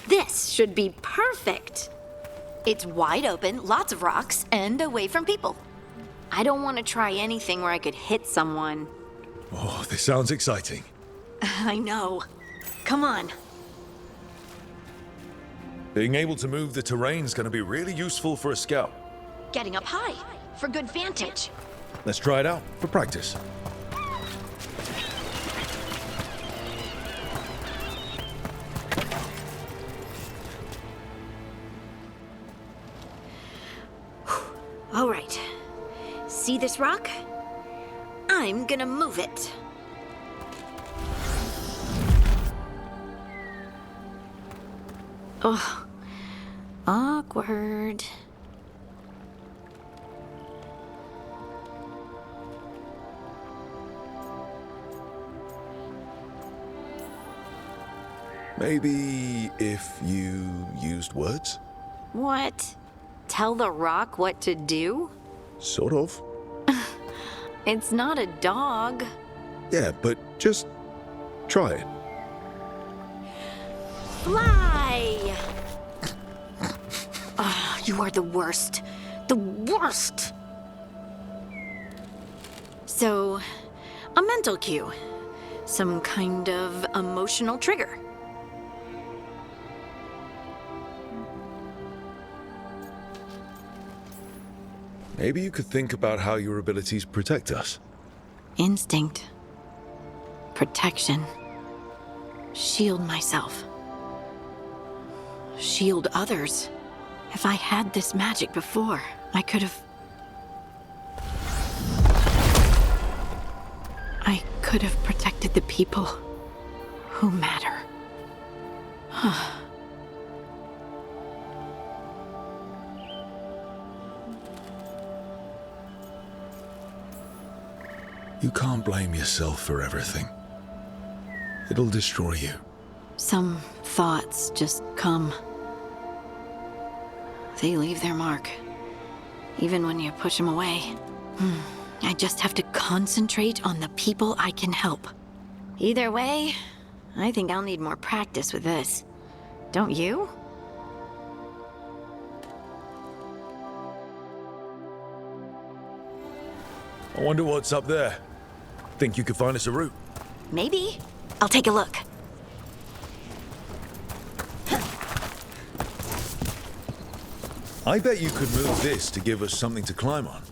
This should be perfect. It's wide open, lots of rocks, and away from people. I don't want to try anything where I could hit someone. Oh, this sounds exciting. I know. Come on. Being able to move the terrain's going to be really useful for a scout. Getting up high for good vantage. Let's try it out for practice. All right. See this rock? I'm gonna move it. Oh, awkward. Maybe if you used words? What? Tell the rock what to do? Sort of. It's not a dog. Yeah, but just try it. Fly! Oh, you are the worst. The worst! So, a mental cue. Some kind of emotional trigger. Maybe you could think about how your abilities protect us. Instinct. Protection. Shield myself. Shield others. If I had this magic before, I could have... I could have protected the people who matter. You can't blame yourself for everything. It'll destroy you. Some thoughts just come. They leave their mark. Even when you push them away. I just have to concentrate on the people I can help. Either way, I think I'll need more practice with this. Don't you? I wonder what's up there. Think you could find us a route? Maybe. I'll take a look. I bet you could move this to give us something to climb on.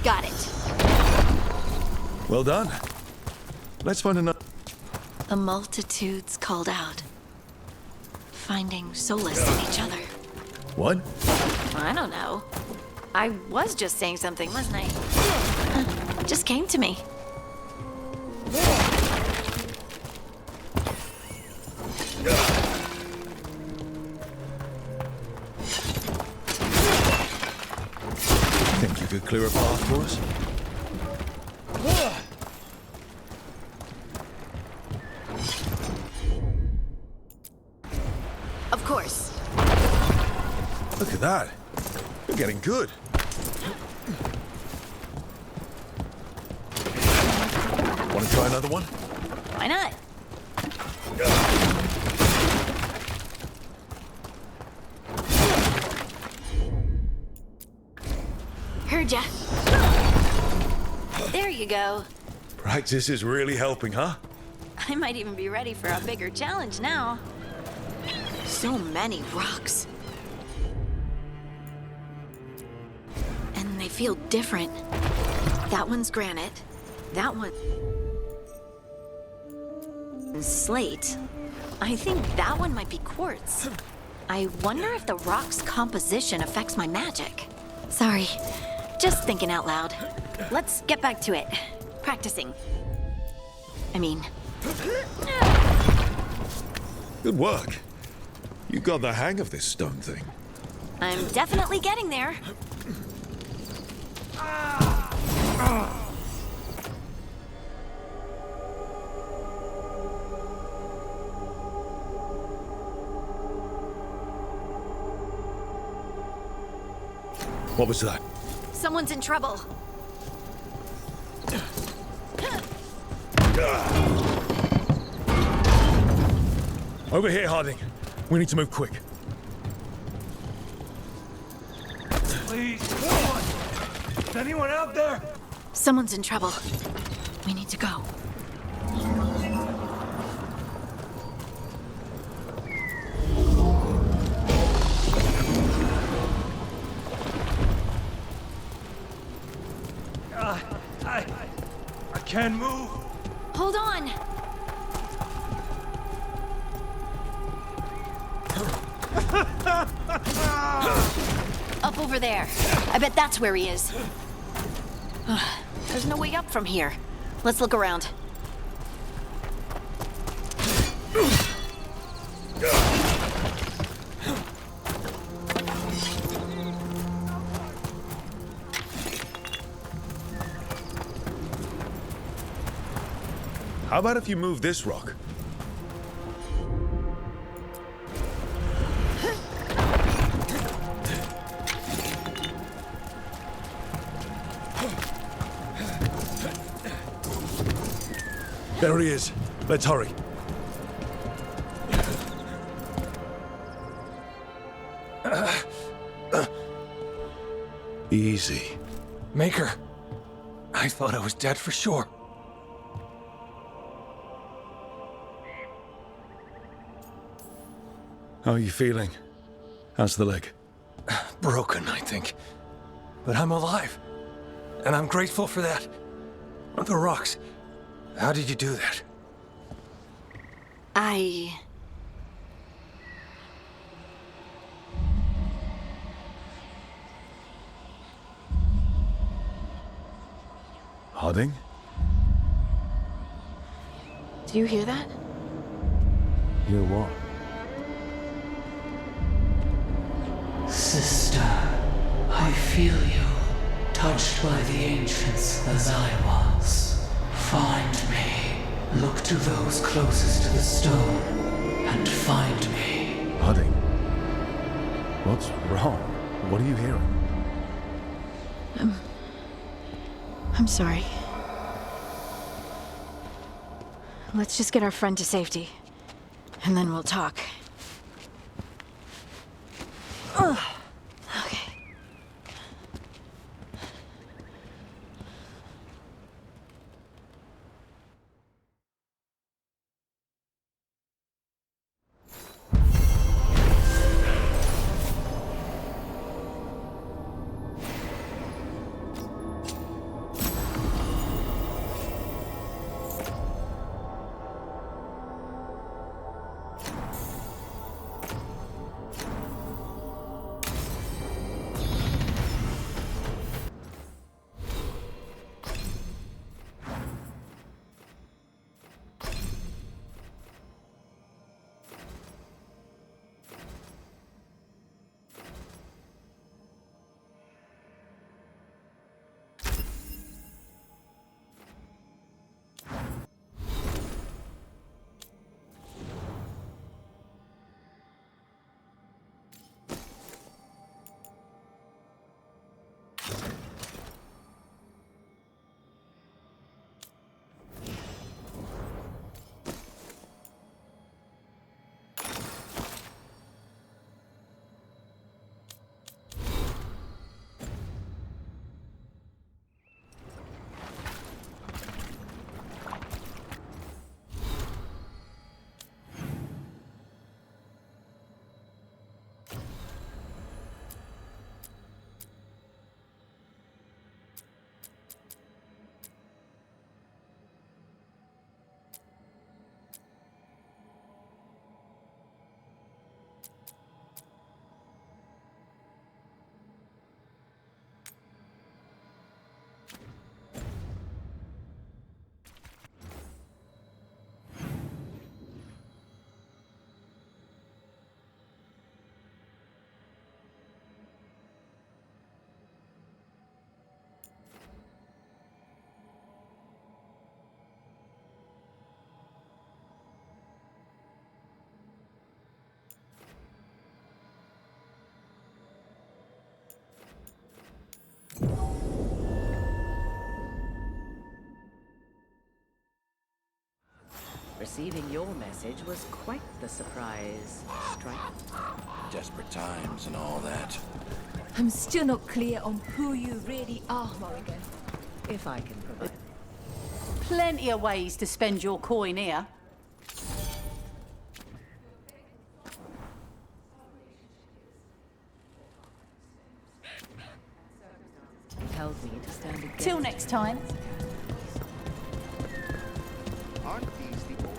Got it. Well done. Let's find another... The multitudes called out. Finding solace in each other. What? I don't know. I was just saying something, wasn't I? It just came to me. Think you could clear a path for us? Of course. Look at that. You're getting good. Want to try another one? Why not? Heard ya. There you go. Practice is really helping, huh? I might even be ready for a bigger challenge now. So many rocks. And they feel different. That one's granite. That one... slate. I think that one might be quartz. I wonder if the rock's composition affects my magic. Sorry, just thinking out loud. Let's get back to it. Practicing. I mean... Good work. You got the hang of this stone thing. I'm definitely getting there. What was that? Someone's in trouble. Over here, Harding. We need to move quick. Please, someone! Is anyone out there? Someone's in trouble. We need to go. I can't move. Hold on. Up over there. I bet that's where he is. There's no way up from here. Let's look around. How about if you move this rock? There he is. Let's hurry. Easy. Maker, I thought I was dead for sure. How are you feeling? How's the leg? Broken, I think. But I'm alive. And I'm grateful for that. The rocks. How did you do that? Harding? Do you hear that? Hear what? Sister, I feel you, touched by the ancients as I was. Find me. Look to those closest to the stone, and find me. Harding? What's wrong? What are you hearing? I'm sorry. Let's just get our friend to safety, and then we'll talk. Ugh. Okay. Receiving your message was quite the surprise, Strike. Desperate times and all that. I'm still not clear on who you really are, Morrigan. If I can provide. Plenty of ways to spend your coin here. Tells me to stand against. Till next time. Aren't these the old?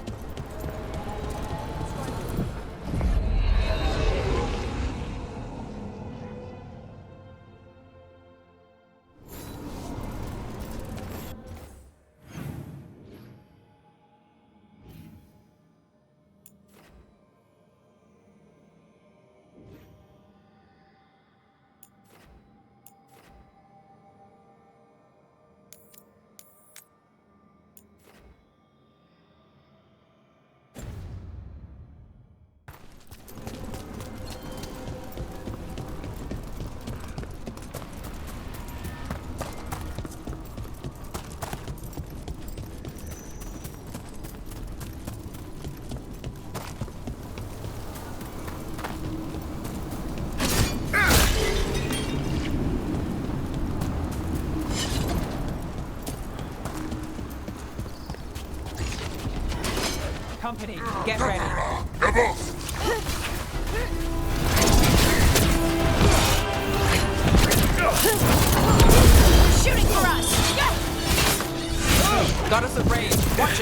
Company, get ready.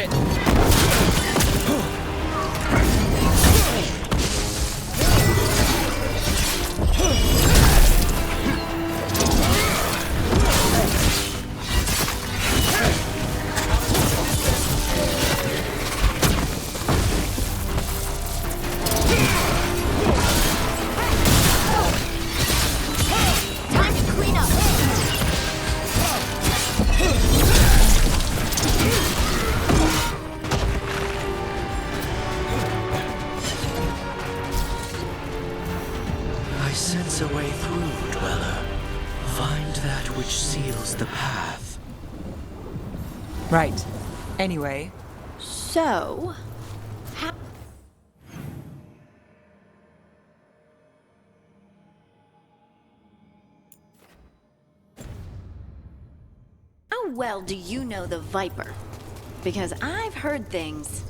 shit! Time to clean up. I sense a way through, Dweller. Find that which seals the path. Right. Anyway, So, how well do you know the Viper? Because I've heard things.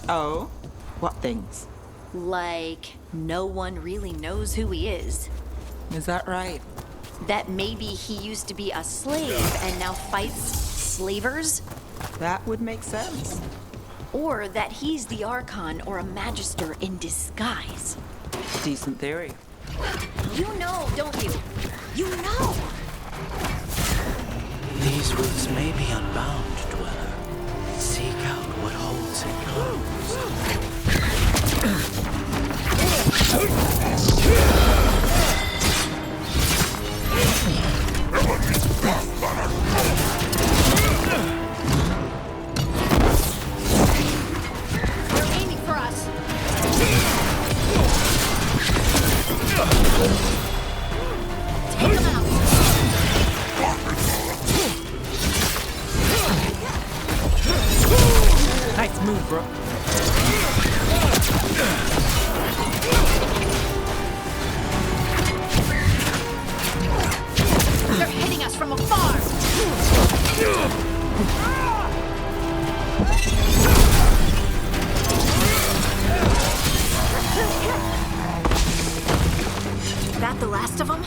Oh? What things? Like, no one really knows who he is. Is that right? That maybe he used to be a slave and now fights slavers? That would make sense. Or that he's the Archon or a Magister in disguise. Decent theory. You know, don't you? You know! These roots may be unbound, Dweller. Seek out what holds it They're aiming for us. Take them out. Nice move, bro. They're hitting us from afar. That the last of them?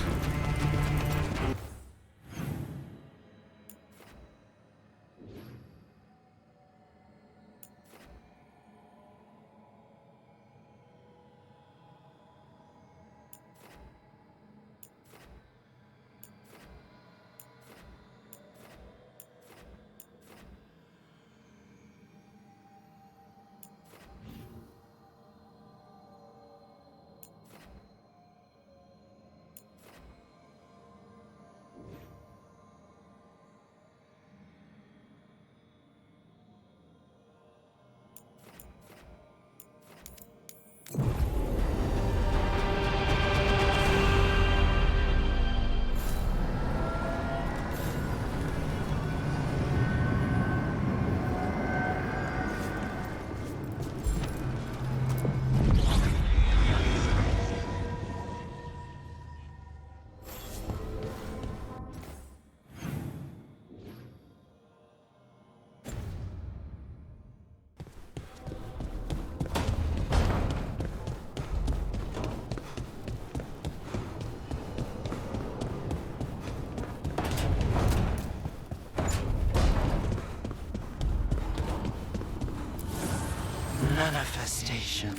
Manifestation.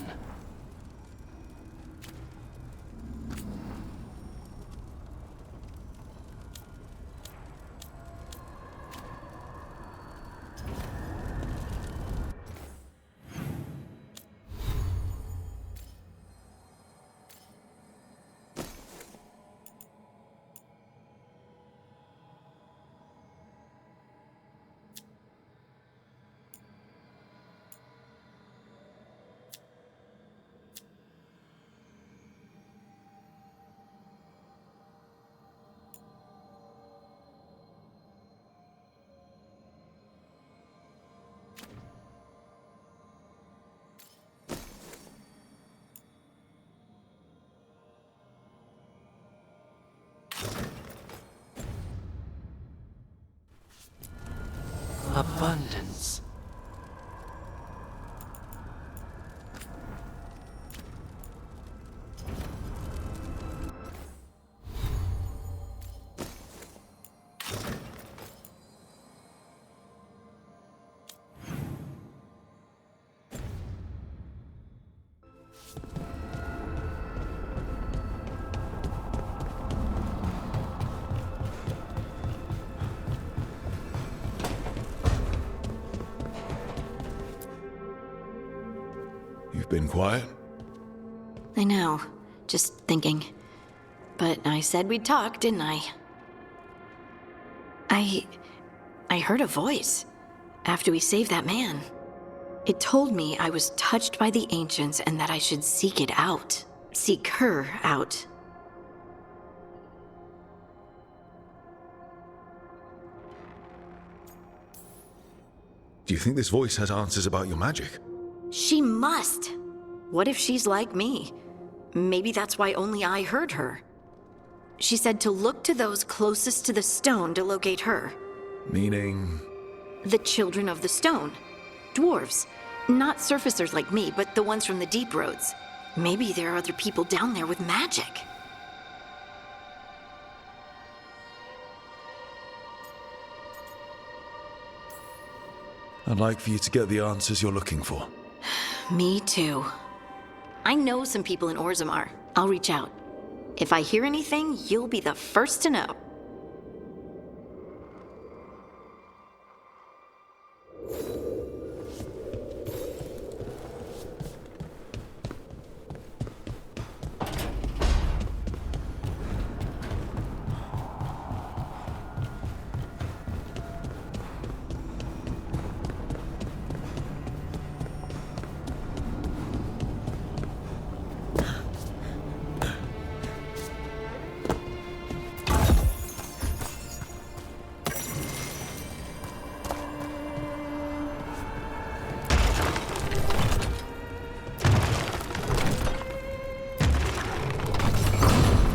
Abundance. been quiet? I know. Just thinking. But I said we'd talk, didn't I? I heard a voice after we saved that man. It told me I was touched by the ancients and that I should seek it out. Seek her out. Do you think this voice has answers about your magic? She must! What if she's like me? Maybe that's why only I heard her. She said to look to those closest to the stone to locate her. Meaning? The children of the stone. Dwarves. Not surfacers like me, but the ones from the deep roads. Maybe there are other people down there with magic. I'd like for you to get the answers you're looking for. Me too. I know some people in Orzammar. I'll reach out. If I hear anything, you'll be the first to know.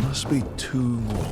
Must be 2 more.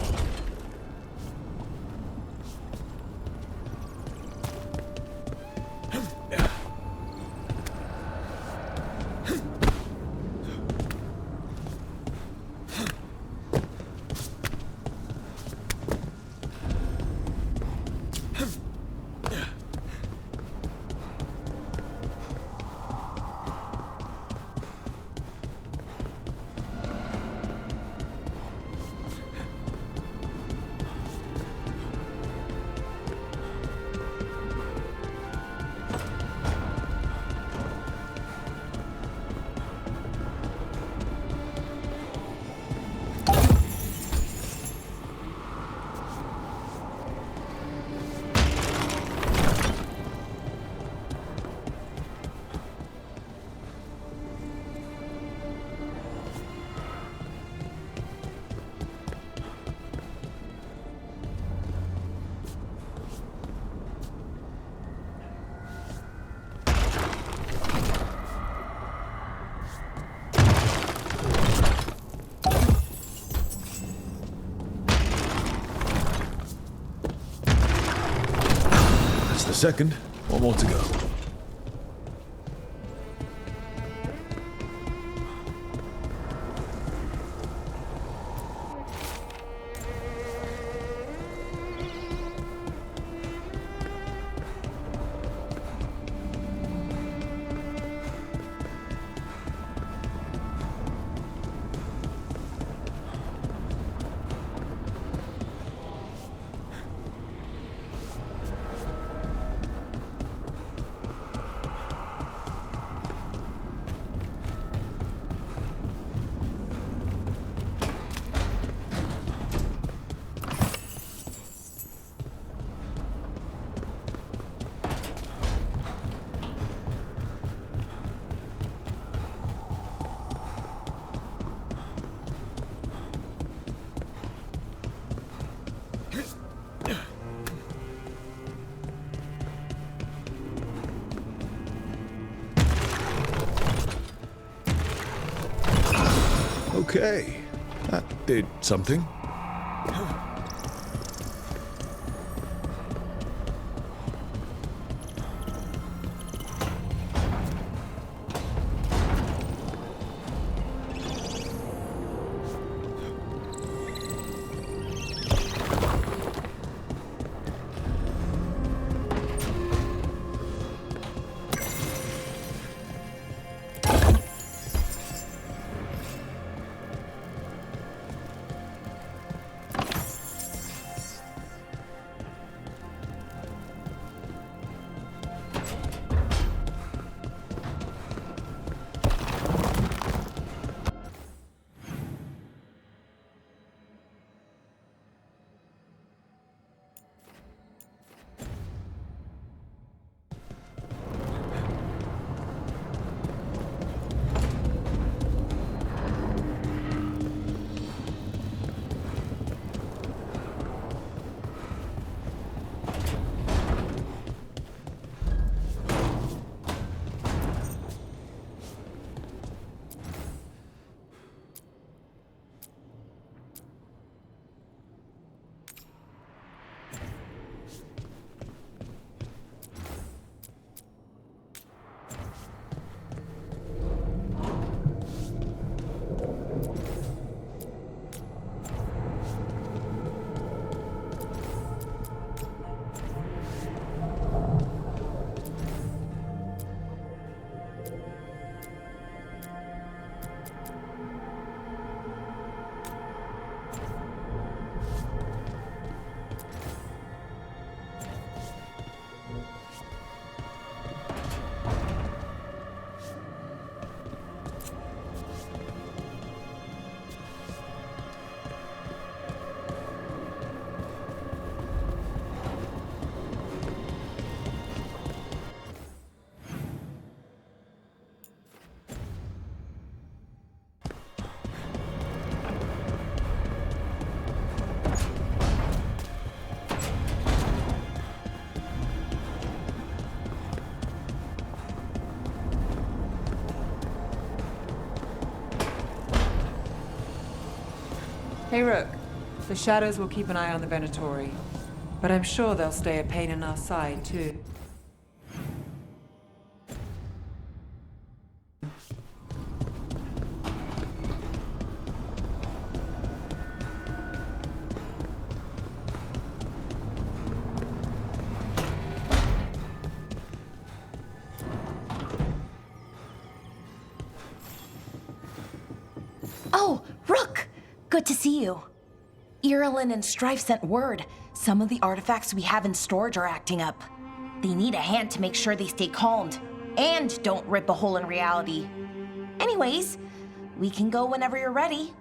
Second, 1 more to go. Okay, that did something. Hey, Rook. The Shadows will keep an eye on the Venatori, but I'm sure they'll stay a pain in our side, too. Oh, Rook! Good to see you. Irulan and Strife sent word. Some of the artifacts we have in storage are acting up. They need a hand to make sure they stay calmed, and don't rip a hole in reality. Anyways, we can go whenever you're ready.